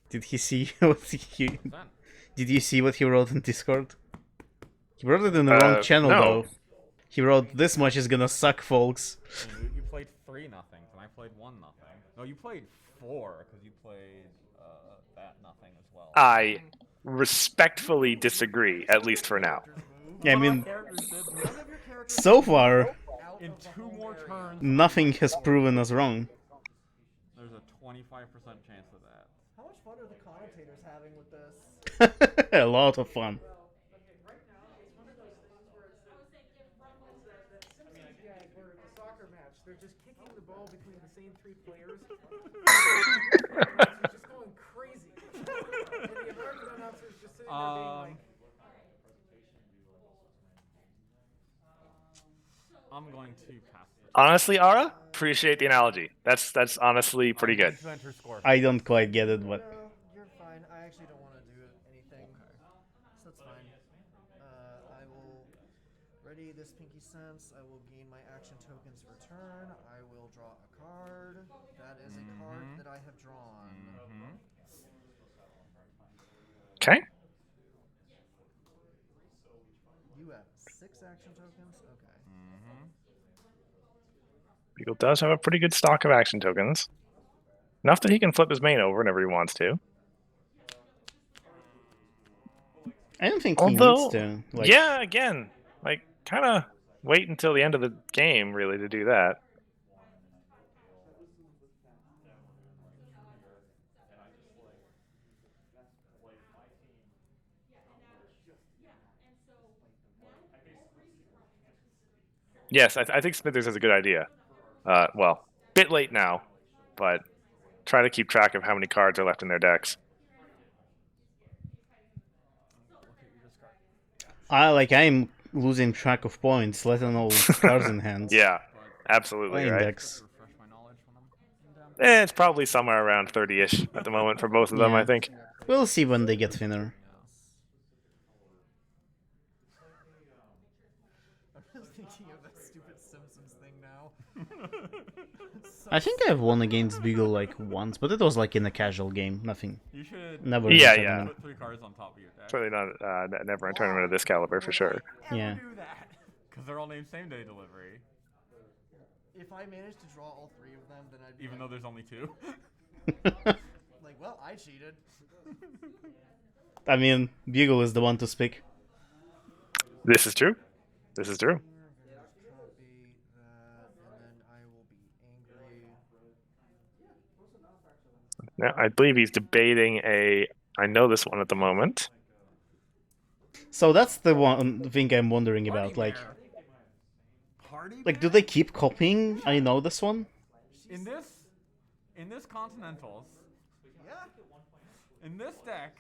did he see what he? Then. Did you see what he wrote in Discord? He wrote it in the wrong channel no. though. He wrote, "This much is gonna suck, folks." You played 3-0, and I played 1-0. No, you played 4 because you played that nothing as well. I respectfully disagree, at least for now. Yeah, I mean, Characters did none of your characters so far, out in of the 2 home more area. turns. nothing has proven us wrong. There's a 25% chance of that. How much fun are the commentators having with this? A lot of fun. Where the soccer match, they're just kicking the ball between the same 3 players. It's just going crazy. And the American announcer's just sitting there being like, I'm going to pass this. Honestly, Ara, appreciate the analogy. That's honestly pretty good. Center score. I don't quite get it, but No, you're fine. I actually don't want to do anything. So that's fine. I will ready this Pinky Sense. I will gain my action tokens for turn. I will draw a card. That is a card that I have drawn. Okay. You have 6 action tokens? Okay. Beagle does have a pretty good stock of action tokens. Enough that he can flip his main over whenever he wants to. I don't think he Although, needs to. Like, yeah, again, like, kind of wait until the end of the game, really, to do that. Yes, I think Smithers has a good idea. Well, bit late now, but try to keep track of how many cards are left in their decks. I'm losing track of points, let alone cards in hands. Yeah, absolutely, Playing right? decks. Refresh my knowledge when I'm down. It's probably somewhere around 30-ish at the moment for both of them, Yeah. I think. We'll see when they get thinner. I'm just thinking of that stupid Simpsons thing now. I think I've won against Beagle like once, but it was like in a casual game. Nothing. You should Never. Yeah, in a yeah. tournament. put 3 cards on top of your deck. Certainly not never a tournament of this caliber for sure. Yeah. Do that. Because they're all named same day delivery. If I manage to draw all 3 of them, then I'd be Even though there's only 2. like, well, I cheated. I mean, Beagle is the one to speak. This is true. This is true. Copy that, and then I will be angry. Now, I believe he's debating a. I know this one at the moment. So that's the one thing I'm wondering about. Like, do they keep copying? I know this one. In this Continentals, Yeah. in this deck,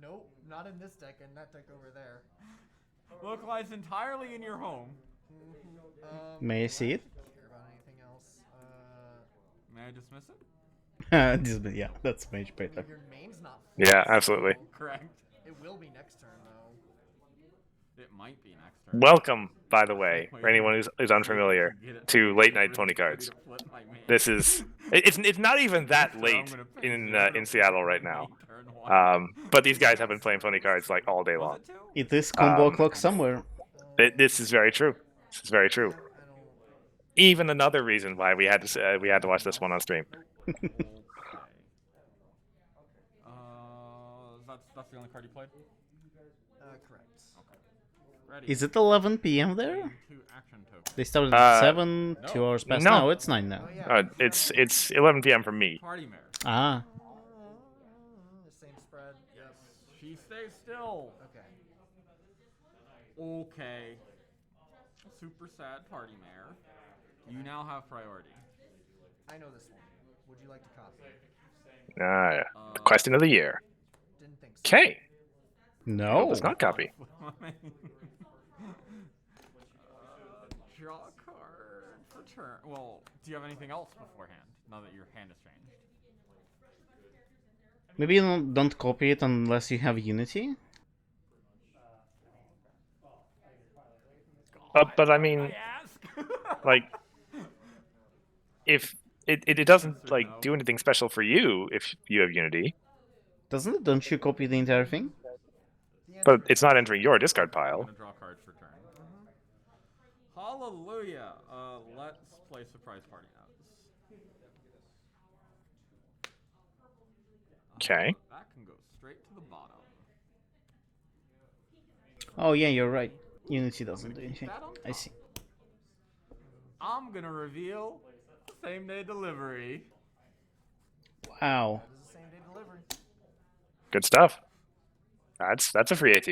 Nope, not in this deck, and that deck over there. localized entirely in your home. May I see it? Care about anything else? May I dismiss it? Yeah, that's Mage Painter. Your main's not. Yeah, absolutely. Correct. It will be next turn though. It might be next turn. Welcome, by the way, for anyone who's unfamiliar, to late night pony cards. This is it's not even that late in Seattle right now. But these guys have been playing pony cards like all day long. It is combo o'clock somewhere. This is very true. This is very true. I don't. Even another reason why we had to watch this one on stream. that's the only card you played. Correct. Okay. Ready. Is it 11 p.m. there? Game 2 action token. They started at 7, no. 2 hours past. No. No, it's 9 now. Oh yeah. It's 11 p.m. for me. Party mare. Ah. Same spread. Yes. She stays still. Okay. Okay. Super sad party mare. You now have priority. I know this one. Would you like to copy? Question of the year. Didn't think so. Okay. No. Does not copy. Draw a card for turn. Well, do you have anything else beforehand? Now that your hand has changed. Maybe you don't copy it unless you have Unity? But I mean, like, if it doesn't like do anything special for you if you have Unity, Doesn't it? Don't you copy the entire thing? but it's not entering your discard I'm pile. gonna draw cards for turn. Hallelujah! Let's play surprise party notes. Okay. That can go straight to the bottom. Oh yeah, you're right. Unity doesn't do anything. That on I top. see. I'm gonna reveal same day delivery. Wow. This is the same day delivery. Good stuff. That's a free AT.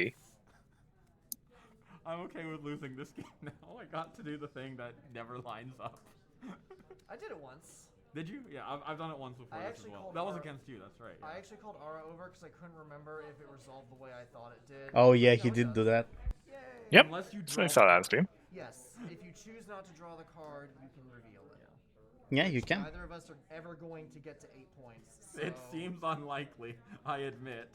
I'm okay with losing this game now. I got to do the thing that never lines up. I did it once. Did you? Yeah, I've done it once before I this as actually well. called That was Ara- against you, that's right. I actually called Ara over because I couldn't remember if it resolved the way I thought it did. Oh yeah, he No, it did do does. that. Yay! Yep. Unless you So I draw saw that on stream. Yes. If you choose not to draw the card, you can reveal it. Yeah, you can. Neither of us are ever going to get to 8 points. So... It seems unlikely, I admit.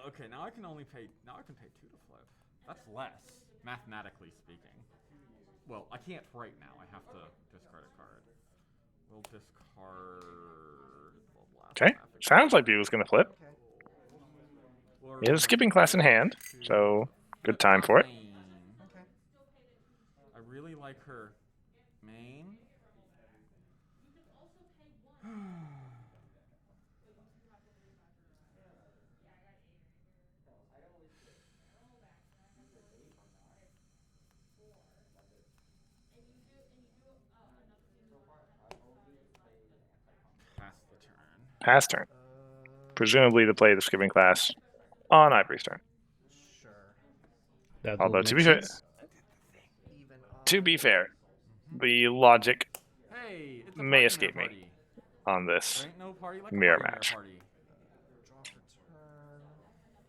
Okay, now I can only pay. Now I can pay 2 to flip. That's less, mathematically speaking. Well, I can't right now. I have to discard a card. We'll discard. The last Okay. graphic. Sounds like Beagle's gonna flip. Okay. We'll He has a skipping class in hand, so good time for it. Main. Okay. I really like her main. Pass the turn. Pass turn. Presumably to play the skipping class on Ivory's turn. Sure. That Although would to make be fair, sense. Even to be fair, the logic Hey, it's a may party escape mare me party. on this There ain't no party like a mirror party mare match. party. Draw for turn.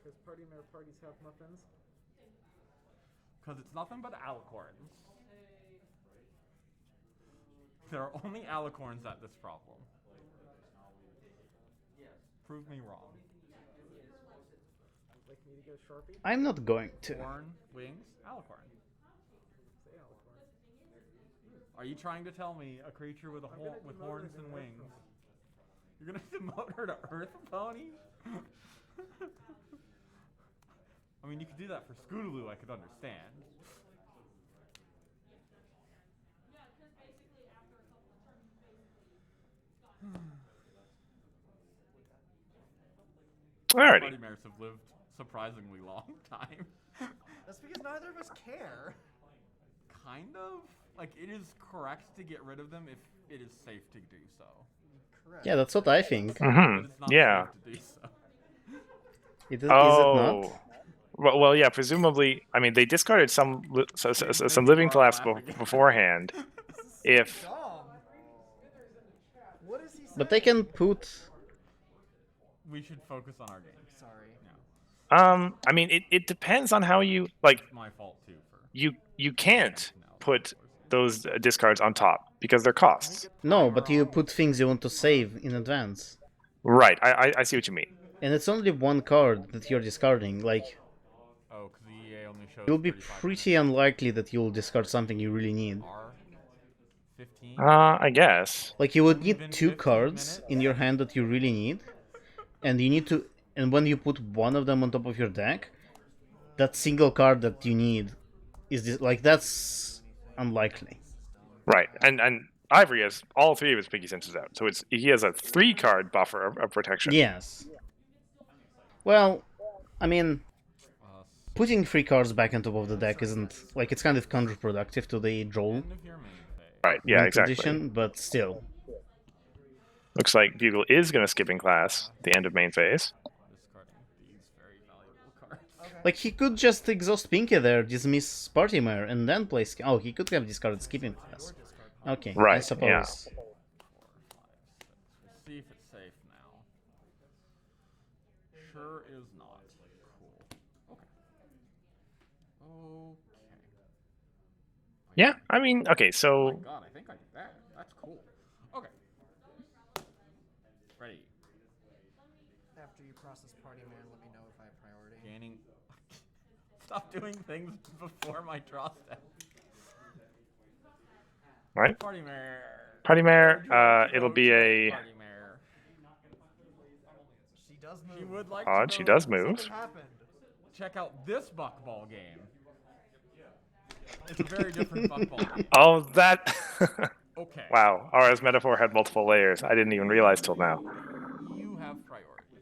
Because party mare parties have muffins. Because it's nothing but alicorns. There are only alicorns at this problem. Prove me wrong. Like me to go Sharpie? I'm not going to. Horn, wings, alicorn. Say alicorn. Are you trying to tell me a creature with with horns and wings? You're gonna demote her to Earth Pony? I mean, you could do that for Scootaloo, I could understand. Alrighty. Party mares have lived surprisingly long time. That's because neither of us care. Kind of. Like, it is correct to get rid of them if it is safe to do so. Correct. Yeah, that's what I think. But Mm-hmm. it's not Yeah. safe to do so. Is it Oh. not? Well, yeah. Presumably, I mean, they discarded some some living collapse beforehand. If Dumb. What is he saying? But they can put. We should focus on our game. Sorry. No, I mean, it depends on how you like. it's my fault too for You can't no, put those discards on top because they're costs. No, but you put things you want to save in advance. Right. I see what you mean. And it's only one card that you're discarding. Like, Oh, because the EA only shows. it'll be 35 pretty unlikely that you'll discard something you really need. R 15. I guess. Like, you would Only need been 2 15 cards minutes? in your hand that you really need. And you need to. And when you put one of them on top of your deck, that single card that you need is this. Like, that's unlikely. Right. And Ivory has all 3 of his Pinky Senses out, so he has a 3-card buffer of protection. Yes. Well, I mean, Uh, putting 3 cards back on top of the deck isn't like it's kind of counterproductive to the draw end of your main phase. Right, yeah, win exactly. condition, but still. Looks like Bugle is going to skip in class at the end of main phase. Discarding these very valuable cards. Like, he could just exhaust Pinky there, dismiss Party Mare, and then play... Oh, he could have discarded skipping class. Okay, I Right, suppose. 4, 5, 6. We'll see if it's safe now. Sure is not. Cool. Okay. Yeah, I mean, okay, Oh so my god, I think I did that. That's cool. Okay. Ready. After you process Party Man, let me know if I have priority. Gaining. Stop doing things before my draw step. right, Party Mare. Party Mare. Would you like to It'll go be to a Party Mare? She does move. She would like odd. to She go does move. Something happened. check out this buckball game. It's a very different buckball game. Oh, that. Okay. Wow, RS metaphor had multiple layers. I didn't even realize till now. You have priority.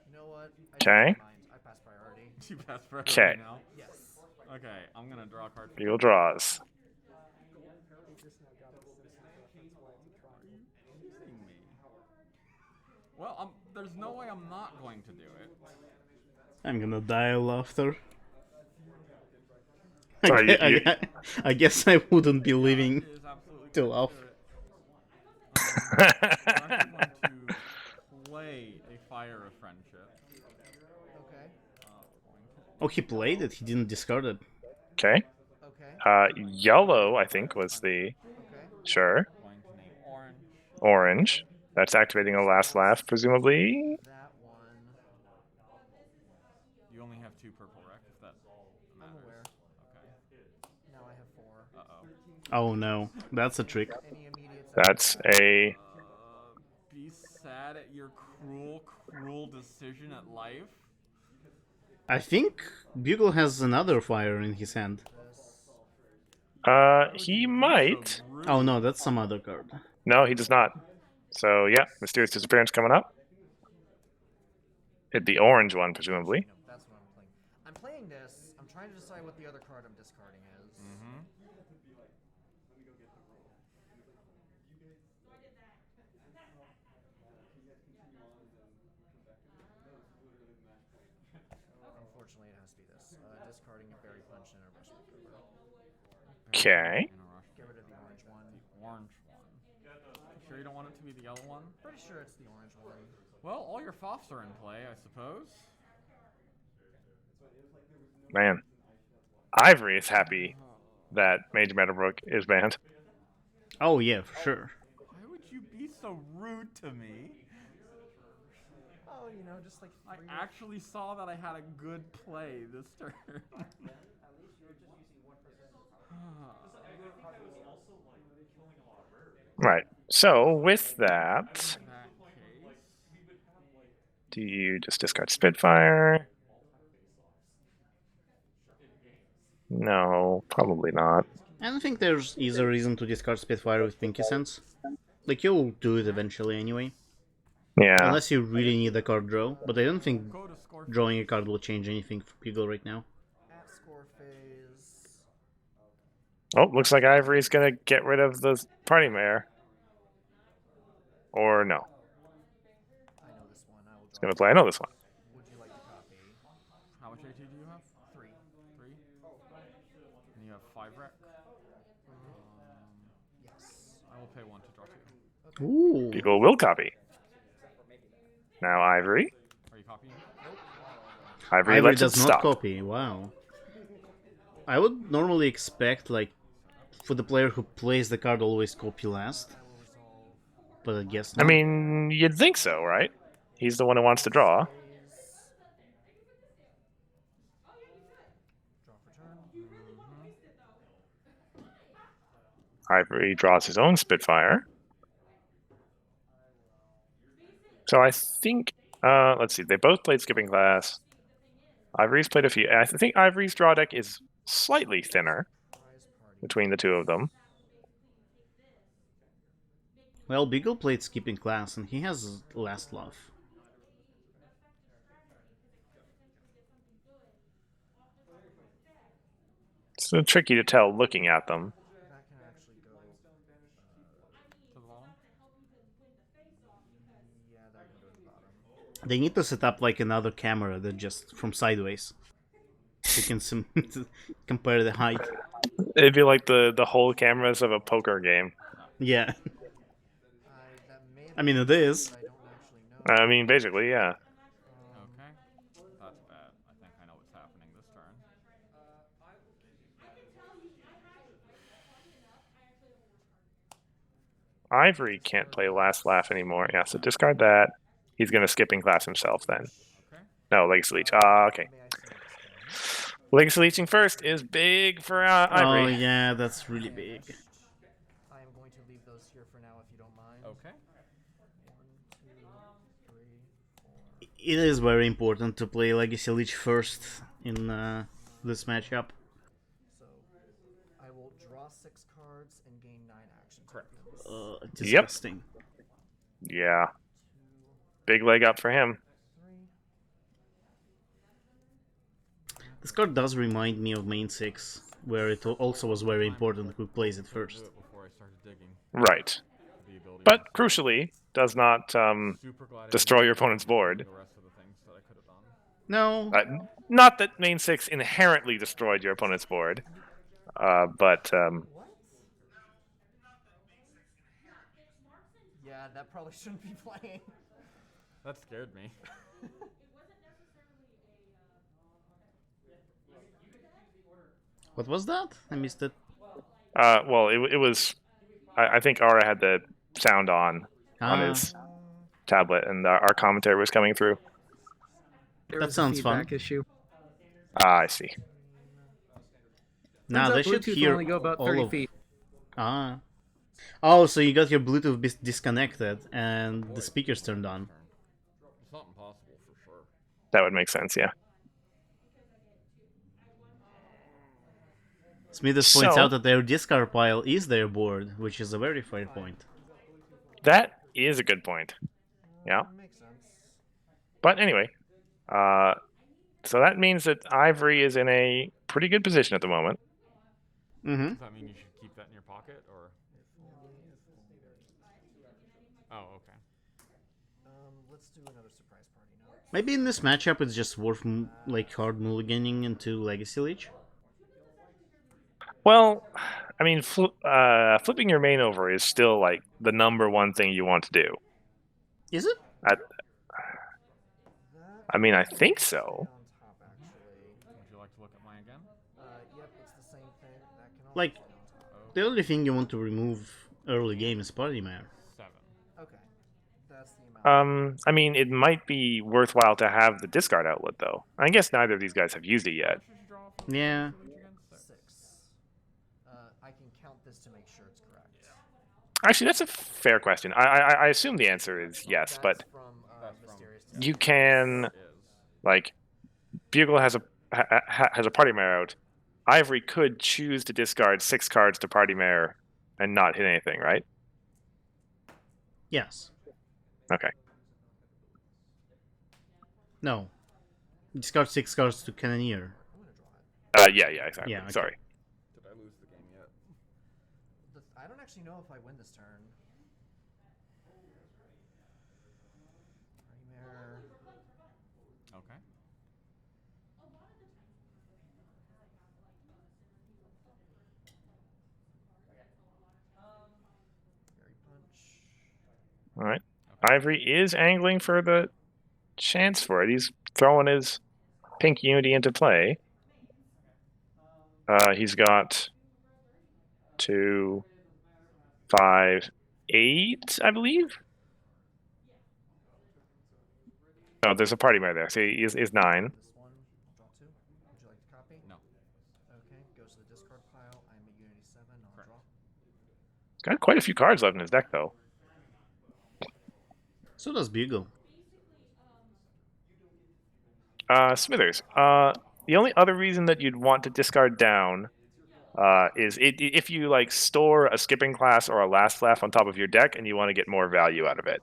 You know what? I Okay. changed my mind. I pass priority. You pass priority Okay. now. Yes. Okay, I'm gonna draw a card. For Bugle draws. kidding me. Well, there's no way I'm not going to do it. I'm gonna die of laughter. Sorry, I guess I wouldn't be leaving It is absolutely to cool laugh. do it. I'm actually going to play a Fire of Friendship. Okay. Oh, he played it? He didn't discard it. Okay. Okay. Yellow, I think, was the. Okay. Sure. Going to name Orange. Orange. That's activating a last laugh, presumably. That one. You only have 2 purple rec, if that matters. I'm aware. Okay. Now I have 4. Uh-oh. Oh no, that's a trick. Any immediate. That's a. Be sad at your cruel, cruel decision at life. I think Bugle has another fire in his hand. He might. Oh no, that's some other card. No, he does not. So, yeah, mysterious disappearance coming up. Hit the orange one, presumably. No, that's what I'm playing. I'm playing this. I'm trying to decide what the other card I'm discarding is. Mm-hmm. Unfortunately, it has to be this. Discarding a berry punch and a rush recover. Okay. Get rid of the orange one. Orange one. You sure you don't want it to be the yellow one? Pretty sure it's the orange one. Well, all your FOFs are in play, I suppose. Man. Ivory is happy that Major Meadowbrook is banned. Oh yeah, for sure. Why would you be so rude to me? Oh, you know, just like I 3 actually saw that I had a good play this turn. Right. So, with that, In that case, do you just discard Spitfire? No, probably not. I don't think there's either reason to discard Spitfire with Pinky Sense. Like, you'll do it eventually anyway. Yeah. Unless you really need a card draw, but I don't think go to score. drawing a card will change anything for Bugle right now. at score phase. Oh, looks like Ivory's gonna get rid of the Party Mare. Or no. I know this one. I will He's draw. gonna play. I know this one. Would you like to copy? How much AT do you have? 3. 3? And you have 5 rec? Yes. I will pay 1 to draw 2. Ooh. People will copy. Now Ivory. Are you copying? Ivory Ivory lets it does not stop. copy, wow. I would normally expect, like, for the player who plays the card always copy last. I will resolve. But I guess I not. mean, you'd think so, right? He's the one who wants to draw. Phase. Draw for turn. Ivory draws his own Spitfire. So I think, let's see, they both played Skipping Class. Ivory's played a few. I think Ivory's draw deck is slightly thinner. Prize Party between the two of them. Well, Beagle played skipping class, and he has last love. It's so tricky to tell looking at them. That can actually go. To the bottom? Yeah, that can go to the bottom. They need to set up like another camera that just from sideways. So you can compare the height. It'd be like the whole cameras of a poker game. Yeah. That may have I mean, been it is. but I don't actually know. I mean, basically, yeah. Okay. That's bad. I think I know what's happening this turn. Ivory can't play last laugh anymore. Yeah, so discard that. He's gonna skipping class himself then. Okay. No, Legacy Leech. Ah, okay. May I see next turn? Legacy Leeching first is big for Oh Ivory. yeah, that's really big. I am going to leave those here for now if you don't mind. Okay. 1, 2, 3, 4. It is very important to play Legacy Leech first in this matchup. So I will draw 6 cards and gain 9 action Correct. tokens. Disgusting. Yeah. Big leg up for him. 3. This card does remind me of Main 6, where it also was very important who plays it Do first. it before I started digging Right. the ability. But crucially, does not Super glad I destroy didn't your do opponent's board. The rest of the things that I could have done. No. Not that main 6 inherently destroyed your opponent's board, but What? Yeah, that probably shouldn't be playing. That scared me. What was that? I missed it. well, it was. I think Ara had the sound on Ah, his tablet, and our commentary was coming through. There That was sounds a fun. feedback issue. Ah, I see. now Turns they out should Bluetooth hear only go about all 30 of. feet. Ah. Oh, so you got your Bluetooth disconnected and the speakers turned on. It's not impossible for sure. That would make sense, yeah. Smithers points So- out that their discard pile is their board, which is a very fair point. That is a good point. Yeah. Makes sense. But anyway, so that means that Ivory is in a pretty good position at the moment. Mm-hmm. Does that mean you should keep that in your pocket, or? Oh, okay. Let's do another surprise party now. Maybe in this matchup it's just worth like hard mulliganing into Legacy Leech. Well, I mean, flipping your main over is still like the #1 thing you want to do. Is it? I mean, I think so. On top, actually. Would you like to look at mine again? Yep, it's the same thing. That can also Like- stay on top. The only thing you want to remove early game is Party Mare. 7. Okay. That's the amount. I mean, it might be worthwhile to have the discard outlet, though. I guess neither of these guys have used it yet. What should you draw for Yeah. Leech again? 6. 6. I can count this to make sure it's correct. Actually, that's a fair question. I assume the answer is yes, That's but from That's from- Mysterious you Tale. can Is. like Bugle has a Party Mare out. Ivory could choose to discard 6 cards to Party Mare and not hit anything, right? Yes. Okay. No. Discard 6 cards to Cannoneer. I'm gonna draw it. Yeah, exactly. Yeah, okay. Sorry. Did I lose the game yet? I don't actually know if I win this turn. Primary. Okay. Fairy punch. All right. Ivory is angling for the chance for it. He's throwing his pink unity into play. He's got 2, 5, 8, I believe. Oh, there's a Party Mare there. So he is 9. This one. I'll draw 2. Would you like to copy? No. Okay. Goes to the discard pile. I'm a Unity 7. I'll Correct. draw. Got quite a few cards left in his deck, though. So does Bugle. Smithers. The only other reason that you'd want to discard down is if you like store a skipping class or a last laugh on top of your deck and you want to get more value out of it.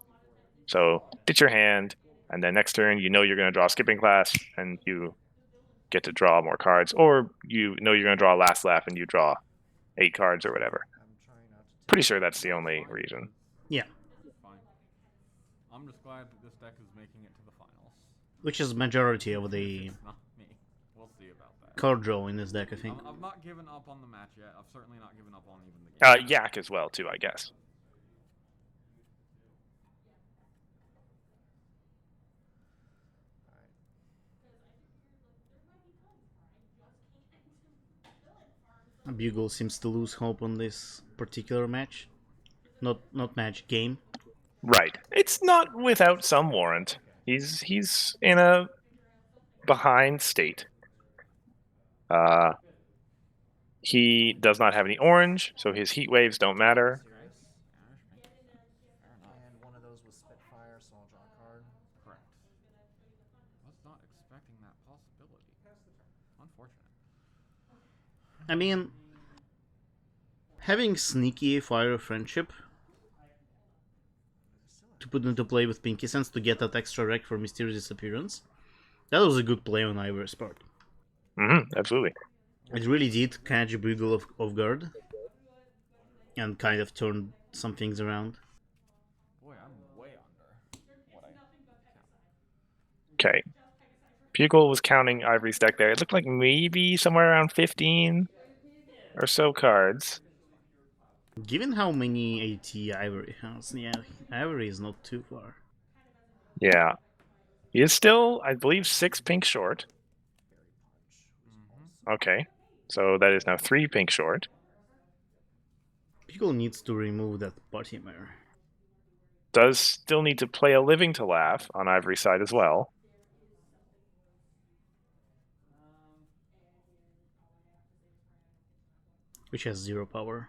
So ditch your hand, and then next turn you know you're going to draw a skipping class and you get to draw more cards, or you know you're going to draw a last laugh and you draw 8 cards or whatever. I'm trying not to. Pretty sure that's the only reason. Yeah, It's fine. I'm just glad that this deck is making it to the finals. which is majority of the It's not me. We'll see about that. card draw in this deck, I think. I've not given up on the match yet. I've certainly not given up on even the game. Yak as well too, I guess. Bugle seems to lose hope on this particular match. Not match, game. Right. It's not without some warrant. He's in a behind state. He does not have any orange, so his heat waves don't matter. And one of those was Spitfire, so I'll draw a card. Correct. Was not expecting that possibility. Unfortunate. I mean, having sneaky Fire of Friendship to put into play with Pinky Sense to get that extra rec for Mysterious Disappearance, that was a good play on Ivor's part. Absolutely. It really did catch Bugle off guard and kind of turned some things around. Boy, I'm way under what I Okay. Bugle was counting Ivory's deck there. It looked like maybe somewhere around 15 or so cards. Given how many AT Ivory has, yeah, Ivory is not too far. Yeah. He is still, I believe, 6 pink short. Okay. So that is now 3 pink short. Bugle needs to remove that party mirror. Does still need to play a Living to Laugh on Ivory's side as well. Which has 0 power.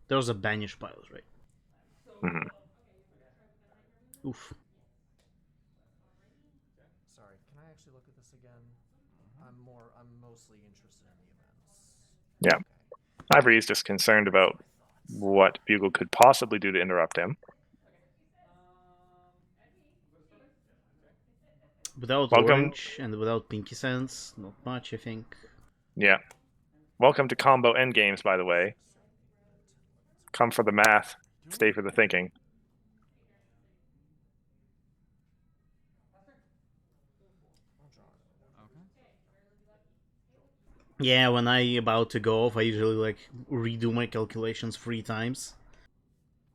There's a banish piles, right? Mm-hmm. Oof. Sorry, can I actually look at this again? I'm mostly interested in the events. Yeah. Ivory is just concerned about what Bugle could possibly do to interrupt him. Without Welcome. orange and without Pinky Sense, not much, I think. Yeah. Welcome to combo endgames, by the way. Come for the math, stay for the thinking. Yeah, when I about to go off, I usually like redo my calculations 3 times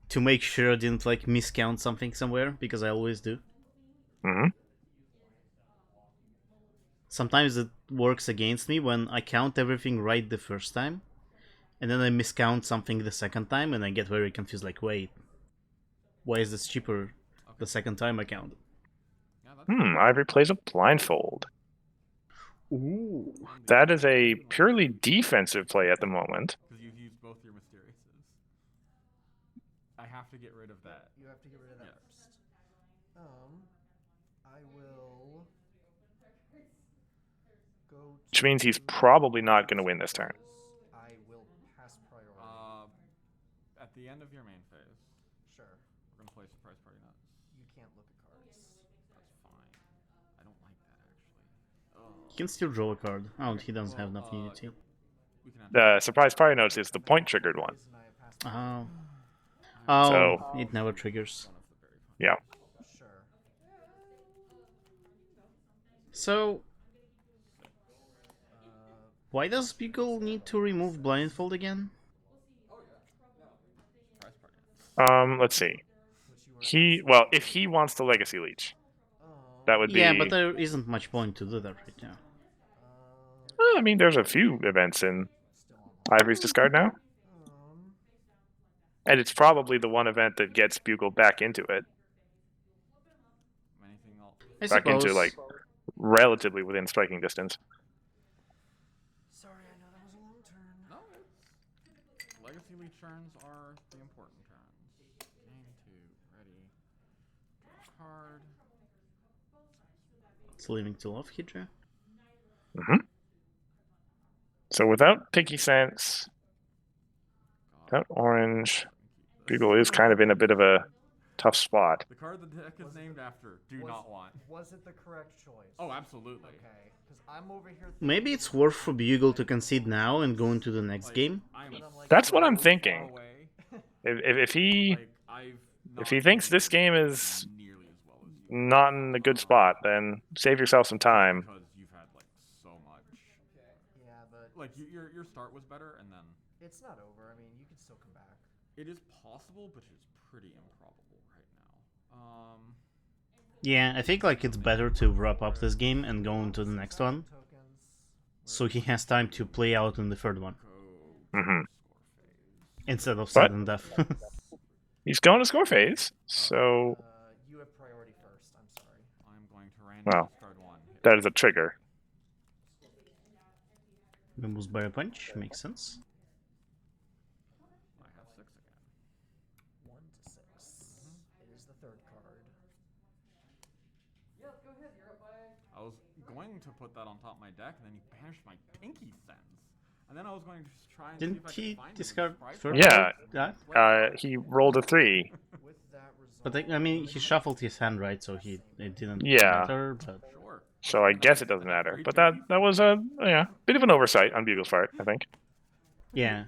to make sure I didn't like miscount something somewhere, because I always do. Mm-hmm. Sometimes it works against me when I count everything right the first time, and then I miscount something the second time, and I get very confused, like, wait, why is this cheaper the second time I count? Ivory plays a blindfold. Ooh. That is a purely defensive play at the moment. Because you've used both your Mysteriouses. I have to get rid of that. You have to get rid of that first. I will go to... Which means he's probably not going to win this turn. I will pass priority. At the end of your main phase, Sure. we're going to play Surprise Party Nuts. You can't look at cards. That's fine. I don't like that, actually. He can still draw a card. Oh, he doesn't have enough unity. We can have The Surprise Party Notes is the point-triggered one. Reason I have passed Oh. So- It never triggers. one of the very fun. Yeah. Sure. So, why does Bugle need to remove Blindfold again? Surprise Party Nuts. Let's see. Which you were If he wants to Legacy Leech, that would be... Yeah, but there isn't much point to do that right now. I mean, there's a few events in still on Ivory's discard now. And it's probably the one event that gets Bugle back into it. Anything else? I Back suppose. into, like, relatively within striking distance. Sorry, I know that was a long turn. No, it's... Legacy Leech turns are the important turns. Game 2, ready. Draw a card. It's leaving to off Hydra. So without Picky Sense, without Orange, Bugle is kind of in a bit of a tough spot. The card the deck is named after, do not want. Was it the correct choice? Oh, absolutely. Okay, because I'm over here. Maybe it's worth for Bugle to concede now and go into the next game. That's what I'm thinking. If he thinks this game is not in a good spot, then save yourself some time. Because you've had like so much. Yeah, but Like your start was better, and then it's not over. I mean, you can still come back. it is possible, but it's pretty improbable right now. Yeah, I think like it's better to wrap up this game and go into the next one, so he has time to play out in the third one instead of sudden death. He's going to score phase, so You have priority first. I'm sorry. I'm going to randomly Well. discard one. Hit. that is a trigger. Nimbus Barrier Punch makes sense. I have 6 again. 1 to 6. It is the third card. Yeah, go ahead. You're up by. I was going to put that on top of my deck, and then he banished my Pinky Sense. And then I was going to try and see Didn't if I he could find discard him third? Yeah. Yeah. He rolled a 3. With that result, But I mean, he shuffled his hand, right? So it didn't Yeah. matter. But Sure. So I guess it doesn't matter. But that was a bit of an oversight on Bugle's part, I think. yeah,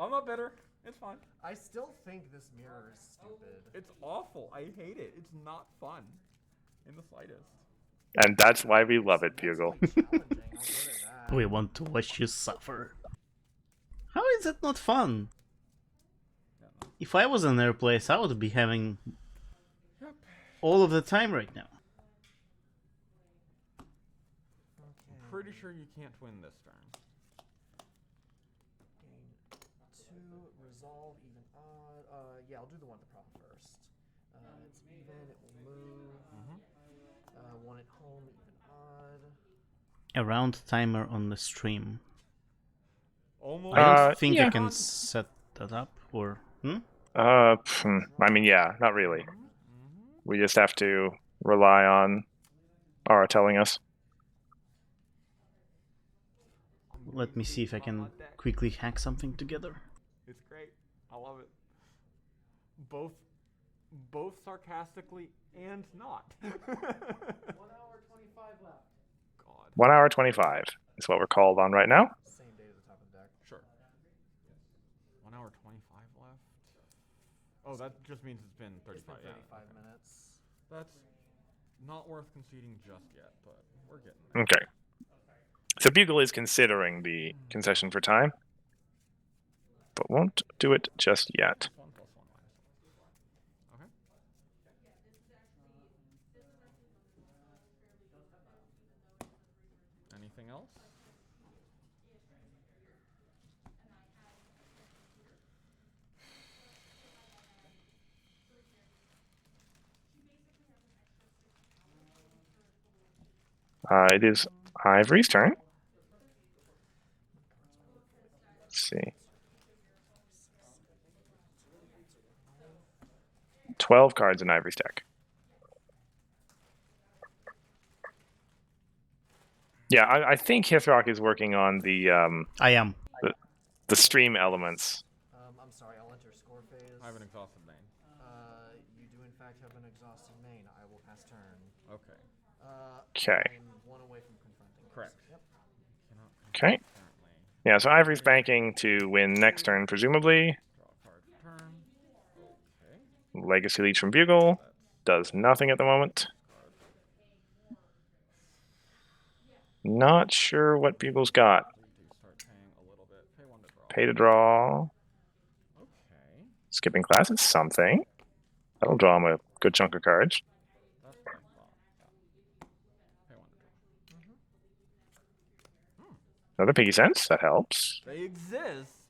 I'm not bitter. It's fine. I still think this mirror is stupid. It's awful. I hate it. It's not fun in the slightest. And that's why we love it, Bugle. Challenging, I'll give it that. we want to watch you suffer. How is that not fun? Yeah, no. If I was in their place, I would be having all of the time right now. I'm pretty sure you can't win this turn. Gain 2, resolve, even odd. Yeah, I'll do the one at the problem first. It's even, it will move. One at home, even odd. A round timer on the stream. Almost. I don't think yeah. I can set that up, or I mean, yeah, not really. We just have to rely on Aura telling us. let me see if I can quickly hack something together. It's great. I love it. Both sarcastically and not. 1 hour 25 left. God. 1 hour 25 is what we're called on right now. Same date at the top of the deck. Sure. 1 hour 25 left. Oh, that just means it's been 35. It's been 35 yeah, minutes. That's not worth conceding just yet, but we're getting there. Okay. So Bugle is considering the concession for time, but won't do it just yet. +1 +1 -1. Okay. Anything else? It is Ivory's turn. Let's see. 12 cards in Ivory's deck. Yeah, I think Hithrock is working on the I am. stream elements. I'm sorry, I'll enter score phase. I have an exhausted main. You do in fact have an exhausted main. I will pass turn. Okay. Okay. I'm one away from confronting. Correct. Yep. Cannot Okay. apparently Yeah, so Ivory's banking to win next turn, presumably. draw a card per turn. Okay. Legacy Leech from Bugle does nothing at the moment. Not sure what Bugle's got. We do start paying a little bit. Pay 1 to draw. Pay to draw. Okay. Skipping class is something. That'll draw him a good chunk of cards. That's what I thought. Yeah. Pay 1 to draw. Another piggy sense. That helps. They exist.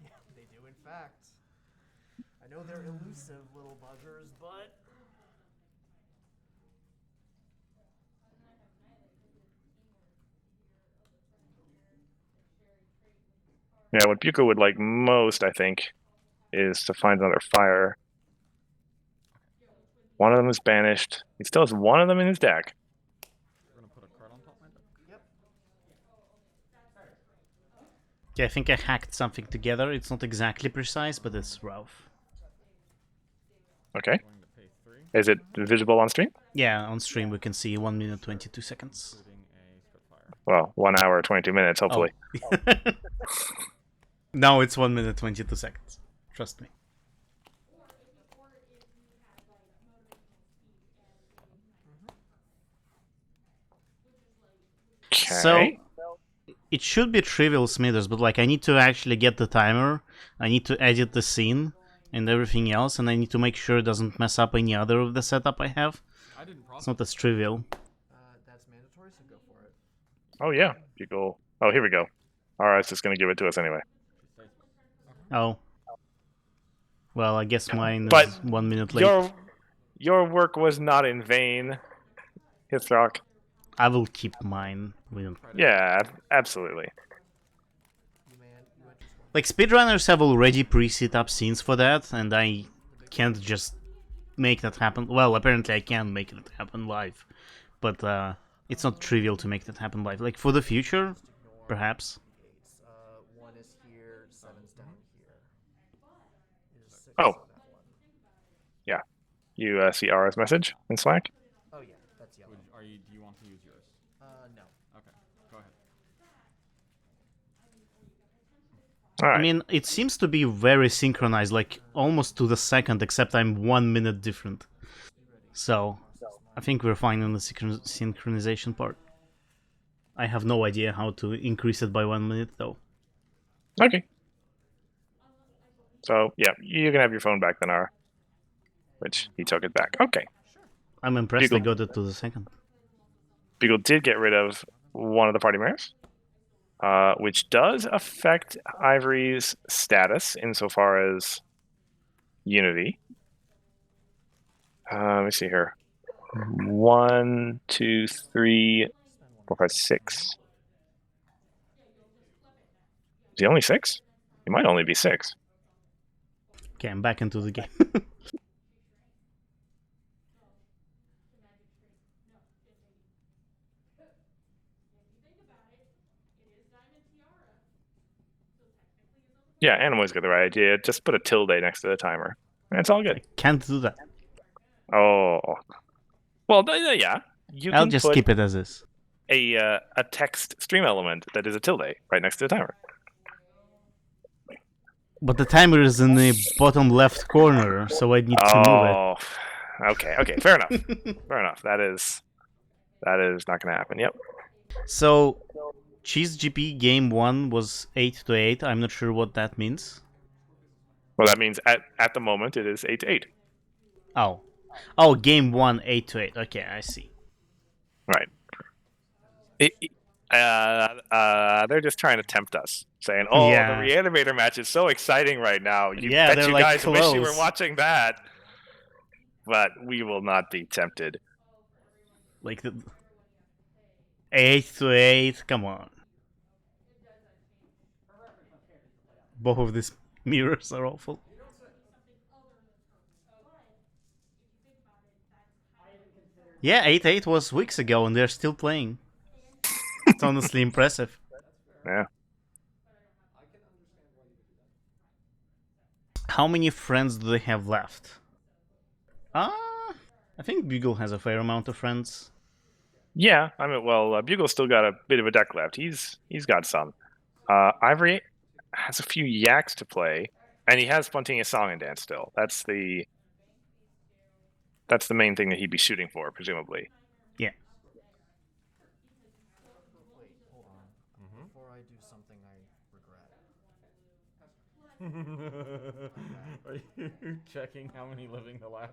Yeah, they do in fact. I know they're elusive little buggers, but Yeah, what Bugle would like most, I think, is to find another fire. One of them is banished. He still has one of them in his deck. We're gonna put a card on top of my deck. Yeah, I think I hacked something together. It's not exactly precise, but it's rough. Okay. Going to pay 3, Is it visible on stream? Yeah, on stream we can see 1 minute 22 seconds. including a Spitfire. Well, 1 hour, 22 minutes, hopefully. Oh. Now it's 1 minute 22 seconds. Trust me. Okay. So it should be trivial, Smithers, but like I need to actually get the timer, I need to edit the scene and everything else, and I need to make sure it doesn't mess up any other of the setup I have. I didn't It's process. not as trivial. That's mandatory, so go for it. Oh, yeah. Bugle. Oh, here we go. RS is going to give it to us anyway. Oh. Well, I guess mine But is 1 minute late. Your work was not in vain, Hithrock. I will keep mine. Yeah, absolutely. Like, speedrunners have already pre-set up scenes for that, and I can't just make that happen. Well, apparently I can make it happen live, but it's not trivial to make that happen live. Like, for the future, perhaps. 1 is here, 7's down here. Is 6 Oh. on that one. Yeah. You see RS message in Slack? Oh yeah, that's yellow. Do you want to use yours? No. Okay, go ahead. All right. I mean, it seems to be very synchronized, like, almost to the second, except I'm 1 minute different. So, I think we're fine on the synchronization part. I have no idea how to increase it by 1 minute, though. Okay. So, yeah, you can have your phone back then, R. Which he took it back. Okay. I'm impressed I Bugle. got it to the second. Bugle did get rid of one of the party members, which does affect Ivory's status insofar as Unity. Let me see here. 1, 2, 3, 4, 5, 6. Is he only 6? He might only be 6. Okay, I'm back into the game. Yeah, Animal's got the right idea. Just put a tilde next to the timer. And it's all good. Can't do that. Oh. Well, yeah. You I'll can just put keep it as is. a text stream element that is a tilde right next to the timer. But the timer is in the bottom left corner, so I need to move Oh. Okay, fair enough. Fair enough. That is not going to happen. Yep. it. So, Cheese GP game 1 was 8-8. I'm not sure what that means. Well, that means at the moment it is 8-8. Oh, game 1 8-8. Okay, I see. Right. They're just trying to tempt us, saying, "Oh, Yeah. the Reanimator match is so exciting right now. Yeah, Bet they're you like guys wish you were close. watching that." But we will not be tempted. Like, 8-8. Come on. Both of these mirrors are awful. Yeah, 8-8 was weeks ago, and they're still playing. It's honestly impressive. Yeah. How many friends do they have left? I think Bugle has a fair amount of friends. Yeah, I mean, well, Bugle's still got a bit of a deck left. He's got some. Ivory has a few yaks to play, and he has Spontaneous Song and Dance still. That's the main thing that he'd be shooting for, presumably. Yeah. Wait, hold on. Before I do something I regret. Are you checking how many living the last?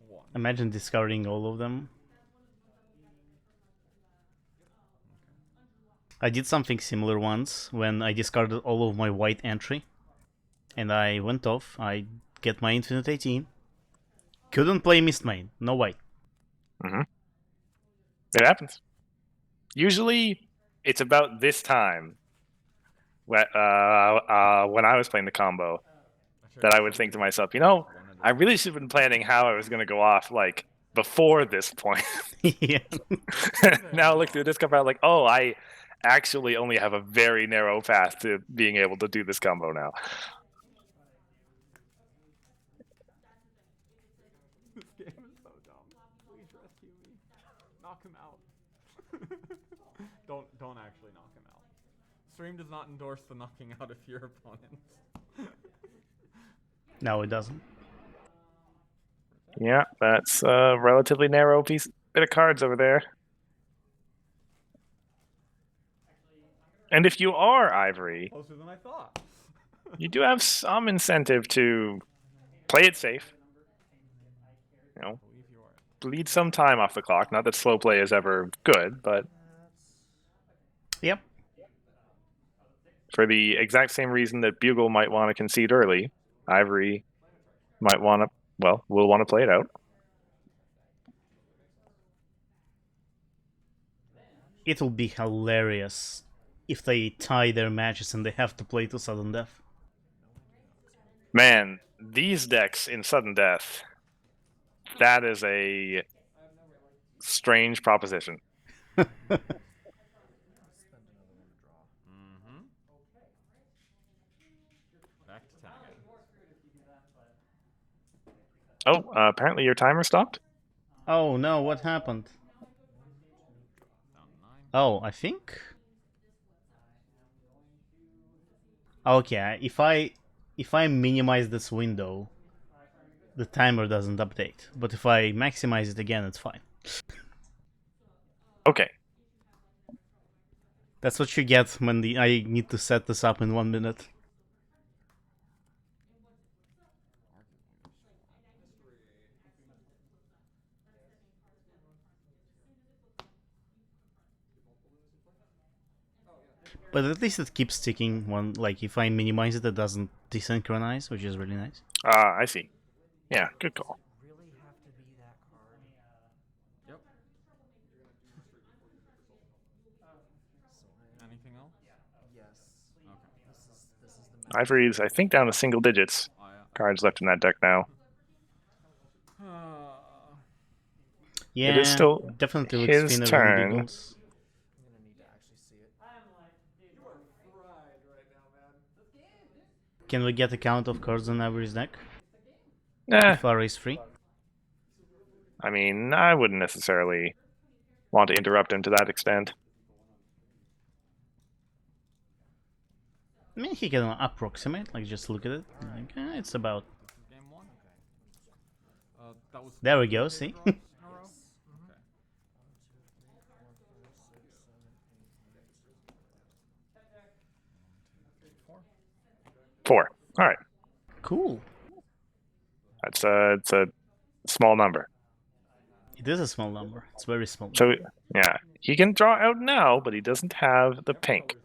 1. Imagine discarding all of them. I did something similar once when I discarded all of my white entry. And I went off. I get my Infinite 18. Couldn't play Mistmane. No white. Mm-hmm. It happens. Usually, it's about this time when I was playing the combo that I would think to myself, you know, I really should have been planning how I was going to go off, like, before this point. Yeah. Now look through this combo, like, oh, I actually only have a very narrow path to being able to do this combo now. This game is so dumb. Please rescue me. Knock him out. Don't actually knock him out. Stream does not endorse the knocking out of your opponents. No, it doesn't. Yeah, that's a relatively narrow bit of cards over there. And if you are Ivory, Closer than I thought. you do have some incentive to play it safe. You know, bleed some time off the clock. Not that slow play is ever good, but Yep. for the exact same reason that Bugle might want to concede early, Ivory might want to, well, will want to play it out. It'll be hilarious if they tie their matches and they have to play to sudden death. Man, these decks in sudden death, that is a strange proposition. Mm-hmm. Back to 10 again. Oh, apparently your timer stopped? Oh no, what happened? Down 9. Oh, I think. Okay, if I minimize this window, the timer doesn't update. But if I maximize it again, it's fine. Okay. That's what you get when I need to set this up in 1 minute. But at least it keeps ticking. One, like if I minimize it, it doesn't desynchronize, which is really nice. I see. Yeah, good call. Really have to be that card. Yep. Anything else? Yes. Okay. This is the Ivory's, I think, down to single digits. Oh, yeah. Cards left in that deck now. Yeah, It is still definitely looks his thinner turn. than Beagles. I'm gonna need to actually see it. You are fried right now, man. Can we get a count of cards on Ivory's deck? Eh, If R is free? I mean, I wouldn't necessarily want to interrupt him to that extent. I mean, he can approximate, like just look at it. Like, it's about. This is game 1. That was There we go, see? in a row? Okay. 4. 4. All right. Cool. It's a small number. It is a small number. It's very small. So, yeah, he can draw out now, but he doesn't have the pink.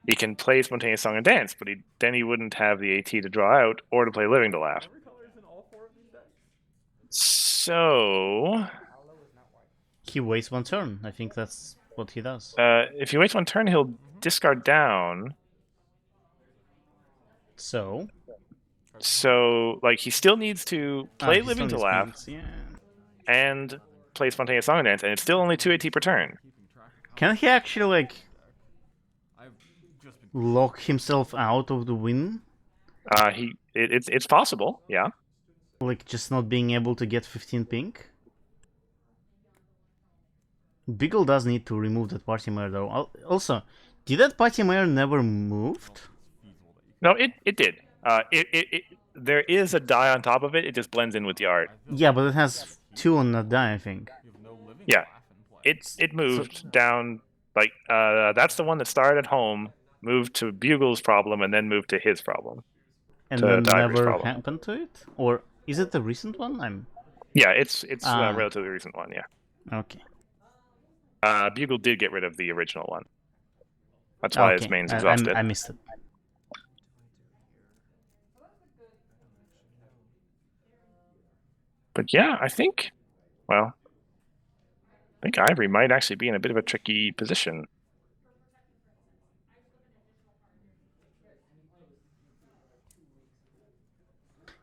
He can play Spontaneous Song and Dance, but then he wouldn't have the AT to draw out or to play Living to Laugh. Every color is in all 4 of these decks. So, He wastes 1 turn. I think that's what he does. if he waits 1 turn, he'll discard down. So. So, like, he still needs to play he's Living on to his Laugh pinks, yeah. and play Spontaneous Song and Dance, and it's still only 2 AT per turn. Keeping track of how Can he actually, like, I've just been lock himself out of the win? It's possible, yeah. Like, just not being able to get 15 pink? Beagle does need to remove that party mirror, though. Also, did that party mirror never moved? feasible that you No, it did. There is a die on top of it. It just blends in with the art. Yeah, but it has 2 on that die, I think. you have no living Yeah. laugh in play. It moved down, like, that's the one that started at home, moved to Bugle's problem, and then moved to his problem. And To then Tiger's never problem. happened to it? Or is it the recent one? Yeah, it's Ah. a relatively recent one, yeah. Okay. Bugle did get rid of the original one. That's why his main's exhausted. I missed it. But yeah, I think Ivory might actually be in a bit of a tricky position.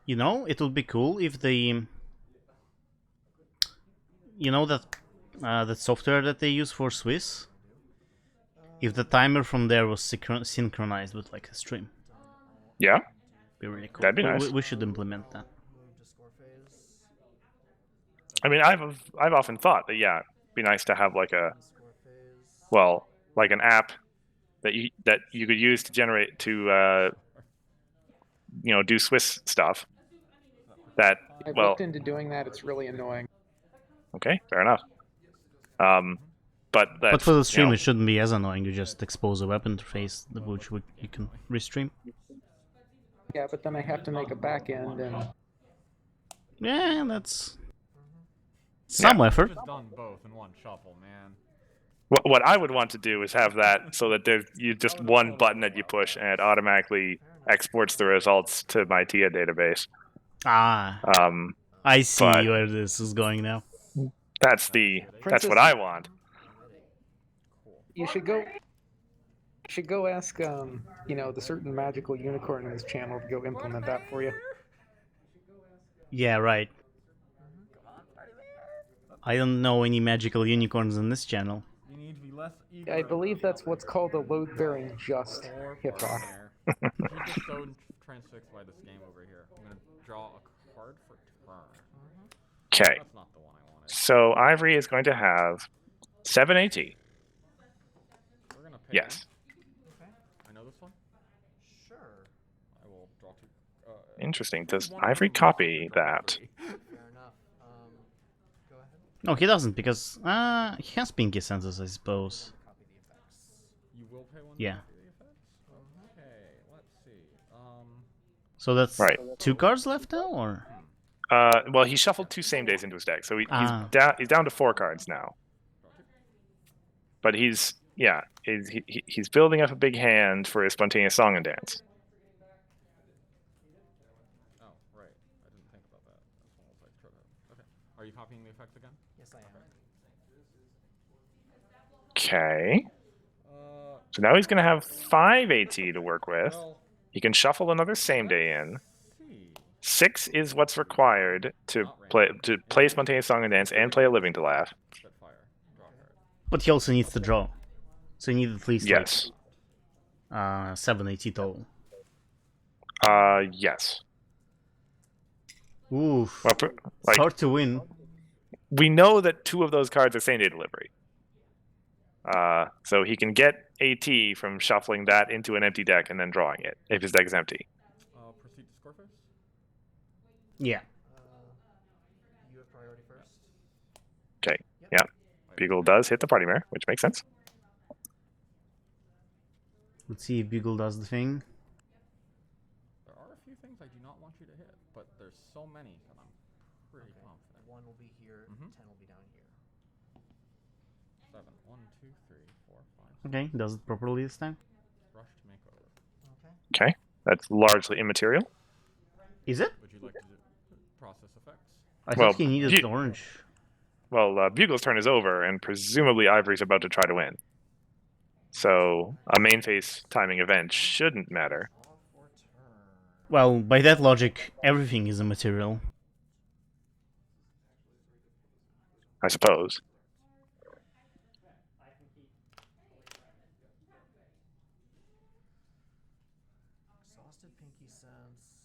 You know, it would be cool if the... You know that software that they use for Swiss? If the timer from there was synchronized with like a stream. Yeah, Be really cool. that'd be nice. We should implement that. Move to score phase. I mean, I've often thought that yeah, it'd be nice to have like a Score phase. well, like an app that you could use to generate to do Swiss stuff. That I've well, looked into doing that. It's really annoying. okay, fair enough. But that's, But for the stream, you know, it shouldn't be as annoying. You just expose a web interface, which you can restream. Yeah, but then I have to make a back end, and Yeah, that's some effort. Just done both in one shuffle, man. what I would want to do is have that so that there's just one button that you push and it automatically exports the results to my TIA database. Ah, I see but- where this is going now. That's what I want. you should go. Should go ask, the certain magical unicorn in this channel to go implement that for you. Yeah, right. I don't know any magical unicorns in this channel. You need to be less eager. I believe that's what's called a load-bearing just hitbox. I'm just so transfixed by this game over here. I'm gonna draw a card for turn. Okay, That's not the one I wanted. so Ivory is going to have 7 AT. We're gonna pay Yes. one. I know this one. Sure. I will draw two. Interesting. Does one Ivory of them copy is that? Fair enough. Go ahead. No, he doesn't, because he has pinky senses, I suppose. Copy the effects. You will pay one. Yeah. To copy the effects? Okay, let's see. So that's Right. 2 cards left now, or? Well, he shuffled 2 same days into his deck, so Ah. he's down to 4 cards now. But he's building up a big hand for his spontaneous song and dance. Oh, right. I didn't think about that. That's one of those I tried to. Okay. Are you copying the effects again? Yes, I am. Okay. Uh, So now he's going to have 5 AT to work with. well, He can shuffle another same day in. see. 6 is what's required to play spontaneous song and dance and play a living to laugh. Set fire. Draw a card. But he also needs to draw. So you need at least Yes. like 7 AT total. Yes. Oof. Well, It's like, hard to win. we know that 2 of those cards are same day delivery. So he can get AT from shuffling that into an empty deck and then drawing it if his deck is empty. Proceed to score phase. Yeah. You have priority first. Okay. Yeah. Bugle does hit the party mirror, which makes sense. Let's see if Bugle does the thing. There are a few things I do not want you to hit, but there's so many that I'm pretty confident. 1 will be here. Mhm. 10 will be down here. 7. 1, 2, 3, 4, 5. Okay, does it properly this time? Rush to make over. Okay. Okay. That's largely immaterial. Is it? Would you like to process effects? I Well, thought he needed orange. Well, Bugle's turn is over, and presumably Ivory's about to try to win. So a main phase timing event shouldn't matter. Draw for turn. Well, by that logic, everything is immaterial. I suppose. Exhausted Pinky Sense,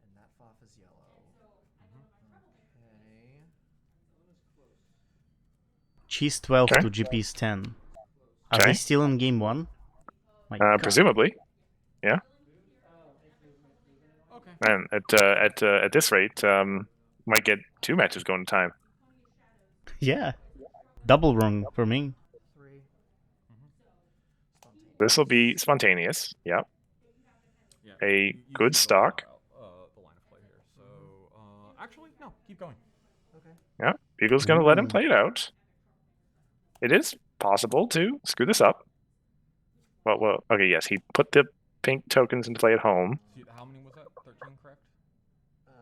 and that FOF is yellow. Okay. Cheese 12 Okay. to GP's 10. Are Okay. they still in game 1? My God. Presumably. Yeah. Okay. And at this rate, might get 2 matches going to time. Yeah. Double wrong for me. 3. This will be spontaneous. Yeah. Yeah. A you good see stock. The line of play here. So, actually, no. Keep going. Okay. Yeah. Bugle's going to let him Ooh. play it out. It is possible to screw this up. Well, okay, yes. He put the pink tokens into play at home. See, how many was that? 13, correct? 1,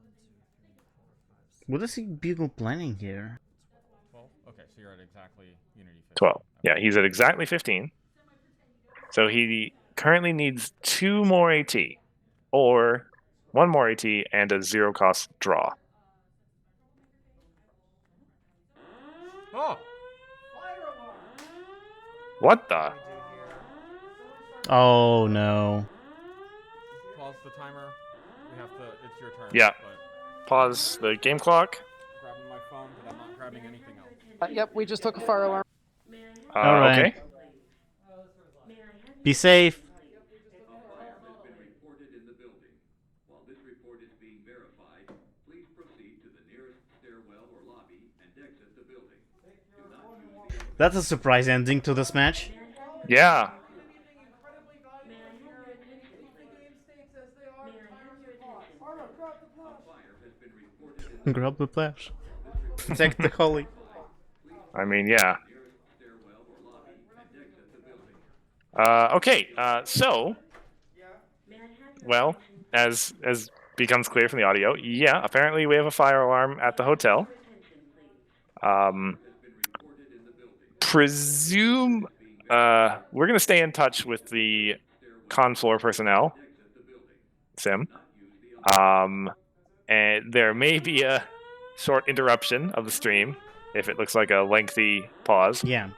2, 3, 4, 5, 6. What is he Bugle planning here? 12? Okay, so you're at exactly Unity 15. 12. Yeah, Okay. he's at exactly 15. So he currently needs 2 more AT. Or one more AT, and a 0-cost draw. Oh! What the? Oh no. Pause the timer. We have to. It's your turn. Yeah. But Pause the game clock. grabbing my phone, but I'm not grabbing anything else. Yep, we just took a fire alarm. All right. Okay. Be safe. That's a surprise ending to this match. Yeah. Grab the flash. Protect the Holly. I mean, yeah. Okay. So, well, as becomes clear from the audio, yeah. Apparently, we have a fire alarm at the hotel. Presume we're gonna stay in touch with the con floor personnel, Sim. And there may be a short interruption of the stream if it looks like a lengthy pause. Yeah.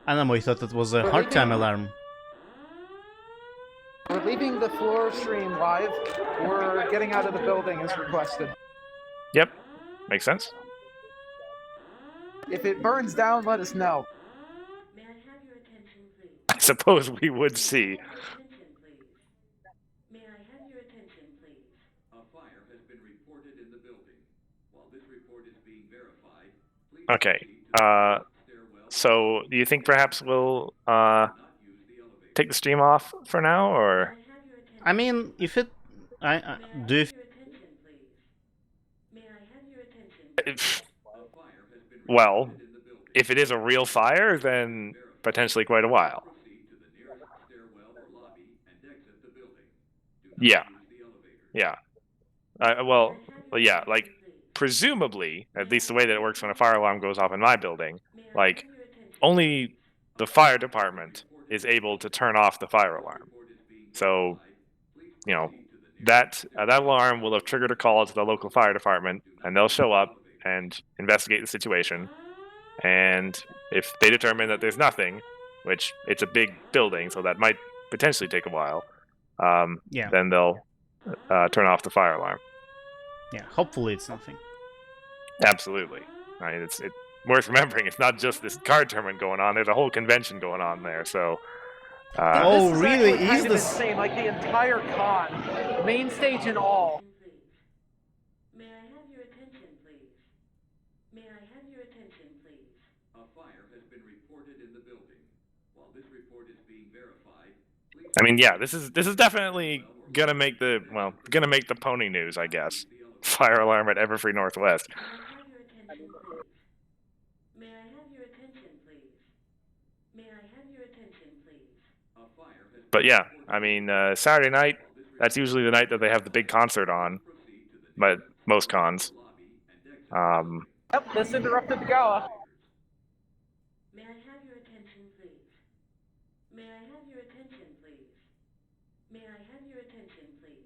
Anamo thought it was a hard time alarm. We're leaving the floor stream live. We're getting out of the building as requested. Yep, makes sense. If it burns down, let us know. May I have your attention, please? I suppose we would see. Attention, please. May I have your attention, please? A fire has been reported in the building. While this report is being verified, please Okay. So do you think perhaps we'll take the stream off for now, or? I mean, if it, I do. If, Your attention, please. May I have your attention? Well, if it is a real fire, then potentially quite a while. Yeah. Yeah. Well, yeah, like, presumably, at least the way that it works when a fire alarm goes off in my building, like, only the fire department is able to turn off the fire alarm. So, you know, that alarm will have triggered a call to the local fire department, and they'll show up and investigate the situation. And if they determine that there's nothing, which it's a big building, so that might potentially take a while, yeah. then they'll turn off the fire alarm. Yeah. Hopefully it's nothing. Absolutely. I mean, it's worth remembering. It's not just this card tournament going on. There's a whole convention going on there. So. Oh, This is really? actually Is kind of this- insane? Like the entire con, main stage and all. May I have your attention, please? May I have your attention, please? a fire has been reported in the building. While this report is being verified, please I mean, yeah, this is definitely gonna make the pony news, I guess. Fire alarm at Everfree Northwest. May I have your attention, please? May I have your attention, please? a fire has But yeah, I mean, Saturday night, that's usually the night that they have the big concert on. But most cons. Yep, this interrupted the gala. May I have your attention, please? May I have your attention, please? May I have your attention, please?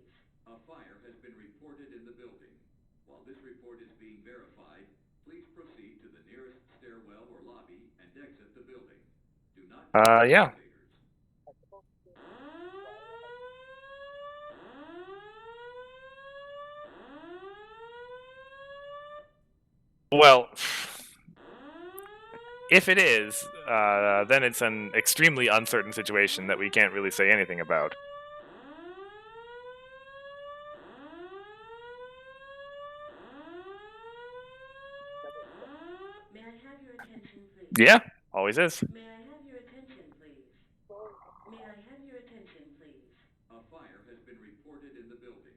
a fire has been reported in the building. While this report is being verified, please proceed to the nearest stairwell or lobby and exit the building. Do not use Yeah. elevators. Well, if it is, then it's an extremely uncertain situation that we can't really say anything about. May I have your attention, please? Yeah, always is. May I have your attention, please? May I have your attention, please? A fire has been reported in the building.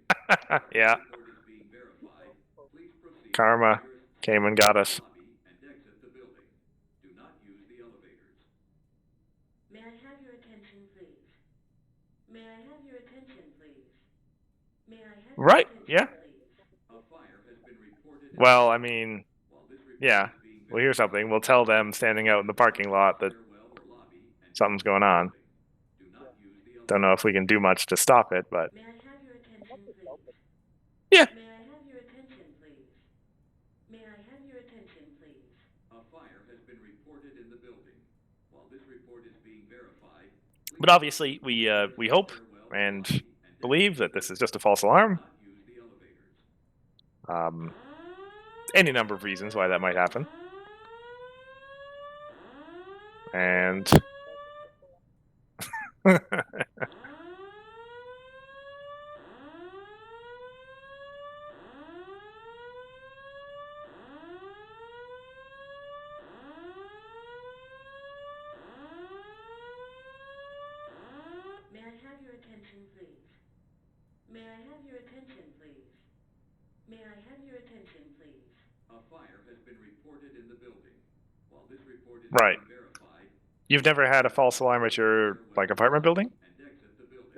Yeah, Report is being verified. Please proceed karma to the nearest came and got us. lobby and exit the building. Do not use the elevators. May I have your attention, please? May I have your attention, please? May I have Right, your yeah. attention, please? A fire has been reported in Well, I mean, while this report yeah, is being we'll hear something. We'll tell them standing out in the parking lot that stairwell or lobby and something's going on. do not use the don't know if we can do much to stop it, but May I have your attention, please? yeah. May I have your attention, please? May I have your attention, please? A fire has been reported in the building. While this report is being verified, But obviously, we hope and believe that this is just a false alarm. not use the elevators. Any number of reasons why that might happen. And May I have your attention, please? May I have your attention, please? May I have your attention, please? A fire has been reported in the building. While this report is right. being verified, You've never had a false alarm at your apartment building? and exit the building.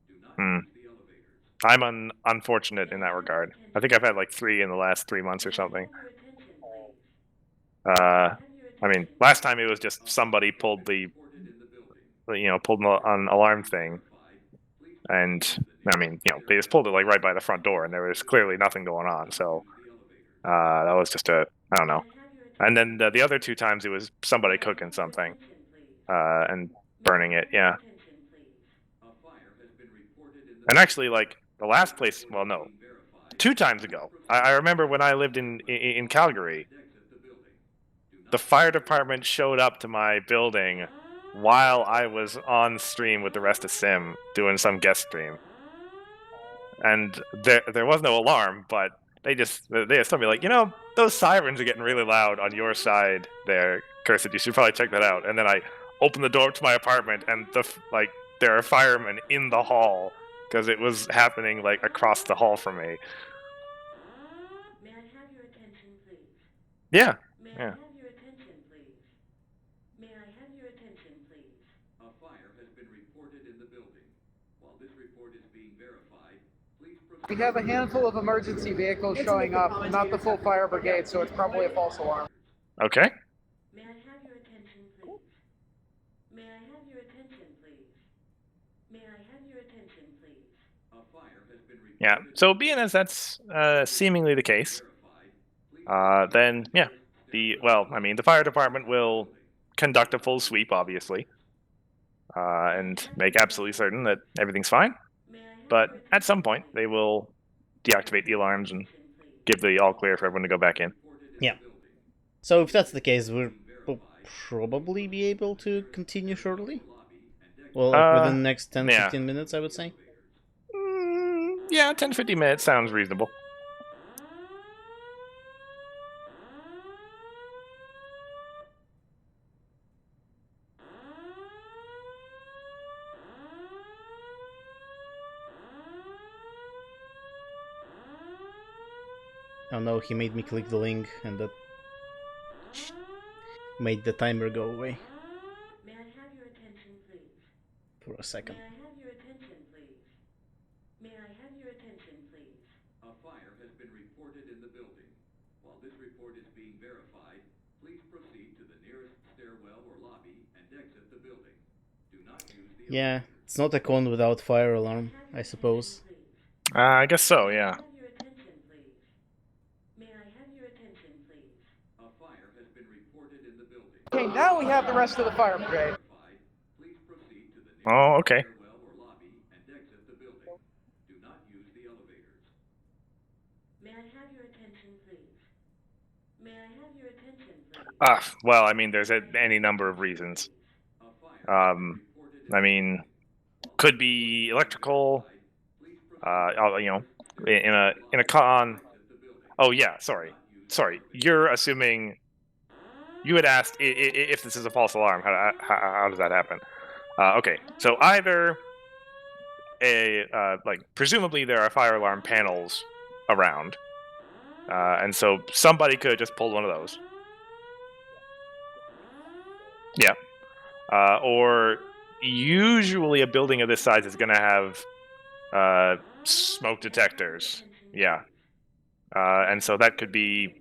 Do not Hmm. use the elevators. I'm unfortunate in that regard. I think I've had like 3 in the last 3 months or something. May I have your attention, please? I mean, last time it was just somebody pulled the, pulled an alarm thing, and I mean, they just pulled it like right by the front door, and there was clearly nothing going on. So that was just I don't know. And then the other 2 times it was somebody cooking something, and burning it. Yeah. And actually, like the last place, well, no, 2 times ago, I remember when I lived in Calgary, the fire department showed up to my building while I was on stream with the rest of Sim doing some guest stream, and there was no alarm, but they just told me like, those sirens are getting really loud on your side there, Cursed. You should probably check that out. And then I opened the door to my apartment, and there are firemen in the hall because it was happening like across the hall from me. May I have your attention, please? Yeah. May I Yeah. have your attention, please? May I have your attention, please? A fire has been reported in the building. While this report is being verified, please proceed. We have a handful of emergency vehicles showing up, not the full fire brigade, so it's probably a false alarm. Okay. May I have your attention, please? May I have your attention, please? May I have your attention, please? A fire has been reported. Yeah. So being as that's seemingly the case, then yeah, the fire department will conduct a full sweep, obviously, and make absolutely certain that everything's fine. But at some point, they will deactivate the alarms and give the all clear for everyone to go back in. Yeah. So if that's the case, we'll probably be able to continue shortly. Well, like within the next 10, yeah. 15 minutes, I would say. Yeah, 10, 15 minutes sounds reasonable. Oh no, he made me click the link, and that made the timer go away May I have your attention, please? for a second. May I have your attention, please? May I have your attention, please? A fire has been reported in the building. While this report is being verified, please proceed to the nearest stairwell or lobby and exit the building. Do not use the Yeah, it's not a con without fire alarm, I suppose. I guess so, yeah. May I have your attention, please? May I have your attention, please? A fire has been reported in the building. Okay, now we have the rest of the fire brigade. Please proceed to the Oh, okay. stairwell or lobby and exit the building. Do not use the elevators. May I have your attention, please? May I have your attention, please? Well, I mean, there's any number of reasons. I mean, could be electrical. In a con. Oh yeah, sorry. You're assuming. You had asked if this is a false alarm. How does that happen? Okay, so either presumably there are fire alarm panels around, and so somebody could just pull one of those. Yeah. Or usually a building of this size is going to have smoke detectors. Yeah. And so that could be,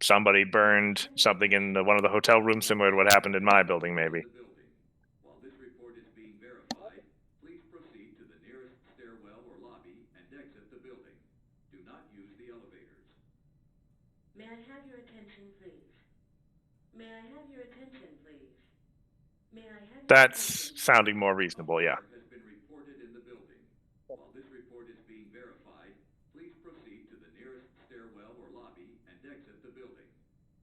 somebody burned something in one of the hotel rooms similar to what happened in my building, maybe. While this report is being verified, please May I have your attention, please? May I have your attention, please? May I have your That's attention, sounding more reasonable, yeah. Fire has been reported in the building. While this report is being verified, please proceed to the nearest stairwell or lobby and exit the building.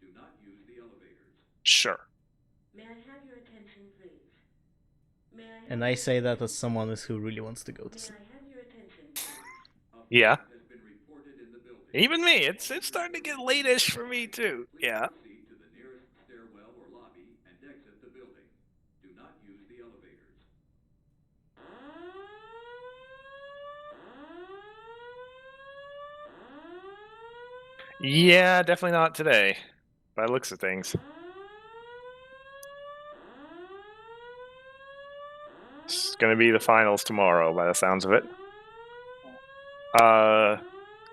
Do not use the elevators. Sure. May I have your attention, please? May I have And your I say that attention, as someone who really wants to go to May sleep. I have your attention, please? A Yeah. fire has been reported in the building. Even me, it's starting to get late-ish for me too. Please Yeah. proceed to the nearest stairwell or lobby and exit the building. Do not use the elevators. Yeah, definitely not today, by the looks of things. It's gonna be the finals tomorrow, by the sounds of it.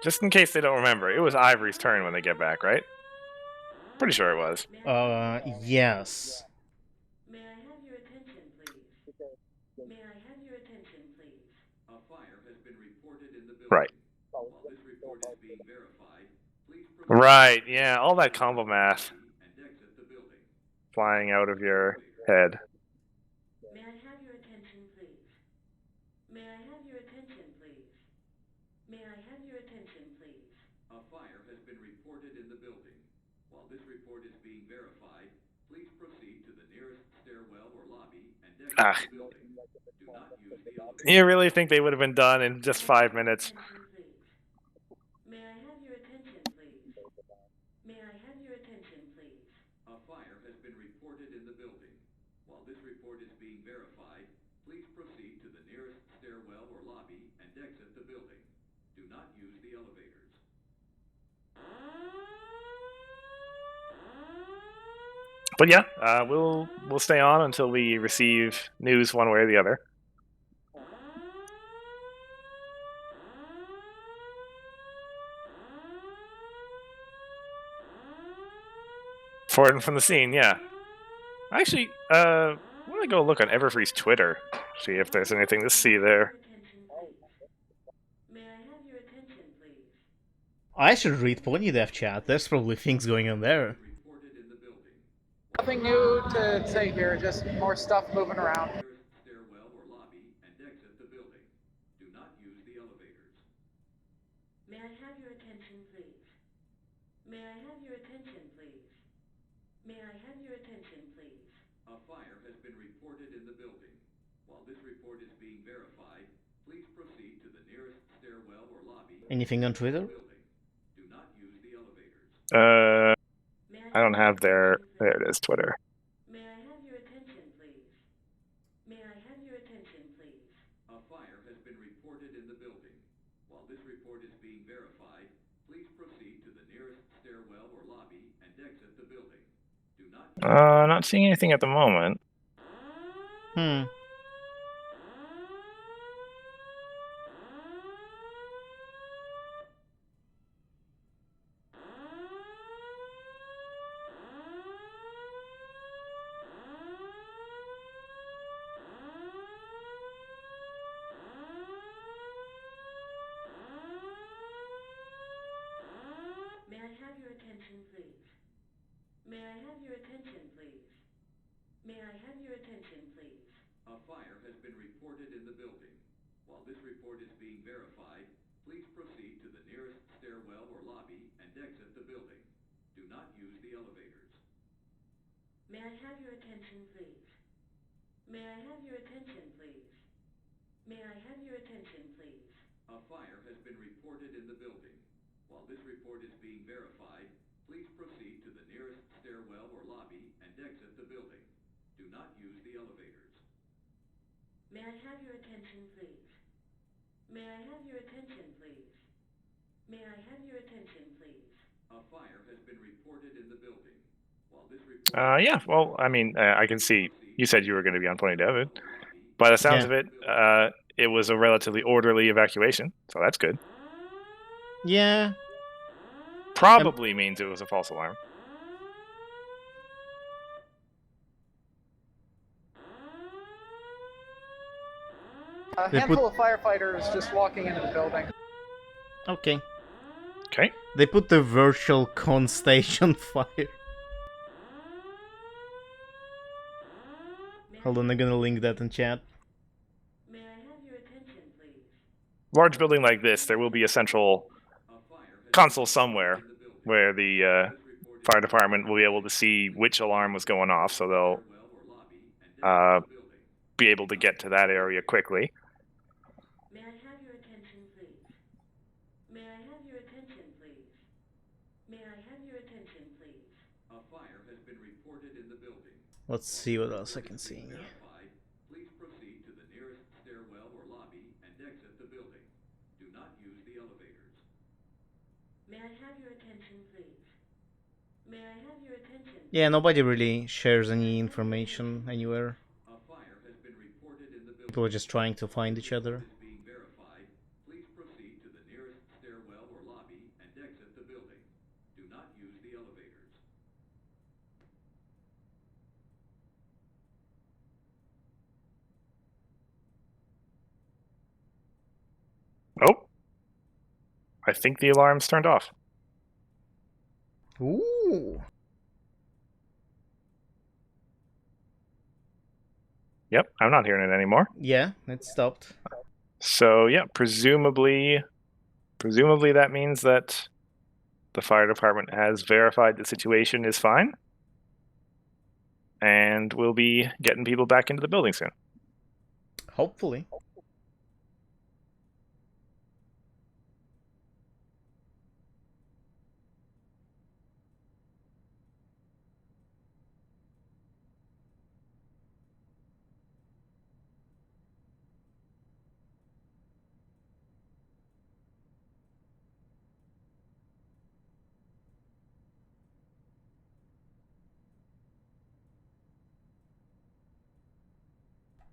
Just in case they don't remember, it was Ivory's turn when they get back, right? Pretty sure it was. Yes. May I have your attention, please? May I have your attention, please? A fire has been reported in the building. Right. While this report is being verified, please proceed Right, yeah, all that combo math and exit the building. flying out of your head. May I have your attention, please? May I have your attention, please? May I have your attention, please? A fire has been reported in the building. While this report is being verified, please proceed to the nearest stairwell or lobby and exit the building. Do not use the elevator. You really think they would have been done in just 5 minutes? Attention, please. May I have your attention, please? May I have your attention, please? A fire has been reported in the building. While this report is being verified, please proceed to the nearest stairwell or lobby and exit the building. Do not use the elevators. But yeah, we'll stay on until we receive news one way or the other. Forward and from the scene, yeah. Actually, I'm gonna go look on Everfree's Twitter, see if there's anything to see there. Attention, please. May I have your attention, please? I should read Ponydev chat. There's probably things going on there. Reported in the building. Nothing new to say here, just more stuff moving around. Nearest stairwell or lobby and exit the building. Do not use the elevators. May I have your attention, please? May I have your attention, please? May I have your attention, please? A fire has been reported in the building. While this report is being verified, please proceed to the nearest stairwell or lobby. Anything on Twitter? Building. Do not use the elevators. May I don't have their. your attention, There it is, Twitter. please? May I have your attention, please? May I have your attention, please? A fire has been reported in the building. While this report is being verified, please proceed to the nearest stairwell or lobby and exit the building. Do not use Not seeing anything at the moment. May I have your attention, please? May I have your attention, please? May I have your attention, please? A fire has been reported in the building. While this report is being verified, please proceed to the nearest stairwell or lobby and exit the building. Do not use the elevators. May I have your attention, please? May I have your attention, please? May I have your attention, please? A fire has been reported in the building. While this report is being verified, please proceed to the nearest stairwell or lobby and exit the building. Do not use the elevators. May I have your attention, please? May I have your attention, please? May I have your attention, please? A fire has been reported in the building. While this report Yeah, well, I mean, I can see you said you were going to be on Pony David. By the sounds of it, it was a relatively orderly evacuation, so that's good. Yeah. Probably means it was a false alarm. A handful of firefighters just walking into the building. Okay. Okay. They put the virtual con station fire. Hold on, I'm gonna link that in chat. May I have your attention, please? Large building like this, there will be a central console somewhere where the fire department will be able to see which alarm was going off, so they'll be able to get to that area quickly. May I have your attention, please? May I have your attention, please? May I have your attention, please? A fire has been reported in the building. Let's see what else I can see. Verified. Please proceed to the nearest stairwell or lobby and exit the building. Do not use the elevators. May I have your attention, please? May I have your attention? Yeah, nobody really shares any information anywhere. A fire has been reported in the building. People are just trying to find each other. Is being verified. Please proceed to the nearest stairwell or lobby and exit the building. Do not use the elevators. Oh, I think the alarm's turned off. Ooh. Yep, I'm not hearing it anymore. Yeah, it stopped. So yeah, presumably that means that the fire department has verified the situation is fine, and we'll be getting people back into the building soon. Hopefully.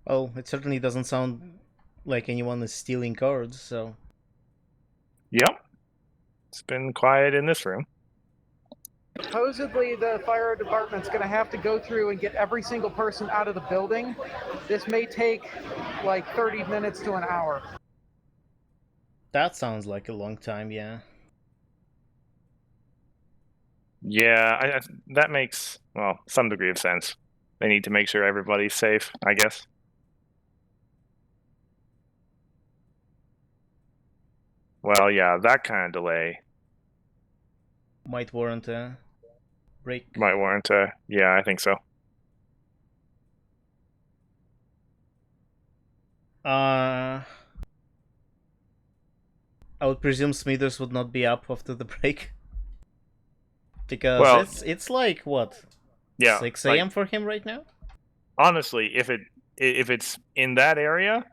Well, it certainly doesn't sound like anyone is stealing cards, so... Yep. It's been quiet in this room. Supposedly, the fire department's going to have to go through and get every single person out of the building. This may take like 30 minutes to an hour. That sounds like a long time, yeah. Yeah, that makes, well, some degree of sense. They need to make sure everybody's safe, I guess. Well, yeah, that kind of delay Might warrant a break. might warrant a, yeah, I think so. I would presume Smithers would not be up after the break. Because Well, it's like, what? Yeah, 6 like, a.m. for him right now? honestly, if it's in that area,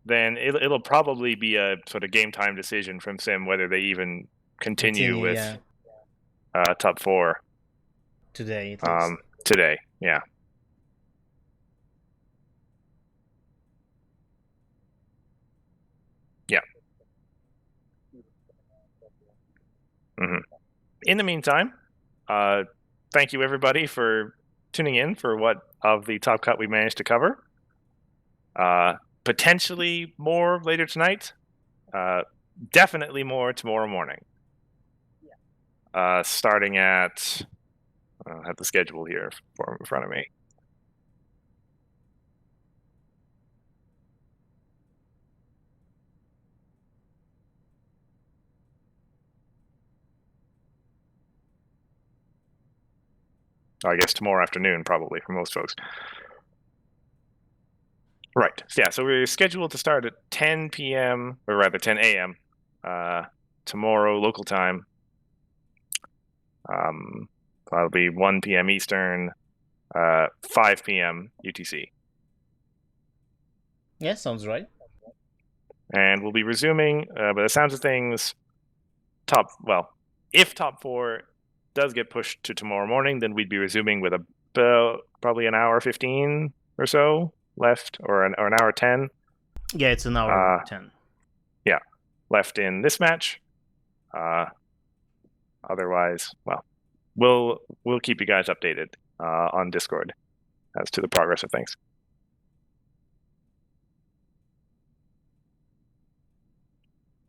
then it'll probably be a sort of game time decision from Sim whether they even continue with yeah. top 4 Today, at least. today. Yeah. Yeah. In the meantime, thank you everybody for tuning in for what of the Top Cut we managed to cover. Potentially more later tonight. Definitely more tomorrow morning. Starting at, I have the schedule here in front of me. I guess tomorrow afternoon, probably, for most folks. Right. Yeah, so we're scheduled to start at 10 p.m., or rather 10 a.m. Tomorrow, local time. That'll be 1 p.m. Eastern, 5 p.m. UTC. Yeah, sounds right. And we'll be resuming, by the sounds of things, if top 4 does get pushed to tomorrow morning, then we'd be resuming with about probably an hour 15 or so left, or an hour 10. Yeah, it's an hour 10. Yeah, left in this match. Otherwise, well, we'll keep you guys updated on Discord as to the progress of things.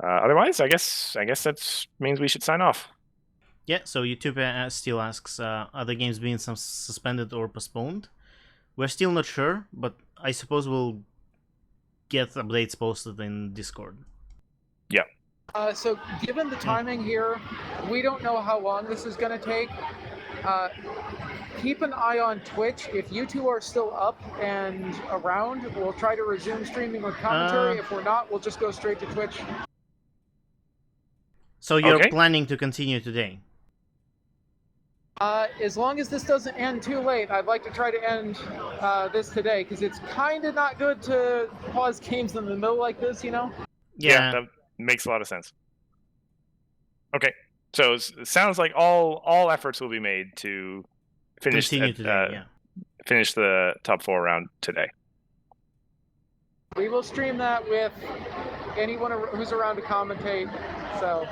Otherwise, I guess that means we should sign off. Yeah, so YouTube still asks, are the games being suspended or postponed? We're still not sure, but I suppose we'll get updates posted in Discord. Yeah. So given the timing here, we don't know how long this is going to take. Keep an eye on Twitch. If you two are still up and around, we'll try to resume streaming with commentary. If we're not, we'll just go straight to Twitch. So you're Okay. planning to continue today? As long as this doesn't end too late, I'd like to try to end this today, because it's kind of not good to pause games in the middle like this, you know? Yeah, that makes a lot of sense. Okay, so it sounds like all efforts will be made to finish finish the top 4 round today. We will stream that with anyone who's around to commentate. So,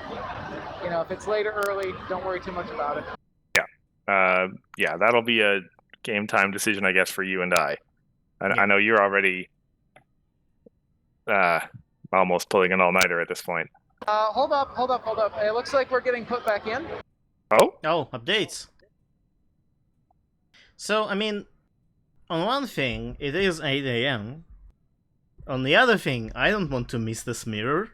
you know, if it's late or early, don't worry too much about it. Yeah, that'll be a game time decision, I guess, for you and I. I know you're already almost pulling an all-nighter at this point. Hold up. It looks like we're getting put back in. Oh, updates. So, I mean, on one thing, it is 8 a.m. On the other thing, I don't want to miss this mirror.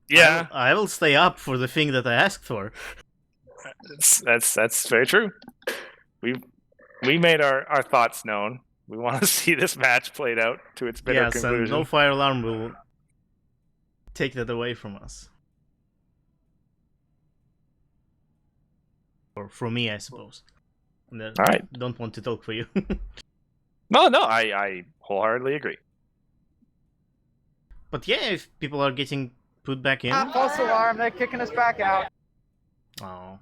Yeah. I will stay up for the thing that I asked for. That's very true. We made our thoughts known. We want to see this match played out to its bitter conclusion. And no fire alarm will take that away from us. Or from me, I suppose. All right. Don't want to talk for you. No, I wholeheartedly agree. But yeah, if people are getting put back in... False alarm, they're kicking us back out. Oh.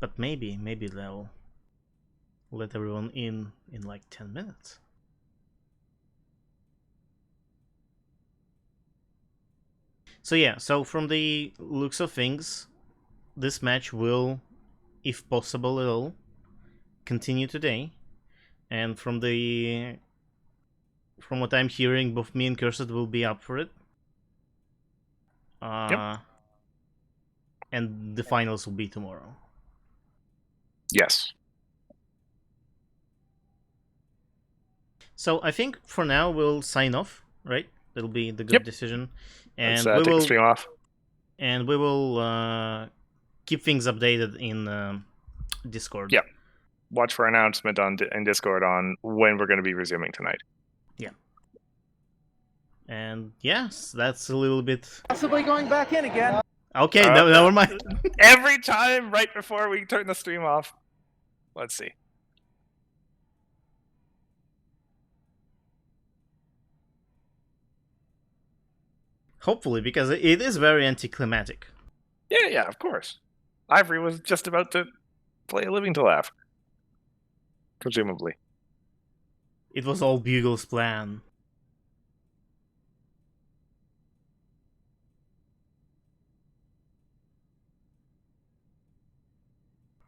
But maybe they'll let everyone in like 10 minutes. So yeah, so from the looks of things, this match will, if possible at all, continue today. And from what I'm hearing, both me and Cursed will be up for it. Yep. And the finals will be tomorrow. Yes. So I think for now we'll sign off, right? That'll be the good decision. And let's take the stream off. And we will keep things updated in Discord. Yeah. Watch for announcement in Discord on when we're going to be resuming tonight. Yeah. And yes, that's a little bit... Possibly going back in again. Okay, never mind. Every time right before we turn the stream off. Let's see. Hopefully, because it is very anticlimactic. Yeah, of course. Ivory was just about to play a Living to Laugh. Presumably. It was all Bugle's plan.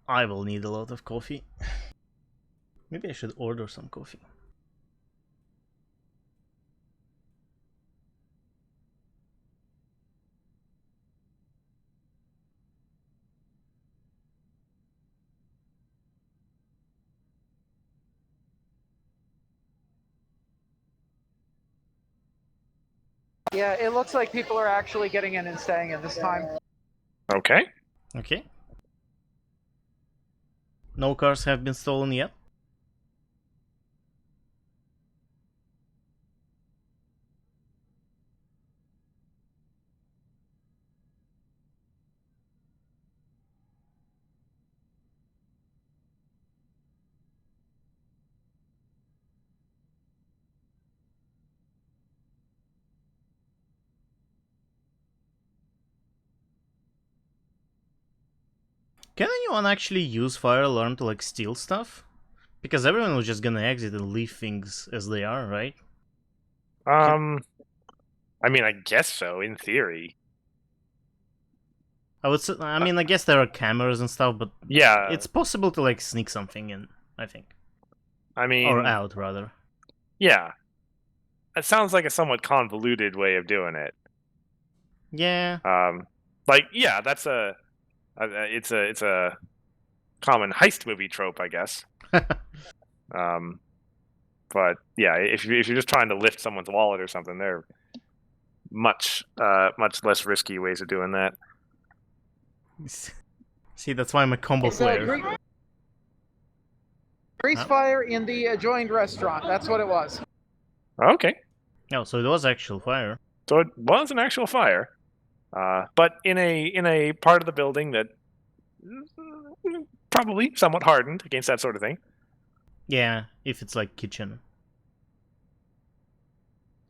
I will need a lot of coffee. Maybe I should order some coffee. Yeah, it looks like people are actually getting in and staying in this time. Okay. Okay. No cars have been stolen yet? Can anyone actually use fire alarm to like steal stuff? Because everyone was just gonna exit and leave things as they are, right? I mean, I guess so, in theory. I mean, I guess there are cameras and stuff, but yeah, it's possible to like sneak something in, I think. I mean, Or out, rather. yeah. It sounds like a somewhat convoluted way of doing it. Yeah. Like, yeah, that's it's a common heist movie trope, I guess. But yeah, if you're just trying to lift someone's wallet or something, there are much less risky ways of doing that. See, that's why I'm a combo It's a player. grease fire in the adjoined restaurant. That's what it was. Okay. Oh, so it was actual fire. So it was an actual fire, but in a part of the building that probably somewhat hardened against that sort of thing. Yeah, if it's like kitchen.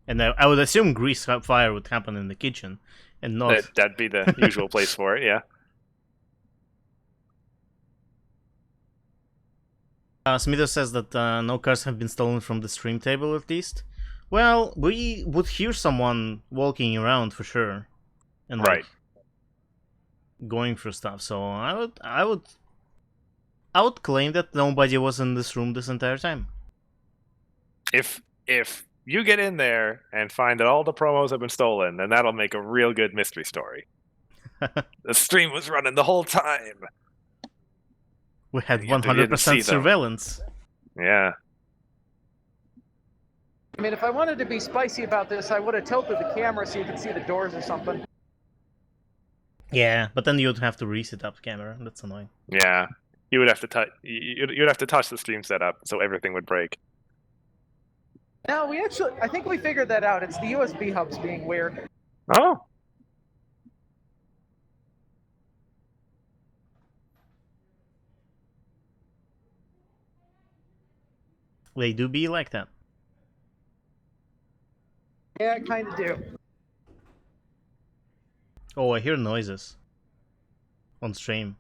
And I would assume grease fire would happen in the kitchen, and not. That'd be the usual place for it. Yeah. Smitho says that no cars have been stolen from the stream table, at least. Well, we would hear someone walking around for sure, and like, going for stuff. So I would claim that nobody was in this room this entire time. If you get in there and find that all the promos have been stolen, then that'll make a real good mystery story. The stream was running the whole time. We had You didn't see 100% them. surveillance. Yeah. I mean, if I wanted to be spicy about this, I would have tilted the camera so you could see the doors or something. Yeah, but then you'd have to reset up the camera. That's annoying. Yeah. You would have to touch. You'd have to touch the stream setup, so everything would break. No, I think we figured that out. It's the USB hubs being weird. Oh. They do be like that. Yeah, kind of do. Oh, I hear noises on stream.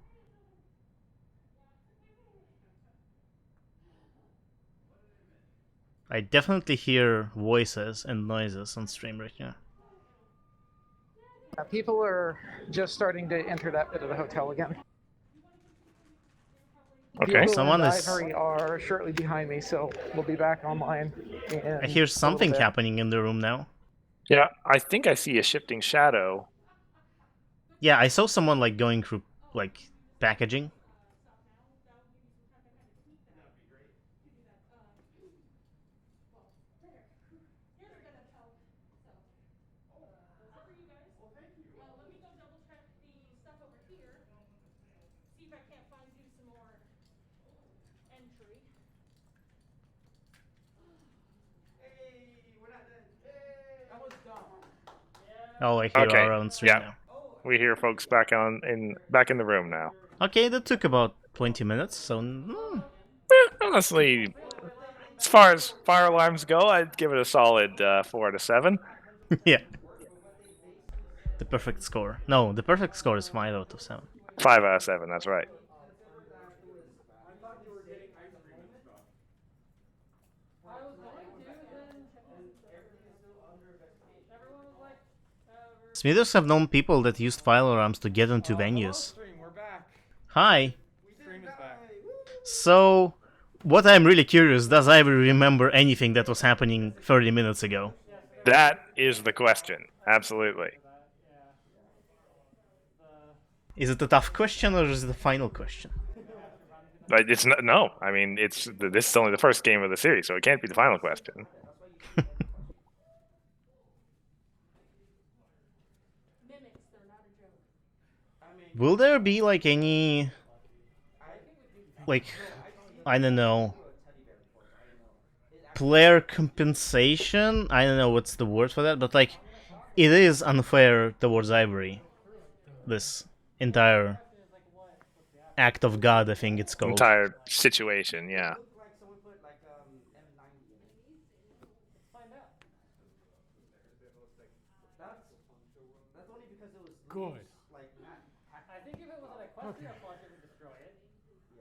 I definitely hear voices and noises on stream right now. People are just starting to enter that bit of the hotel again. Okay. People Someone and is- Ivory are shortly behind me, so we'll be back online. I hear something happening in the room now. Yeah, I think I see a shifting shadow. Yeah, I saw someone like going through like packaging. Oh, I hear Okay. our own stream Yeah. now. We hear folks back in the room now. Okay, that took about 20 minutes, so Honestly, as far as fire alarms go, I'd give it a solid 4 out of 7. yeah. The perfect score. No, the perfect score is 5 out of 7. 5 out of 7. That's right. Smithers have known people that used fire alarms to get into venues. We're back. Hi. Stream is back. So, what I'm really curious, does Ivory remember anything that was happening 30 minutes ago? That is the question. Absolutely. Is it a tough question or is it a final question? But it's no. I mean, this is only the first game of the series, so it can't be the final question. Will there be like any, like, I don't know, player compensation? I don't know what's the word for that, but like, it is unfair towards Ivory. This entire act of God, I think it's called. Entire situation, yeah. Good. I think if it was an Equestria Plus, it would destroy it.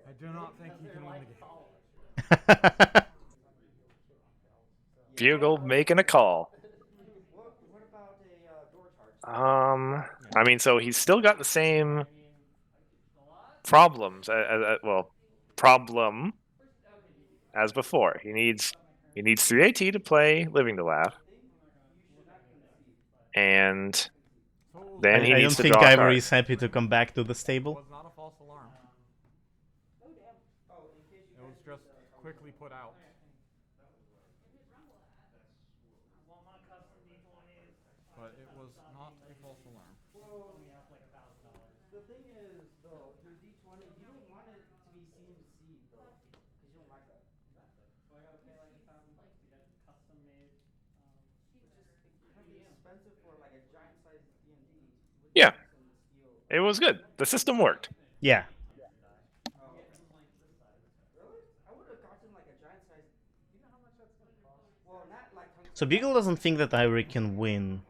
I do not think he can win the game. Bugle making a call. I mean, so he's still got the same problems. Problem. as before. He needs 3 AT to play Living to Laugh, and then he I needs don't to think draw a Ivory card. is happy to come back to the It stable. was not a false alarm. It was just quickly put out. But it was not a false alarm. The thing is, though, your D20, you don't want it to be seen to see, though, because you don't like that. Which is expensive for like a giant size D&D. Yeah, it was good. The system worked. Yeah. Really? I would have gotten like a giant size. You know how much that's gonna cost? Well, not like. So Beagle doesn't think that Ivory can win.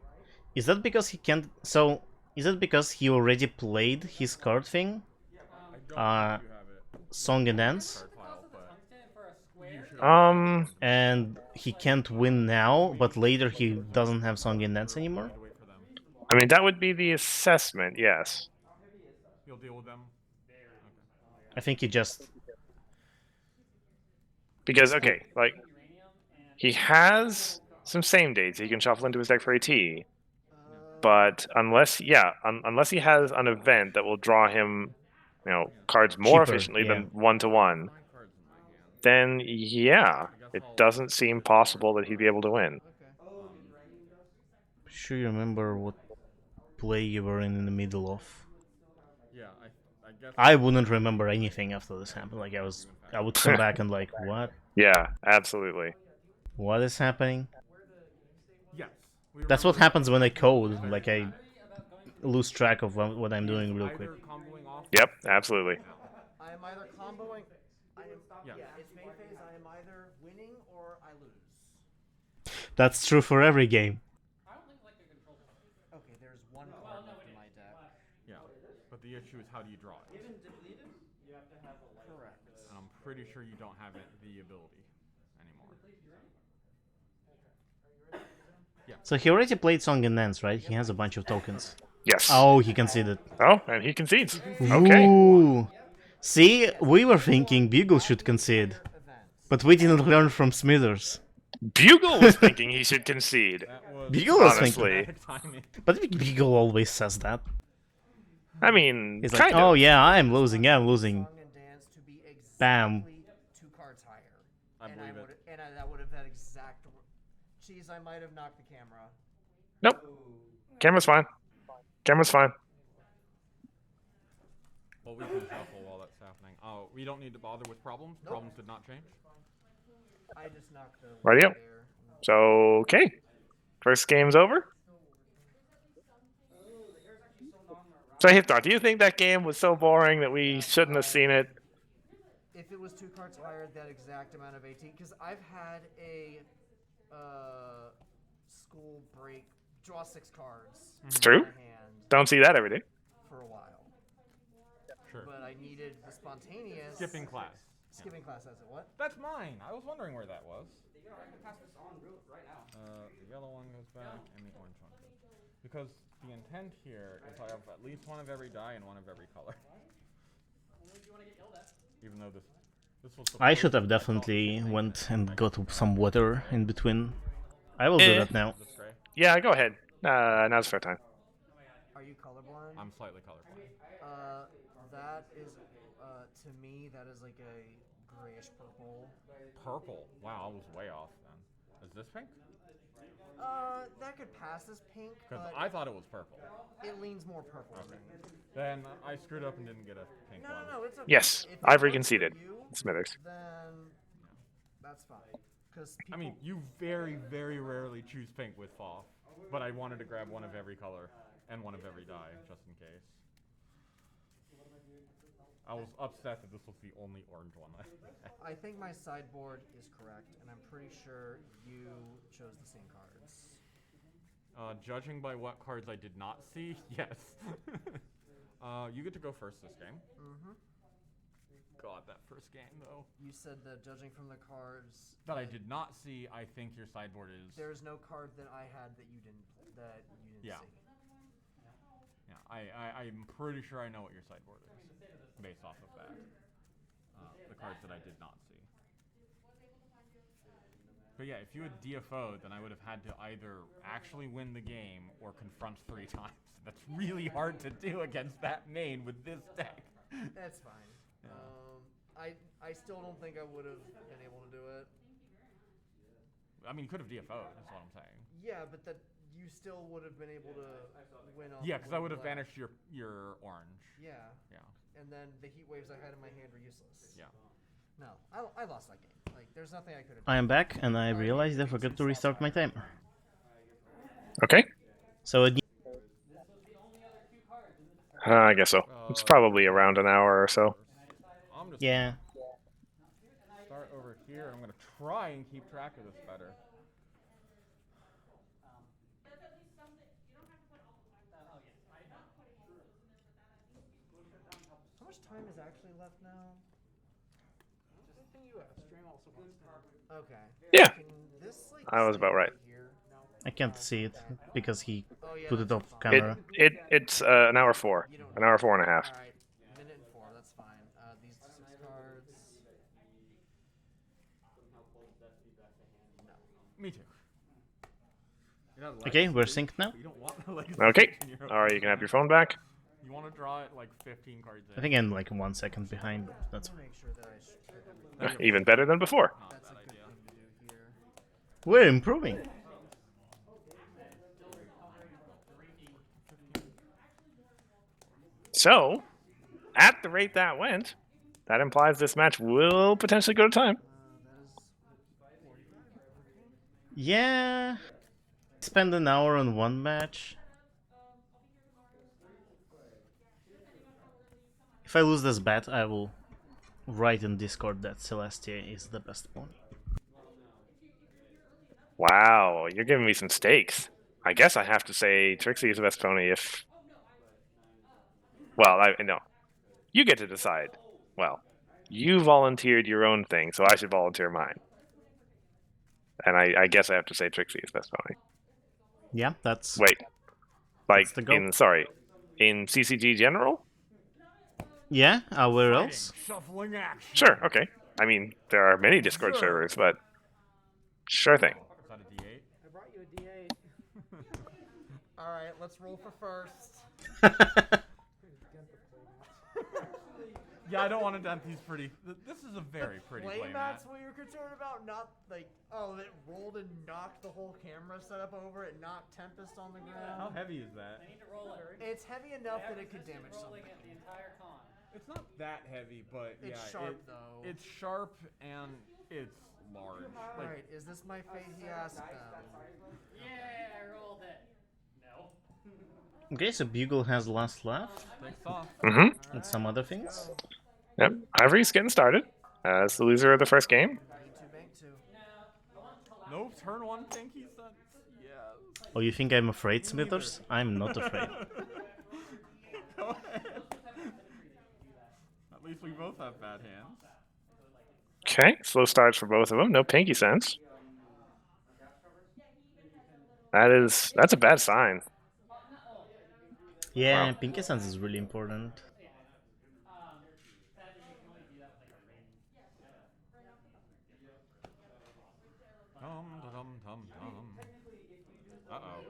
Is that because he can't? So is it because he already played his card thing? I don't think you have it. Song and Dance, Card file, but you should and he can't win now, but later he doesn't have Song and Dance anymore. wait for them. I mean, that would be the assessment, yes. You'll deal with them. I think he just Because okay, like he has some same dates he can shuffle into his deck for AT, but unless he has an event that will draw him, cards more Cheaper, efficiently yeah. than 1-1, then yeah, it doesn't seem possible that he'd be able to win. sure you remember what play you were in the middle of. Yeah, I guess. I wouldn't remember anything after this happened. Like I would come back and like, what? Yeah, absolutely. What is happening? Yes. That's what happens when I code. Like I lose track of what I'm doing real quick. Yep, absolutely. I am either comboing. Yeah. It's main phase. I am either winning or I lose. That's true for every game. Okay, there's one card left in my deck. Yeah. But the issue is how do you draw it? Even depleted, you have to have a life. Correct. And I'm pretty sure you don't have the ability anymore. So he already played Song and Dance, right? He has a bunch of tokens. Yes. Oh, he conceded. Oh, and he concedes. Okay. Ooh. See, we were thinking Bugle should concede, but we didn't learn from Smithers. Bugle was thinking he should concede. Bugle was honestly. thinking, but Bugle always says that. I mean, He's kind like, oh of. yeah, I'm losing, yeah, I'm losing. Song and Dance to be Bam. exactly 2 cards higher. I and believe would, it. And that would have had exact. Jeez, I might have knocked the camera. Nope. Camera's fine. Camera's fine. Well, we can shuffle while that's happening. Oh, we don't need to bother with problems. Nope. Problems did not change. I just knocked the. Rightio. there. So, okay. First game's over. So, Hiftar, do you think that game was so boring that we shouldn't have seen it? If it was 2 cards higher, that exact amount of 18, because I've had a school break, draw 6 cards. It's true. in my hand Don't see that every day. for a while. Sure. But I needed the spontaneous. Skipping class. Skipping class, that's it. What? That's mine. I was wondering where that was. I can pass this on right now. The yellow one goes back, and the orange one goes. Because the intent here is I have at least one of every die and one of every color. Even though this was. I should have definitely went and got some water in between. I will do that now. Yeah, go ahead. Now's fair time. Are you colorblind? I'm slightly colorblind. That is, to me, that is like a grayish purple. Purple. Wow, I was way off then. Is this pink? That could pass as pink, Because but I thought it was purple. it leans more purple to me. Then I screwed up and didn't get a pink one. No, it's okay. Yes, If it Ivory works for conceded. you, Smithers. Then that's fine. Because I mean, you very, very rarely choose pink with FOF, but I wanted to grab one of every color and one of every die, just in case. I was upset that this was the only orange one I had. I think my sideboard is correct, and I'm pretty sure you chose the same cards. Judging by what cards I did not see, yes. You get to go first this game. Mm-hmm. God, that first game, though. You said that judging from the cards That I did not see, I think your sideboard is... there's no card that I had that you didn't Yeah. see. Yeah, I'm pretty sure I know what your sideboard is, based off of that. The cards that I did not see. But yeah, if you had DFO'd, then I would have had to either actually win the game or confront 3 times. That's really hard to do against that main with this deck. That's fine. Yeah. I still don't think I would have been able to do it. I mean, you could have DFO'd, is what I'm saying. Yeah, but that you still would have been able to win off. Yeah, because I would have left. banished your orange. Yeah. Yeah. And then the heat waves I had in my hand were useless. Yeah. No, I lost that game. Like, there's nothing I could have. I am back, and I realized I forgot to restart my timer. Okay. So I guess so. It's probably around an hour or so. I'm just yeah. start over here. I'm gonna try and keep track of this better. How much time is actually left now? Okay. Yeah. Can this, like, I was stay about right. here? I can't see it because he Oh, yeah, put it that's off fine. camera. It's an hour 4. You don't An hour 4 and a half. All right, minute and 4. That's fine. These 6 cards. Me too. Okay, we're synced now. You don't want the legacy Okay. in your Alright, you can have your phone back. You want to draw it like 15 cards in. I think I'm like 1 second behind, but that's I'll fine. make sure that I strip everything. Even better than before. Not a That's a bad good idea. thing to do here. We're improving. So, at the rate that went, that implies this match will potentially go to time. That is 45. Yeah. Spend an hour on one match. If I lose this bet, I will write in Discord that Celestia is the best pony. Wow, you're giving me some stakes. I guess I have to say Trixie is the best pony if... Well, no. You get to decide. Well, you volunteered your own thing, so I should volunteer mine. And I guess I have to say Trixie is best pony. Yeah, that's... Wait. Like, That's the goal. in CCG general? Yeah, where else? Shuffling action. Sure, okay. I mean, there are many Discord servers, but... Sure thing. Is that a D8? I brought you a D8. All right, let's roll for first. Yeah, I don't want to dent these pretty... This is a very pretty Play playmat. mats what you're concerned about, not like, oh, it rolled and knocked the whole camera setup over, it knocked Tempest on the How ground. heavy is that? I need to roll it. It's heavy enough that it could Resisted damage rolling something. it the entire con. It's not that heavy, but It's yeah, sharp, though. It's sharp and it's large. All right, is this my fate? He asked them. Yeah, I rolled it. No. Okay, so Bugle has last left, Takes off. Mm-hmm. and some other things. Yep. Ivory's getting started as the loser of the first game. Need to bank 2. No turn 1 pinky sense. Yes. Oh, you think I'm afraid, Smithers? I'm not afraid. Go ahead. At least we both have bad hands. Okay, slow starts for both of them. No pinky sense. That's a bad sign. Yeah, Wow. Pinky Sense is really important. Uh-oh.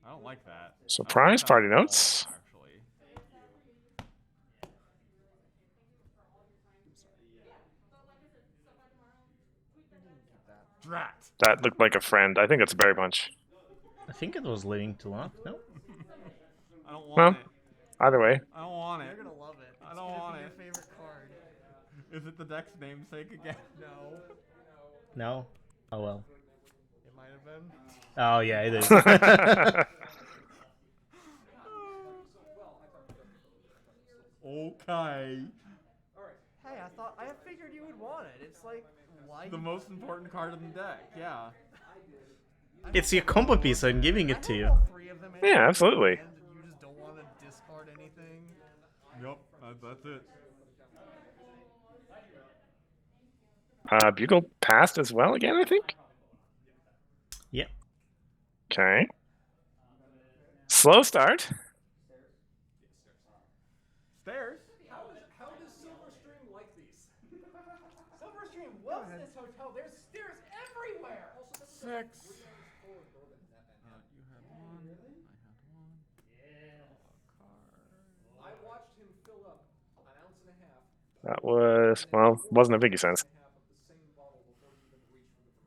I don't like that. Surprise I don't like party that at all, notes. Actually. Drat. That looked like a friend. I think it's a berry punch. I think it was leading to luck, no? I don't want Well, it. either way. I don't want it. You're gonna love it. I It's don't gonna want be it. your favorite card. Is it the deck's namesake again? No, No? Oh well. it might have been. Oh yeah, it is. Okay. Hey, I figured you would want it. It's like, why? The most important card in the deck, yeah. It's your combo piece, I'm giving it to you. All 3 of them. Yeah, absolutely. And you just don't want to discard anything. Yep, that's it. Bugle passed as well again, I think. Yeah. Okay. Slow start. Stairs? How does Silverstream like these? Silverstream loves this hotel. There's stairs everywhere. 6. You had one. I had one. I watched him fill up an ounce and a half. That was, well, wasn't a Pinky Sense. Half of the same bottle before he even reached for the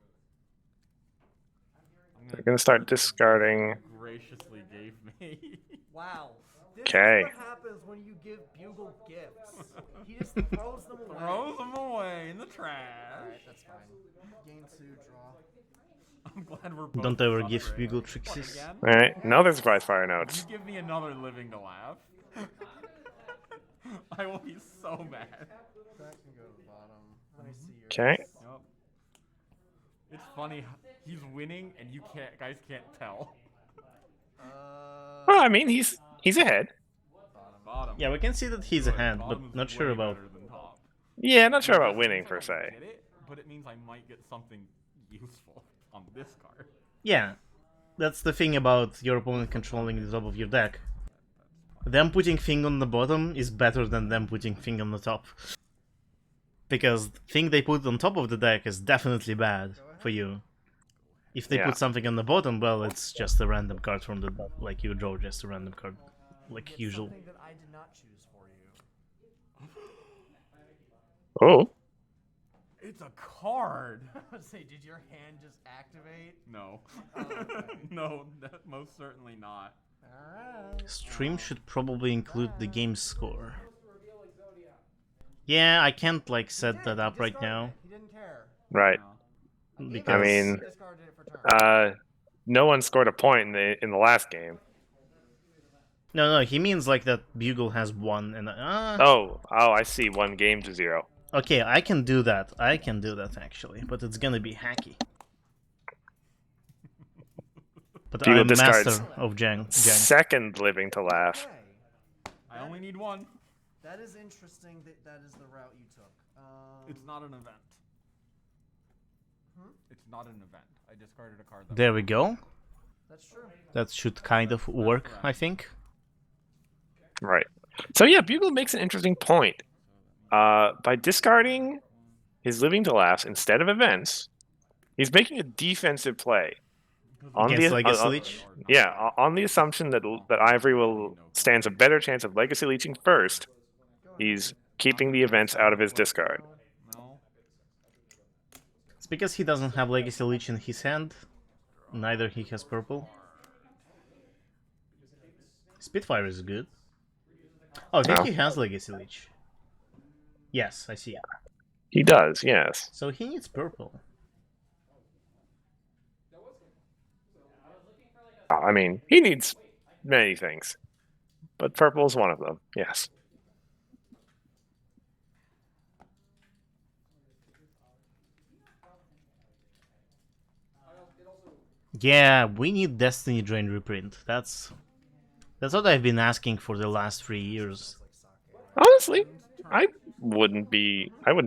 vermouth. They're gonna start discarding. Graciously gave me. Wow. This Okay. is what happens when you give Bugle gifts. He just throws them away. Throws them away in the trash. Alright, that's fine. Gain 2, draw. I'm glad we're both. Don't ever give suffering. Bugle Trixies. Again? Alright, another surprise fire If notes. you give me another living to laugh, I will be so mad. That can go to the bottom. Let me see your. Okay. Yep. It's funny. He's winning, and you guys can't tell. Well, I mean, he's ahead. Bottom. Yeah, we can see that he's ahead, Bottom but is not sure way about. better than top. Yeah, not sure about That winning means I per don't se. get it, but it means I might get something useful on this card. Yeah, that's the thing about your opponent controlling the top of your deck. Them putting thing on the bottom is better than them putting thing on the top. Because the thing they put on top of the deck is definitely bad for you. If they Yeah. put something on the bottom, well, it's just a random card from the deck. Like you draw just a random card, like usual. Something that I did not choose for you. Oh. It's a card. I was say, did your hand just activate? No. Oh, okay. No, most certainly not. Alright. Stream should probably include the game score. Yeah, I can't like set that up right now He didn't care. Right. because I mean, Discarded it for turn. no one scored a point in the last game. no, he means like that Bugle has one and Oh, I see. 1 game to 0. okay, I can do that. I can do that actually, but it's gonna be hacky. But Bugle I'm discards master of Jang. Second living to laugh. Okay. I only need one. That is interesting that that is the route you took. It's not an event. Hmm? It's not an event. I discarded a card. That There we go. That's true. That should kind of work, I think. Right. So yeah, Bugle makes an interesting point. By discarding his living to laughs instead of events, he's making a defensive play. On Against the, Legacy Leech? Yeah, on the assumption that Ivory will stands a better chance of Legacy Leeching first, he's keeping the events out of his discard. No. It's because he doesn't have Legacy Leech in his hand. Neither he has purple. Spitfire is good. Oh, I think No. he has Legacy Leech. Yes, I see. He does, yes. So he needs purple. I mean, he needs many things, but purple is one of them, yes. Yeah, we need Destiny Drain reprint. That's what I've been asking for the last 3 years. Honestly, I wouldn't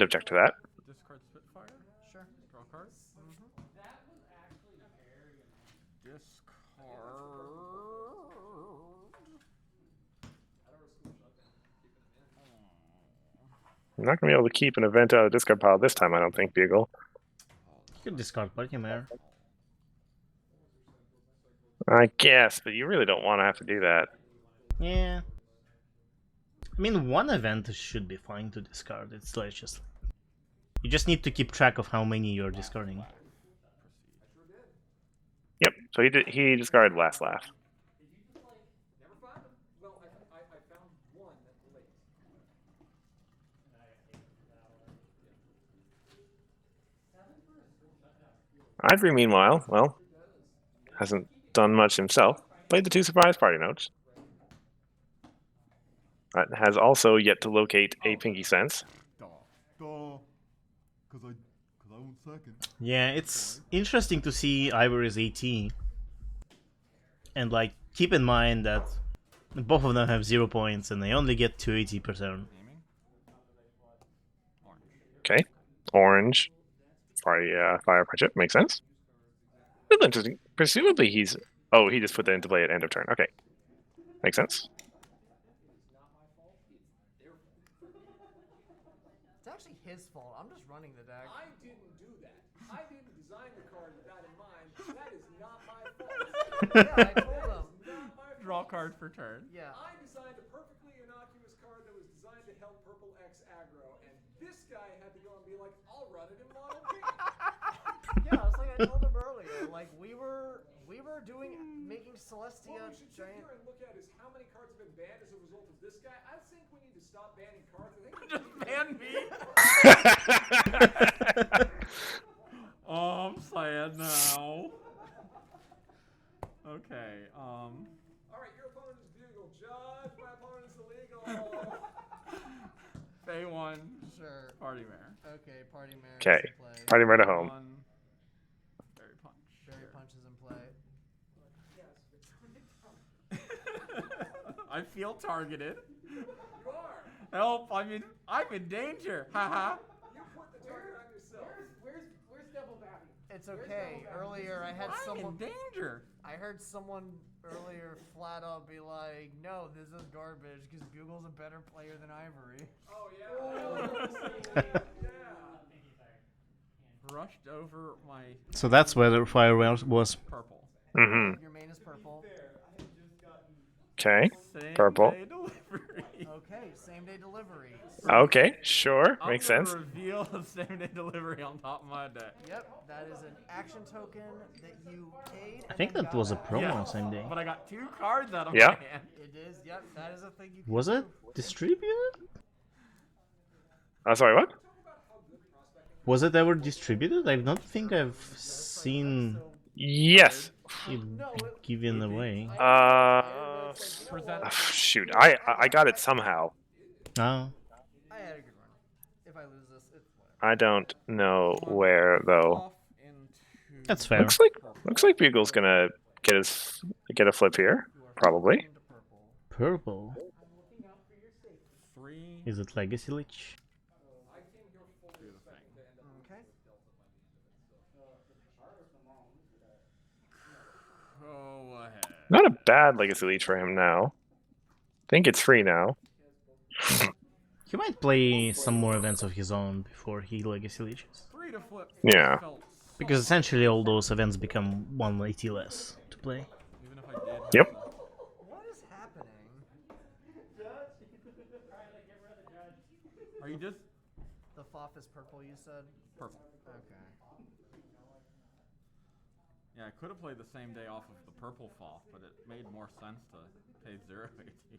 object to that. Discard Spitfire. Sure. Draw a card. I'm not going to be able to keep an event out of the discard pile this time, I don't think, Bugle. You can discard Party Mare. I guess, but you really don't want to have to do that. Yeah. I mean, one event should be fine to discard. It's like just... You just need to keep track of how many you're discarding. Yep, so he discarded last laugh. Never found him. Well, I found one late. Ivory, meanwhile, well, hasn't done much himself. Played the 2 surprise party notes. Has also yet to locate a Pinky Sense. Yeah, it's interesting to see Ivory's AT. And like, keep in mind that both of them have 0 points and they only get 280%. Okay, orange. Fire chip makes sense. That's interesting. Presumably he just put that into play at end of turn. Okay, makes sense. It's actually his fault. I'm just running the deck. I didn't do that. I didn't design the card with that in mind. Yeah, I told them. Draw card for turn. Yeah. I designed a perfectly innocuous card that was designed to help Purple X aggro, and this guy had to go and be like, I'll run it in mono pink. Yeah, it's like I told him earlier. Like we were making Celestia What we should sit giant. here and look at is how many cards have been banned as a result of this guy. I think we need to stop banning cards. I think we Just need to ban me. Oh, I'm sad now. Okay. All right, your opponent is Bugle. Judge, my opponent is illegal. Pay 1. Sure. Party mare. Okay, Party Mare. Okay. Is in play. Party right at home. 1. Berry punch. Berry Sure. Punch is in play. I feel targeted. You are. Help! I'm in danger. Haha. You put the target on yourself. Where's Devil Babby? It's okay. Earlier, I had I'm someone. in danger. I heard someone earlier flat out be like, "No, this is garbage because Bugle's a better player than Ivory." Oh yeah. Yeah. Rushed over my So that's where the fire was. purple. Mm-hmm. Your main is purple. Okay. Same Purple. day delivery. Okay, same day delivery. Okay, sure. I'm Makes gonna sense. reveal the same day delivery on top of my deck. Yep, that is an action token that you paid. I think that was a promo same day. But I got 2 cards out of Yeah. Oh, my hand. It is. Yep, that is a thing you. Can Was it do. distributed? Sorry, what? Was it ever distributed? I don't think I've seen Yes. it given away. Present. Shoot, I got it somehow. Oh. I had a good run. If I lose this, it's whatever. I don't know where though. Off into That's fair. Looks like Bugle's gonna get a flip here, probably. Into purple. Purple. 3. Is it Legacy Lich? Do the thing. Okay. Go ahead. Not a bad Legacy Leech for him now. I think it's free now. He might play some more events of his own before he Legacy Leeches. 3 to flip. Yeah. Felt Because essentially all those events become 180 less to play. even if I did. Yep. What is happening? Are you just The FOF is purple, you said? purple? Okay. Yeah, I could have played the same day off of the purple fall, but it made more sense to pay 0 AT.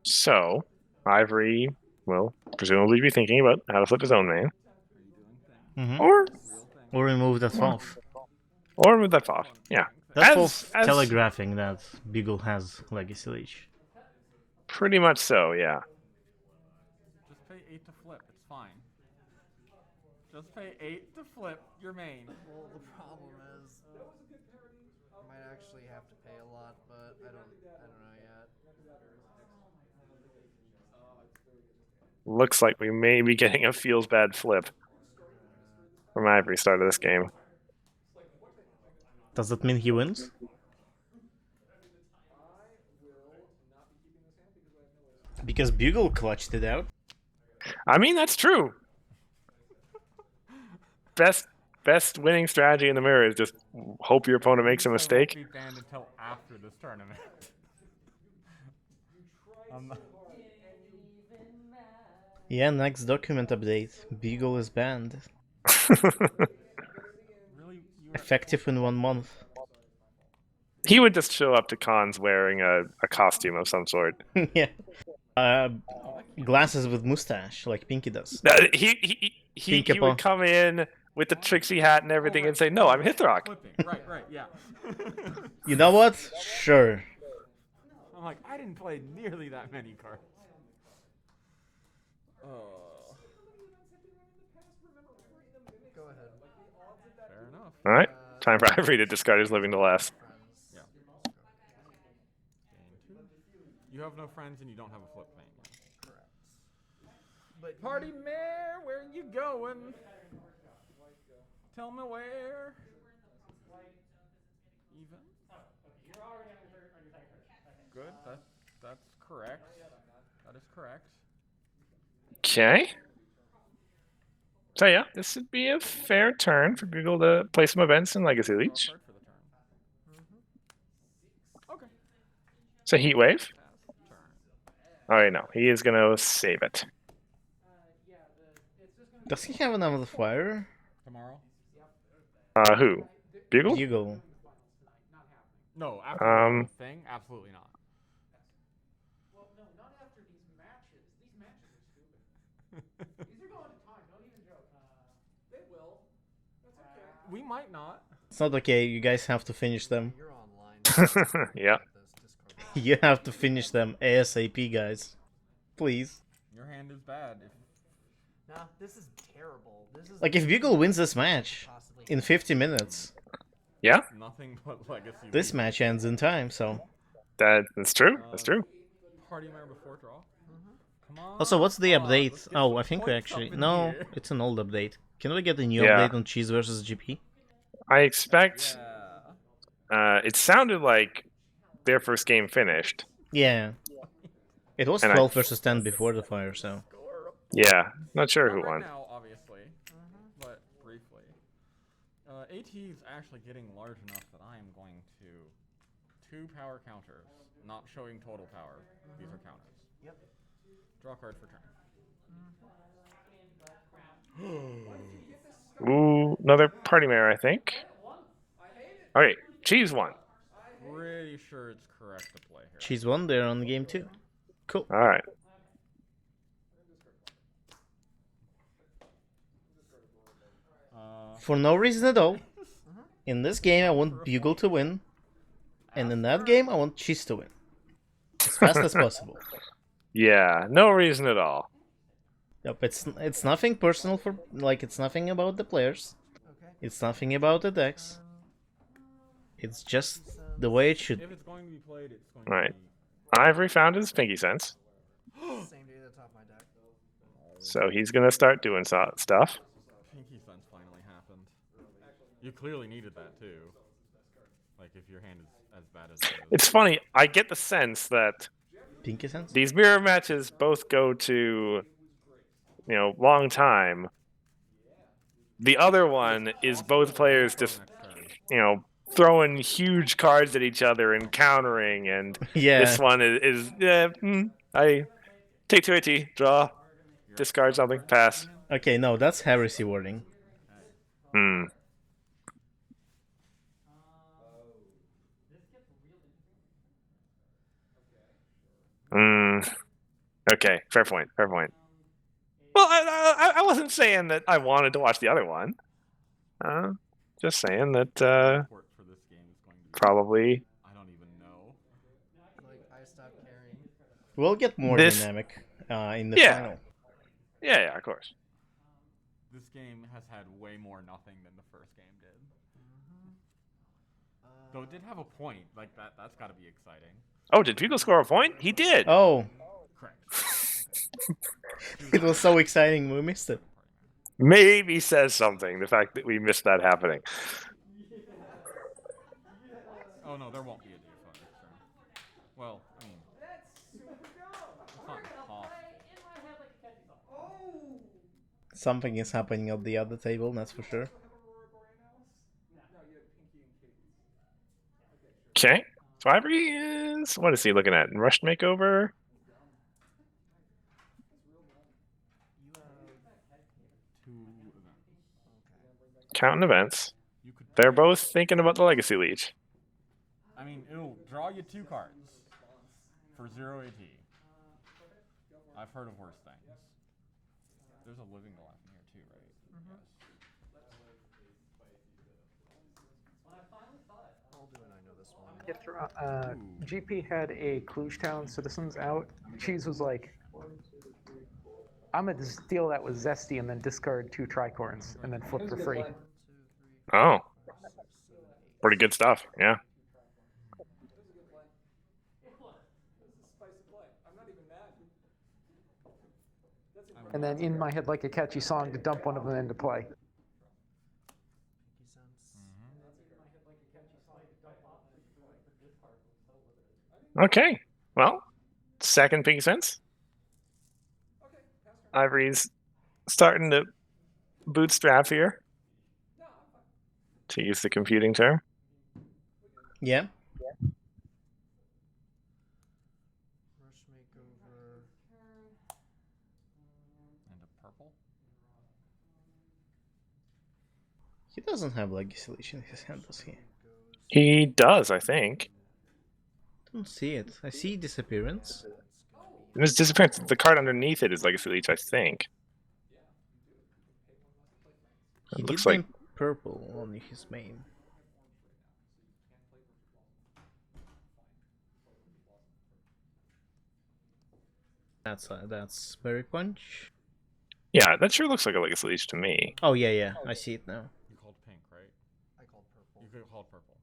So, Ivory will presumably be thinking about how to flip his own main. Are you doing things? Mm-hmm. Or Real thing. Or remove that FOF. move that off. Yeah. That's As- FOF as- telegraphing that Beagle has Legacy Leech. Pretty much so, yeah. Just pay 8 to flip. It's fine. Just pay 8 to flip your main. Well, the problem is, I might actually have to pay a lot, but I don't know yet. Looks like we may be getting a feels bad flip from Ivory start of this game. Does that mean he wins? Because Bugle clutched it out. I mean, that's true. Best winning strategy in the mirror is just hope your opponent makes a I won't mistake. be banned until after this tournament. Yeah, next document update. Beagle is banned. Really? You were Effective in 1 month. He would just show up to cons wearing a costume of some sort. Yeah. Glasses with mustache, like Pinky does. He would come in with the Trixie hat and everything and say, "No, I'm Hithrock." flipping. Right, yeah. You know what? Sure. I'm like, I didn't play nearly that many cards. Oh, Go ahead. fair enough. All right, time for Ivory to discard his living to last. Yeah. Gain 2. You have no friends and you don't have a flip main. Correct. But Party mare, where you going? Tell me where. Even. Good. That's correct. That is correct. Okay. So yeah, this would be a fair turn for Google to play some events in Legacy Draw a Leech. card for the turn. Okay. So Heat Wave. Pass turn. Oh wait, no, he is gonna save it. Does he have another fire? Tomorrow? Who? Bugle? Bugle. No, after the thing, absolutely not. Well, no, not after these matches. These matches are stupid. These are going to time. Don't even joke. They will. That's okay. We might not. It's not okay, you guys have to finish them. You're online. Yeah. You have to finish them ASAP, guys. Please. Your hand is bad. Nah, this is terrible. This is Like, if Bugle wins this match in 50 minutes, Yeah, Nothing but legacy. this match ends in time, so. that's true. That's true. Party member before draw. Come on. Also, what's the come on, update? let's get Oh, some I think we points up actually... in No, here. it's an old update. Can we get a new Yeah. update on Cheese versus GP? I expect. Yeah. It sounded like their first game finished. Yeah. It was And 12 versus 10 before the fire, so. Yeah, not sure Not who right won. now, obviously, but briefly. AT is actually getting large enough that I am going to 2 power counters, not showing total power. These are counters. Yep. Draw a card for turn. Ooh, another party mayor, I think. Okay, Cheese won. Pretty sure it's correct to play here. Cheese won there on game 2. Cool. All right. For no reason at all. In this game, I want Bugle to win. And in that game, I want Cheese to win. As fast as possible. Yeah, no reason at all. Yep, it's nothing personal for... Like, it's nothing about the players. Okay. It's nothing about the decks. It's just the way it should If be. it's going to be played, it's going Right. to be... Ivory found his Pinky Sense, Same day at the top of my deck. so he's gonna start doing stuff. Pinky Sense finally happened. You clearly needed that too. Like if your hand is as bad as it is. It's funny. I get the sense that Pinky sense? these mirror matches both go to, long time. The other one is both players just, throwing huge cards at each other and countering, and Yeah. this one is I take 2 AT, draw, discard something, pass. Okay, no, that's heresy wording. Hmm. Okay, fair point. Fair point. Well, I wasn't saying that I wanted to watch the other one. Just saying that Import for this game is going to be... probably. I don't even know. Like, I stopped caring. We'll get more This- dynamic in the Yeah. final. Yeah, of course. This game has had way more nothing than the first game did. Though it did have a point. Like that's got to be exciting. Oh, did Bugle score a point? He did. Oh, Correct. it was so exciting, we missed it. Maybe says something. The fact that we missed that happening. Oh no, there won't be a DFO next turn. Well, I mean, it's not impossible. Something is happening at the other table, that's for sure. Okay. So Ivory is. What is he looking at? Rushed makeover. Two events. Counting events. You could. They're both thinking about the Legacy Leech. I mean, it'll draw you 2 cards for 0 AT. I've heard of worse things. There's a living the laugh in here too, right? Yes. I'll do it, I know this one. GP had a Klugetown Citizens out. Cheese was like, I'm going to steal that with Zesty and then discard 2 tricorns and then flip for free. 1, 2, 3, Oh, 4, 5, 6, 7, 8. pretty good stuff. Yeah. And then in my head, like a catchy song, to dump one of them into play. Pinky sense. Okay. Well, second Pinky Sense. Ivory's starting to bootstrap here, to use the computing term. Yeah. Rush makeover. And a purple. He doesn't have Legacy Leech in his hand, does he? He does, I think. Don't see it. I see Disappearance. And his disappearance, the card underneath it is Legacy Leech, I think. He It did looks like name purple on his main. That's Berry Punch. yeah, that sure looks like a Legacy Leech to me. Oh yeah, I see it now. You called pink, right? I called purple. You called purple.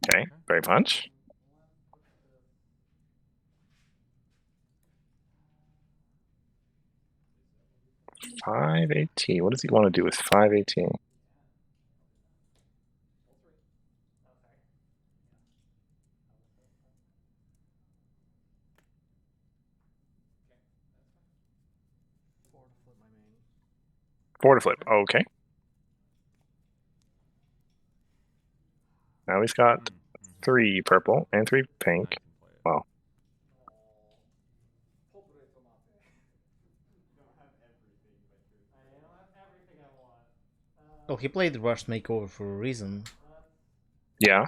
Okay, Berry Punch. $5.18. What does he want to do with $5.18? Four to flip my main. 4 to flip. Okay. Now he's got 3 purple and 3 pink. Well, Oh, he played Rush Makeover for a reason. yeah.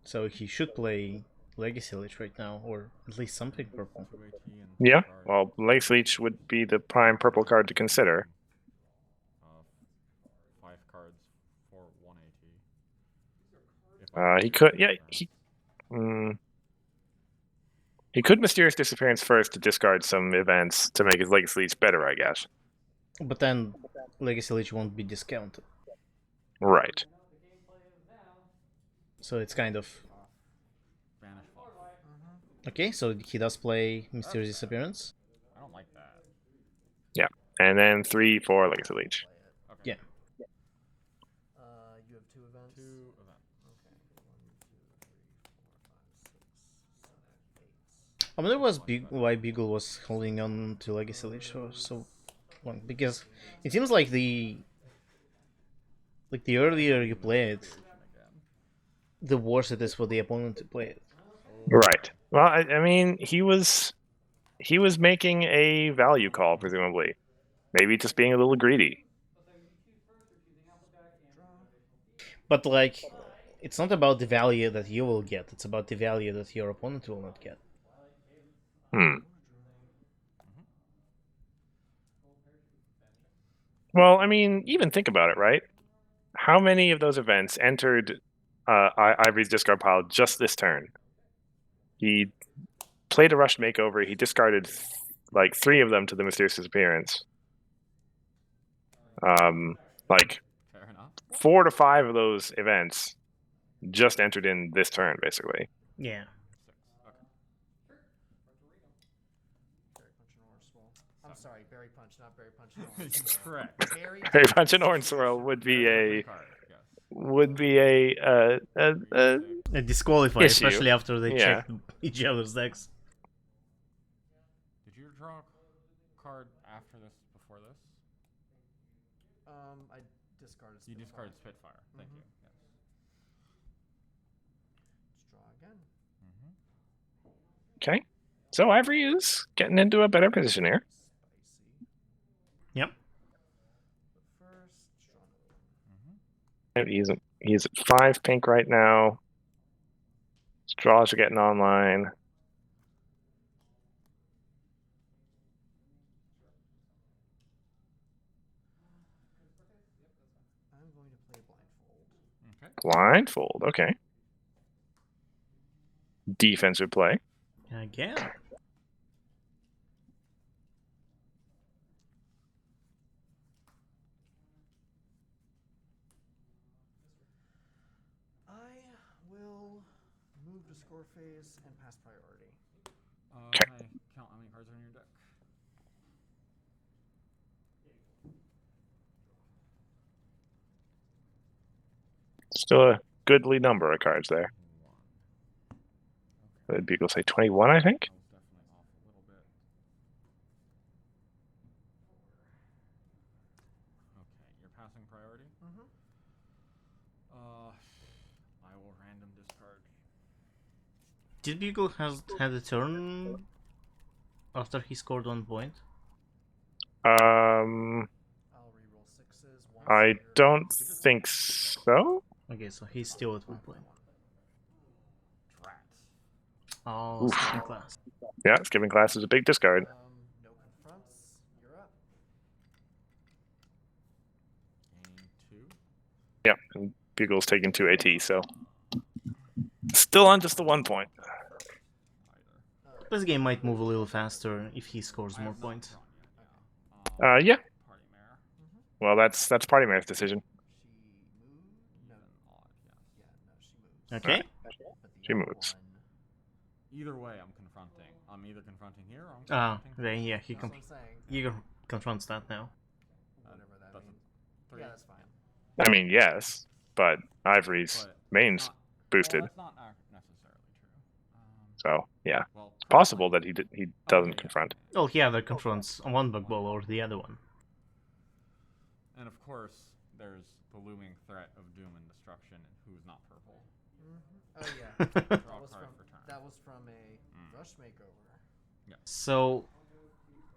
So he should play Legacy Leech right now, or at least something purple. Yeah. Well, Legacy Leech would be the prime purple card to consider. 5 cards for 1 AT. He could, yeah, he could Mysterious Disappearance first to discard some events to make his Legacy Leech better, I guess. But then Legacy Leech won't be discounted. Right. So it's kind of... Banish off. Okay, so he does play Mysterious Disappearance. I don't like that. Yeah. And then 3 for Legacy Leech. Okay. Yeah. You have 2 events? 2 events. Okay. 1, 2, 3, 4, 5, 6, 7, 8. I wonder why Beagle was holding on to Legacy Leech for so long, because it seems like the earlier you play it, the worse it is for the opponent to play it. Right. Well, I mean, he was making a value call, presumably. Maybe just being a little greedy. But like, it's not about the value that you will get; it's about the value that your opponent will not get. Well, I mean, even think about it, right? How many of those events entered Ivory's discard pile just this turn? He played a Rush Makeover. He discarded like 3 of them to the Mysterious Disappearance. Like Fair enough. 4 to 5 of those events just entered in this turn, basically. Yeah. 6. Okay. Berry Punch and Orange Swirl. I'm sorry, Berry Punch, not Berry Punch and Orange Swirl. Correct. Berry Punch and Orange Swirl would be a A disqualify, issue. especially after they Yeah. check each other's decks. Did you draw a card after this, before this? I discarded You Spitfire. discarded Spitfire. Thank you. Yes. Let's draw again. Okay. So Ivory is getting into a better position here. Spicy. Yep. But first, strong. He's at 5 pink right now. Straws are getting online. I'm going to play Blindfold. Okay. Blindfold, okay. Defensive play. Again. I will move to score phase and pass priority. Okay. Count how many cards are in your deck. Still a goodly number of cards there. 1. Okay. The Beagle say 21, I think. That was definitely off a little bit. passing priority. Mm-hmm. I will random discard. Did Bugle had a turn after he scored 1 point? I'll reroll sixes. Once I here. don't think so. Okay, so he's still at 1 point. Drats. Oh, Oof. skipping class. Yeah, skipping class is a big discard. No confronts. You're up. Gain 2. Yeah, and Bugle's taking 2 AT, so still on just the 1 point. Either. This game might move a little faster if he scores I more have not points. drawn yet. Yeah. Party mare. Well, that's Party Mare's decision. She moved. No. Odd, yes. Yeah. No. She moves. Okay. But the She other moves. one- Either way, I'm confronting. I'm either confronting here or I'm Ah, confronting. then yeah, That's what I'm saying. he confronts that now. Whatever that That's a means. 3. Yeah, that's fine. I mean, yes, but Ivory's But main's not, boosted, Well, that's not necessarily true. so yeah, Well, possible that he doesn't yeah. confront. Well, he either confronts on one bug ball or the other one. And of course, there's the looming threat of doom and destruction, and who's not purple. Mm-hmm. Oh yeah. Draw a was card from for turn. that was from a rush makeover. So,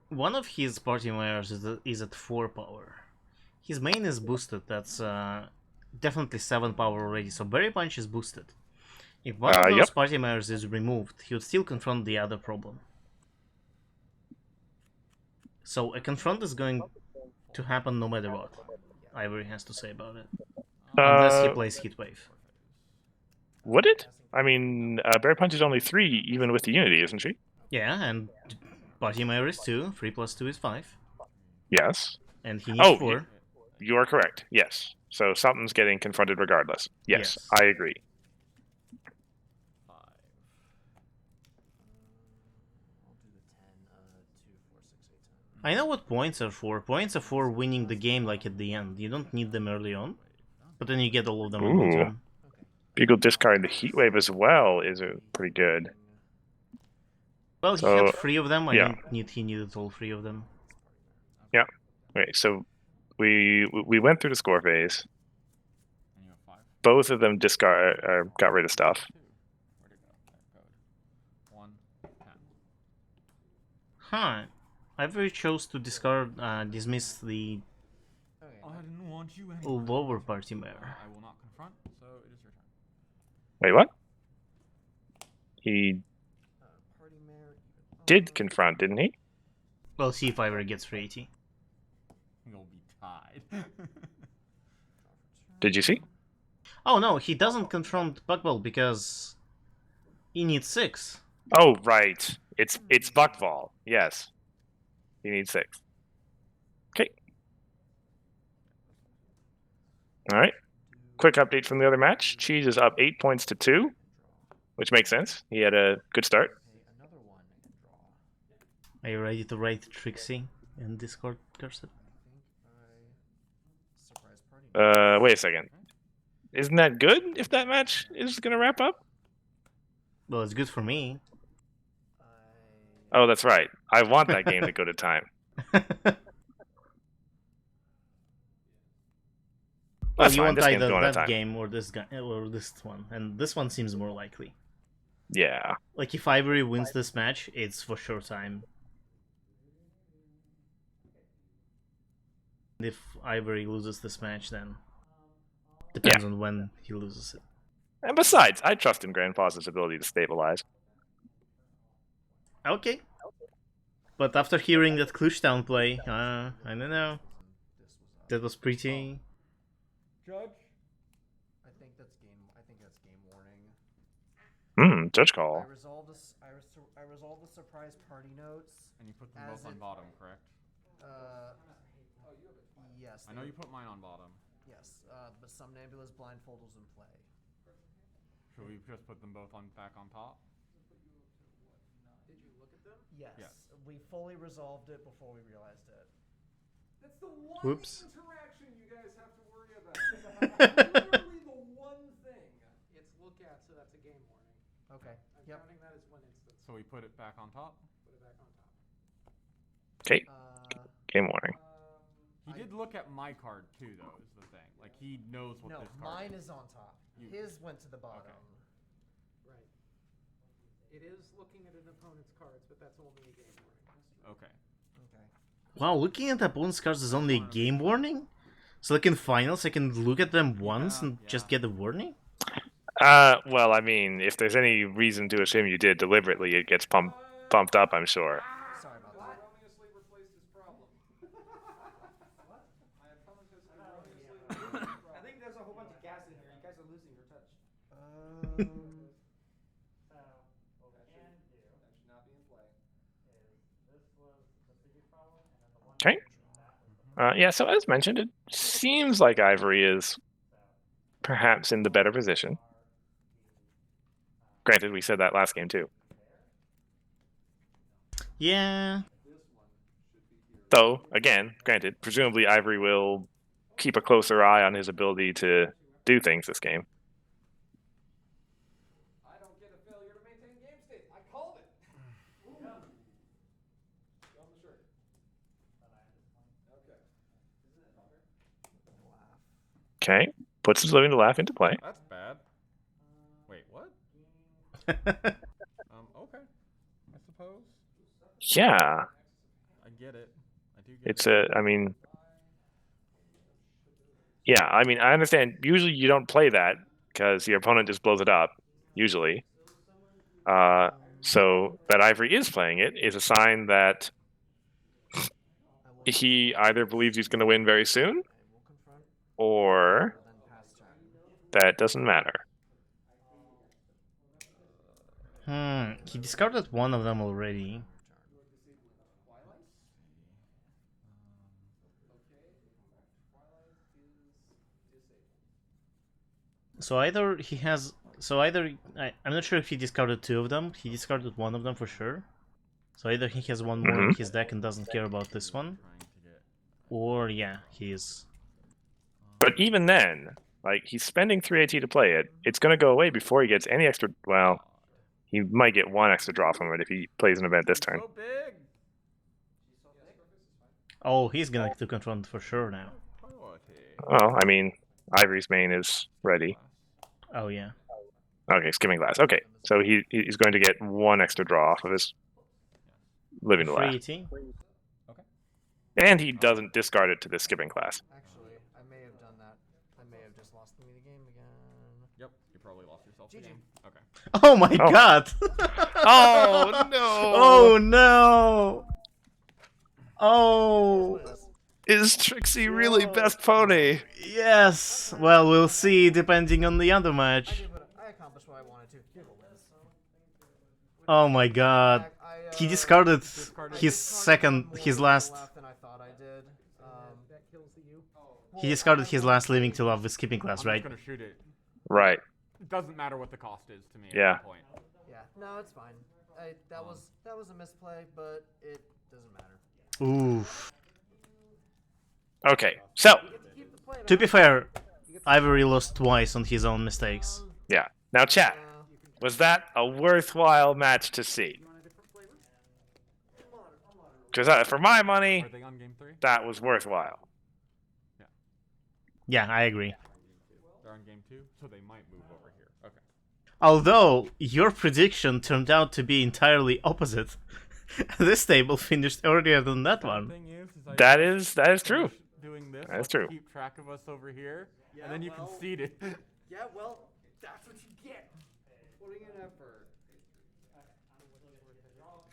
one of his party mares is at 4 power. His main is boosted, that's definitely 7 power already, so Berry Punch is boosted. If one of those Yep. party mares is removed, he would still confront the other problem. So a confront is going to happen no matter what, Ivory has to say about it. Unless he plays Heatwave. Would it? I mean, Berry Punch is only 3, even with the Unity, isn't she? Yeah, and party mare is 2, 3 plus 2 is 5. Yes. And he needs Oh, 4. You are correct. Yes. So something's getting confronted regardless. Yes, Yes. I agree. 5. I'll do the 10. 2, 4, 6, 8, 10. I know what points are for. Points are for winning the game like at the end. You don't need them early on, but then you get all of them on one Ooh. turn. Okay. Bugle discard the Heatwave as well is pretty good. Well, he So, had 3 of them. I yeah. don't need he needed all 3 of them. Yeah. Okay, so we went through the score phase. And you have 5. Both of them got rid of stuff. 2. Where'd it go? There, code. 1, 10. Huh. Ivory chose to dismiss the Okay. I didn't want you anyway. lower party mare. I will not confront, so it is your turn. Wait, what? He Party mare. did confront, didn't he? Well, see if Ivory gets 380. You'll be tied. Did you see? Oh no, he doesn't confront Bugball because he needs 6. Oh, right. It's Buckball. Yes. He needs 6. Okay. All right. Quick update from the other match. Cheese is up 8 points to 2, which makes sense. He had a good start. Okay, another one I can draw. Are you ready to write Trixie in Discord, Cursed? Surprise party. Wait a second. Isn't that good if that match is going to wrap up? Well, it's good for me. Oh, that's right. I want that game to go to time. Well, That's you fine. want This game's either going to that time. game or this one, and this one seems more likely. Yeah. Like if Ivory wins this match, it's for sure time. If Ivory loses this match, then depends on when he loses it. And besides, I trust in Grandpa's ability to stabilize. Okay. But after hearing that Klushtown play, I don't know. That was pretty. Judge? I think that's game warning. Judge call. I resolved this. I resolved the surprise party notes. And you put them As both on it- bottom, correct? Yes. I know you put mine on bottom. Yes, but Somnambula's blindfold was in play. Should we just put them both back on top? Did you look at them? Yes. Yes. We fully resolved it before we realized it. That's the one Whoops. interaction you guys have to worry about. Literally the one thing. It's look at, so that's a game warning. Okay. I'm Yep. counting that as one instance. So we put it back on top? Put it back on top. Okay. Uh, Game warning. He did look at my card too, though. Is the thing. Like he knows what No, this card mine is. is on top. You- His went to the bottom. Right. It is looking at an opponent's cards, but that's only a game warning. Okay. Okay. Wow, looking at opponent's cards is only a game warning? So like in finals, I can look at them once and just get the warning? Well, I mean, if there's any reason to assume you did deliberately, it gets pumped up, I'm sure. Sorry about that. Erroneously replaced his problem. My opponent has erroneously replaced his problem. I think there's a whole bunch of gas in here. You guys are losing your touch. So, what we can do That should not be in play. is this was the previous problem, and then the one Okay. Yeah, so as mentioned, it seems like Ivory is perhaps in the better position. Granted, we said that last game too. Yeah. Though, again, granted, presumably Ivory will keep a closer eye on his ability to do things this game. I don't get a failure to maintain game state. I called it. Show him the shirt. Okay. Okay, puts his living to laugh into play. That's bad. Wait, what? Okay. I suppose. Yeah, I get it. I do get it's it. I mean, yeah, I mean, I understand. Usually you don't play that because your opponent just blows it up, usually. So that Ivory is playing it is a sign that he either believes he's going to win very soon, I will confront. or Then pass turn. that doesn't matter. He discarded one of them already. So either he has... So either... I'm not sure if he discarded two of them. He discarded one of them for sure. So either he has one more in his deck and doesn't care about this one. Trying to get. Or, yeah, he is... But even then, like, he's spending 3 AT to play it. It's going to go away before he gets any extra... Well, he might get one extra draw from it if he plays an event this turn. So big. Oh, he's gonna to confront for sure now. Well, I mean, Ivory's main is ready. Oh, yeah. Okay, skimming glass. Okay, so he's going to get one extra draw off of his living to laugh. 3 AT? And he doesn't discard it to the skipping class. Actually, I may have done that. I may have just lost me the game again. Yep, you probably lost yourself the GG. game. Okay. Oh my Oh. god! Oh, no! Oh no! Oh! Is Trixie really best pony? Yes! Well, we'll see depending on the other match. I accomplished what I wanted to. Give a wins. Oh my god. He discarded Discarded. his last... Left than I thought I did. that kills the U. He discarded his last living to love with skipping class, I'm right? just gonna shoot it. Right. It doesn't matter what the cost is to me Yeah. at that point. Yeah, no, it's fine. That was a misplay, but it doesn't matter. Oof. Okay, so, Keep the play, To man. be fair, Ivory lost twice on his own mistakes. yeah. Now, chat. Was that a worthwhile match to see? Because for my money, Are they on game 3? that was worthwhile. Yeah, I agree. They're on game 2, so they might move over here. Okay. Although, your prediction turned out to be entirely opposite. This table finished earlier than that one. Thing is I That just is true. finished Doing this, That is let's true. Keep track of us over here, Yeah, and then you well- conceded. Yeah, well, that's what you get. Putting in effort.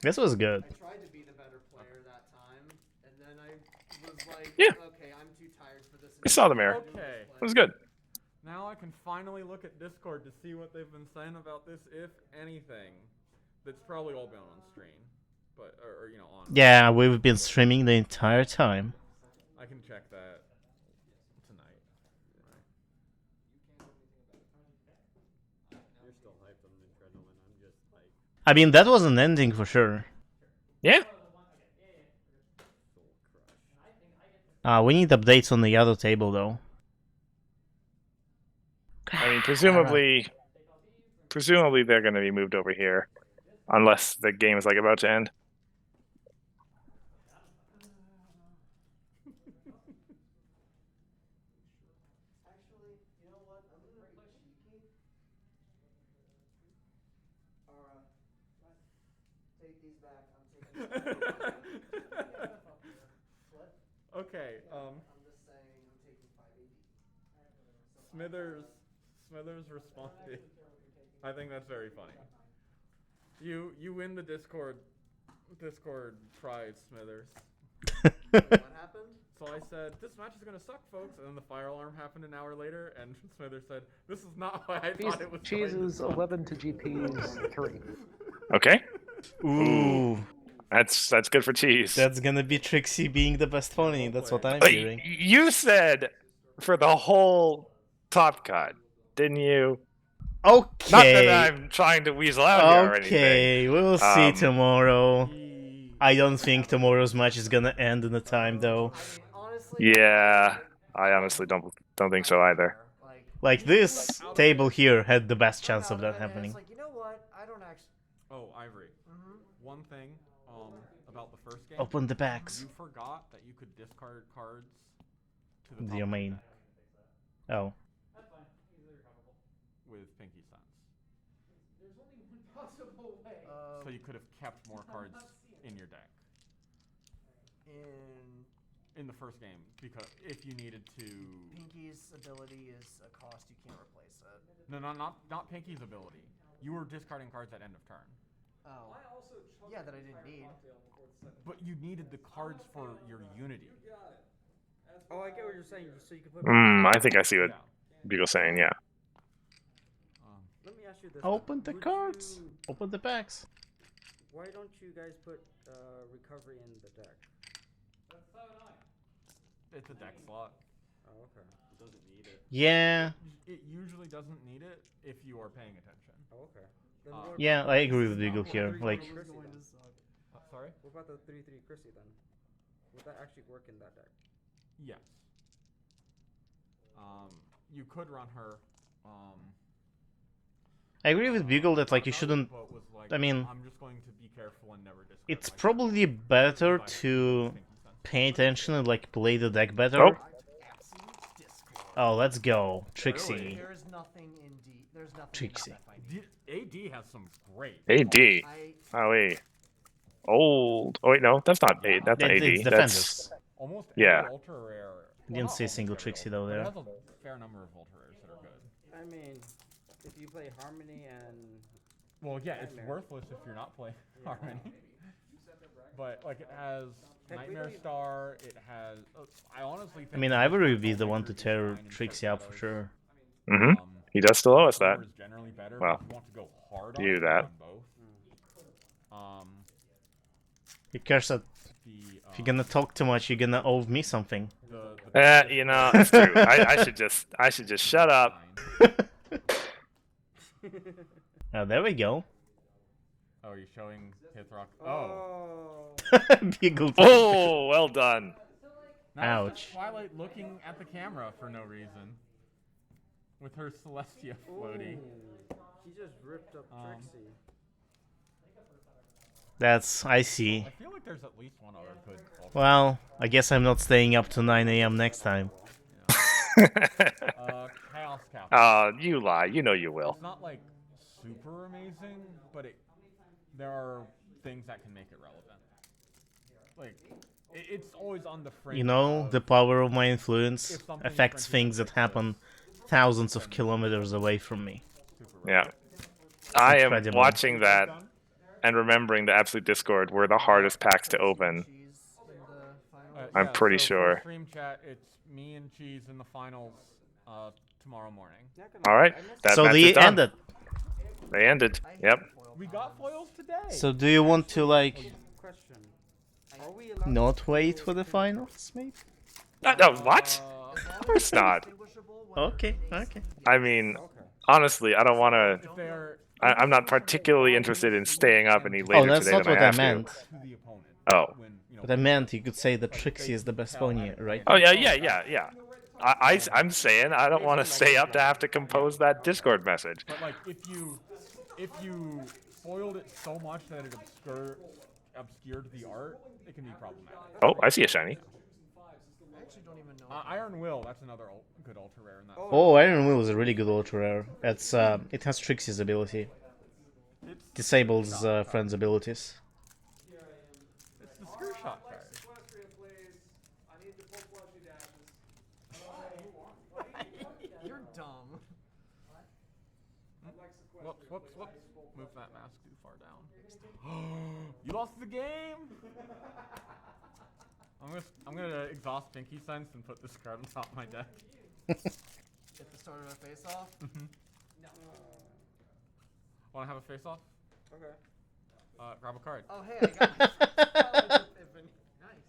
This was good. I tried to be the better player that time, and then I was like, Yeah. okay, I'm too tired for this. We saw the mirror. Okay. It was good. Now I can finally look at Discord to see what they've been saying about this, if anything. That's probably all been on stream, but or you know on. Yeah, we've been streaming the entire time. I can check that tonight. You're still hyped on the adrenaline. I'm just like I mean, that was an ending for sure. Yeah. We need updates on the other table, though. I mean, presumably they're going to be moved over here, unless the game is like about to end. AD's back. I'm taking 5 AD. Flip. Okay. I'm just saying I'm taking 5 AD. Smithers responded. I think that's very funny. You win the Discord prize, Smithers. What happened? So I said, this match is gonna suck, folks, and then the fire alarm happened an hour later, and Smithers said, this is not why I thought it was Cheese going to is suck. 11 to GP's 3. Okay. Ooh, That's good for Cheese. that's gonna be Trixie being the best pony. That's what I'm Uh, hearing. You said for the whole top cut, didn't you? Okay. Not that I'm trying to weasel out here or anything. Okay, we'll see tomorrow. I don't think tomorrow's match is gonna end in a time though. I mean, honestly. Yeah, I honestly don't think so either. Like this table here had the best chance of that happening. It's like, you know what? I don't actually. Oh, Ivory. One thing about the first game. Open the packs. You forgot that you could discard cards to the The top main. Oh. with Pinky Sense. There's only one possible way. So you could have kept more cards in your deck in the first game, because if you needed to. Pinky's ability is a cost, you can't replace it. No, not Pinky's ability. You were discarding cards at end of turn. Oh. Yeah, that I didn't need. But you needed the cards for your Unity. Oh, I get what you're saying. So you can put. I think I see what Beagle's saying. Yeah. Let me ask you this. Open the Would cards. you- Open the packs. Why don't you guys put recovery in the deck? It's a deck slot. Oh, okay. It doesn't need it. Yeah. It usually doesn't need it if you are paying attention. Oh, okay. Then Uh, what Yeah, about I the agree with 3-3 Beagle here. Like, Chrissy then? Sorry? What about the 3-3 Chrissy then? Would that actually work in that deck? Yes. You could run her. I agree with Beagle that like you Another shouldn't. quote was like, I mean, I'm just going to be careful and never discard it's my probably cards better if I to Pinky Sense. pay attention and like play the deck better. Oh. Oh, let's go, Trixie. There is nothing in D. There's nothing. Trixie. In that fight. AD has some great. AD. I Oh wait. Old. Oh wait, no, that's not AD. That's not It's AD. That's defenders. Almost Yeah. every ultra rare. Didn't not see a almost single every Trixie ultra, though but there. It has a fair number of ultra rares that are good. I mean, if you play Harmony and Well, yeah, it's Nightmare. worthless if you're not playing Harmony. But like it has Heck, we Nightmare don't even- Star. It has. I honestly. Think I mean, the Ivory would Discord be the will one make to your tear design and Trixie up for those. sure. Mm-hmm. He does still owe us that. Is generally better, Well, but if you want to go hard on you it, that. run both. He cares that The if you're gonna talk too much, you're gonna owe me something. You know, it's true. I should just shut up. Oh, there we go. Oh, you're showing Hithrock. Oh. Beagle. Oh, well done. Now it's just Ouch. Twilight looking at the camera for no reason. With her Celestia floaty. he just ripped up Trixie. That's I see. I feel like there's at least one other good ultra. Well, I guess I'm not staying up to 9 a.m. next time. Chaos Cap. You lie. You know you will. It's not like super amazing, but there are things that can make it relevant. Like, it's always on the fringe. You know, of- the power of my influence if something affects infringes things that on happen thousands of kilometers away from me. super Yeah. I am Incredible. watching that and remembering the Absolute Discord were the hardest packs to open. Cheese in the final. I'm pretty so sure. For stream chat, it's me and Cheese in the finals tomorrow morning. All right. That So match they is done. ended. They ended. Yep. We got foils today. So do you want to like Question. Are we allowed not wait for the finals, maybe? No, what? Of course not. Okay, okay. I mean, honestly, I don't want to. If they're I'm not particularly interested in staying up any later Oh, that's today not than what I I have meant. to. to the opponent. Oh. When, you know, But I meant you could say that Trixie is the best pony, right? Oh yeah. I'm saying I don't want to stay up to have to compose that Discord message. But like, if you foiled it so much that it obscured the art, it can be problematic. Oh, I see a shiny. I actually don't even know. Iron Will, that's another good ultra rare in that. Oh, Iron Will is a really good ultra rare. It has Trixie's ability. Disables friends' abilities. You're dumb. Whoops. Move that mask too far down. You lost the game! I'm gonna exhaust Pinky Sense and put this card on top of my deck. At the start of a face-off? No. Wanna have a face-off? Okay. Grab a card. Oh, hey, I got my first epiphany. Nice.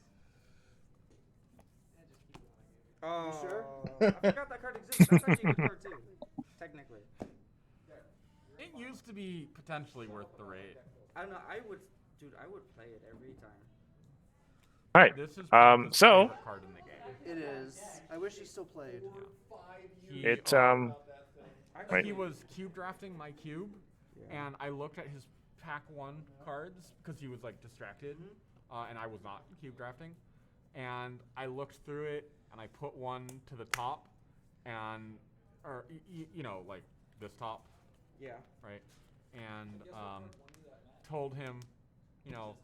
Oh. You sure? I forgot that card exists. That's actually a good card too. Technically. It used to be potentially worth the rate. I don't know. I would play it every time. All right. This is Pinky's So favorite card in the game. It is. I wish he still played. it He was cube drafting my cube, and I looked at his pack 1 cards because he was like distracted, and I was not cube drafting, and I looked through it and I put one to the top, and you know, like this top. Yeah. Right. And told him, you know,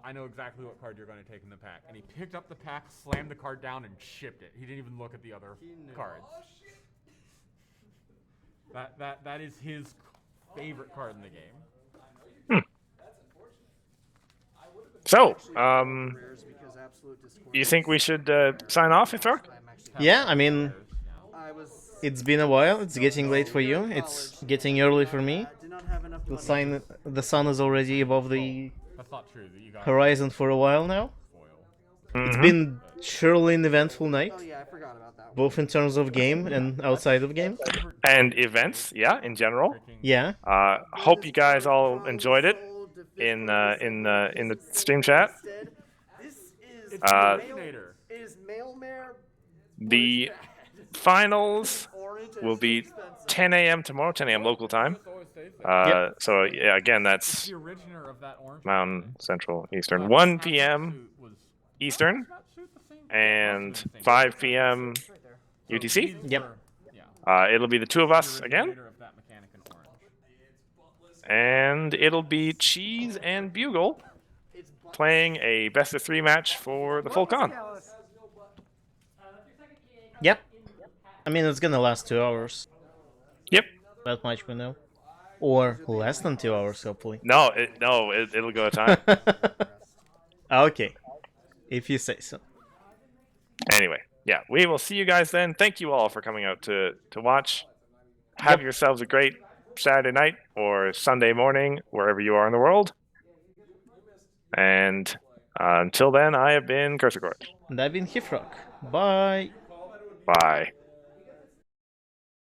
I know exactly what card you're going to take in the pack. And he picked up the pack, slammed the card down, and shipped it. He didn't even look at the other cards. Oh, shit. That is his favorite card in the game. So, you think we should sign off, Iftar? Yeah, I mean, it's been a while. It's getting late for you. It's getting early for me. The sun is already above the That's not true. You got horizon for a while now. It's been surely an eventful night, both in terms of game and outside of game. And events, yeah, in general. Yeah. Hope you guys all enjoyed it in the stream chat. The finals will be 10 a.m. tomorrow, 10 a.m. local time. So yeah, again, that's the originator of that orange. Mountain, Central, Eastern. 1 p.m. Eastern and 5 p.m. UTC. Yep. It'll be the two of us again. And it'll be Cheese and Bugle playing a best of 3 match for the full con. Yep. I mean, it's gonna last 2 hours. Yep. That much we know. Or less than 2 hours, hopefully. No, it'll go a time. Okay. If you say so. Anyway, yeah, we will see you guys then. Thank you all for coming out to watch. Have yourselves a great Saturday night or Sunday morning, wherever you are in the world. And until then, I have been Cursor Court. And I've been Hifrock. Bye. Bye.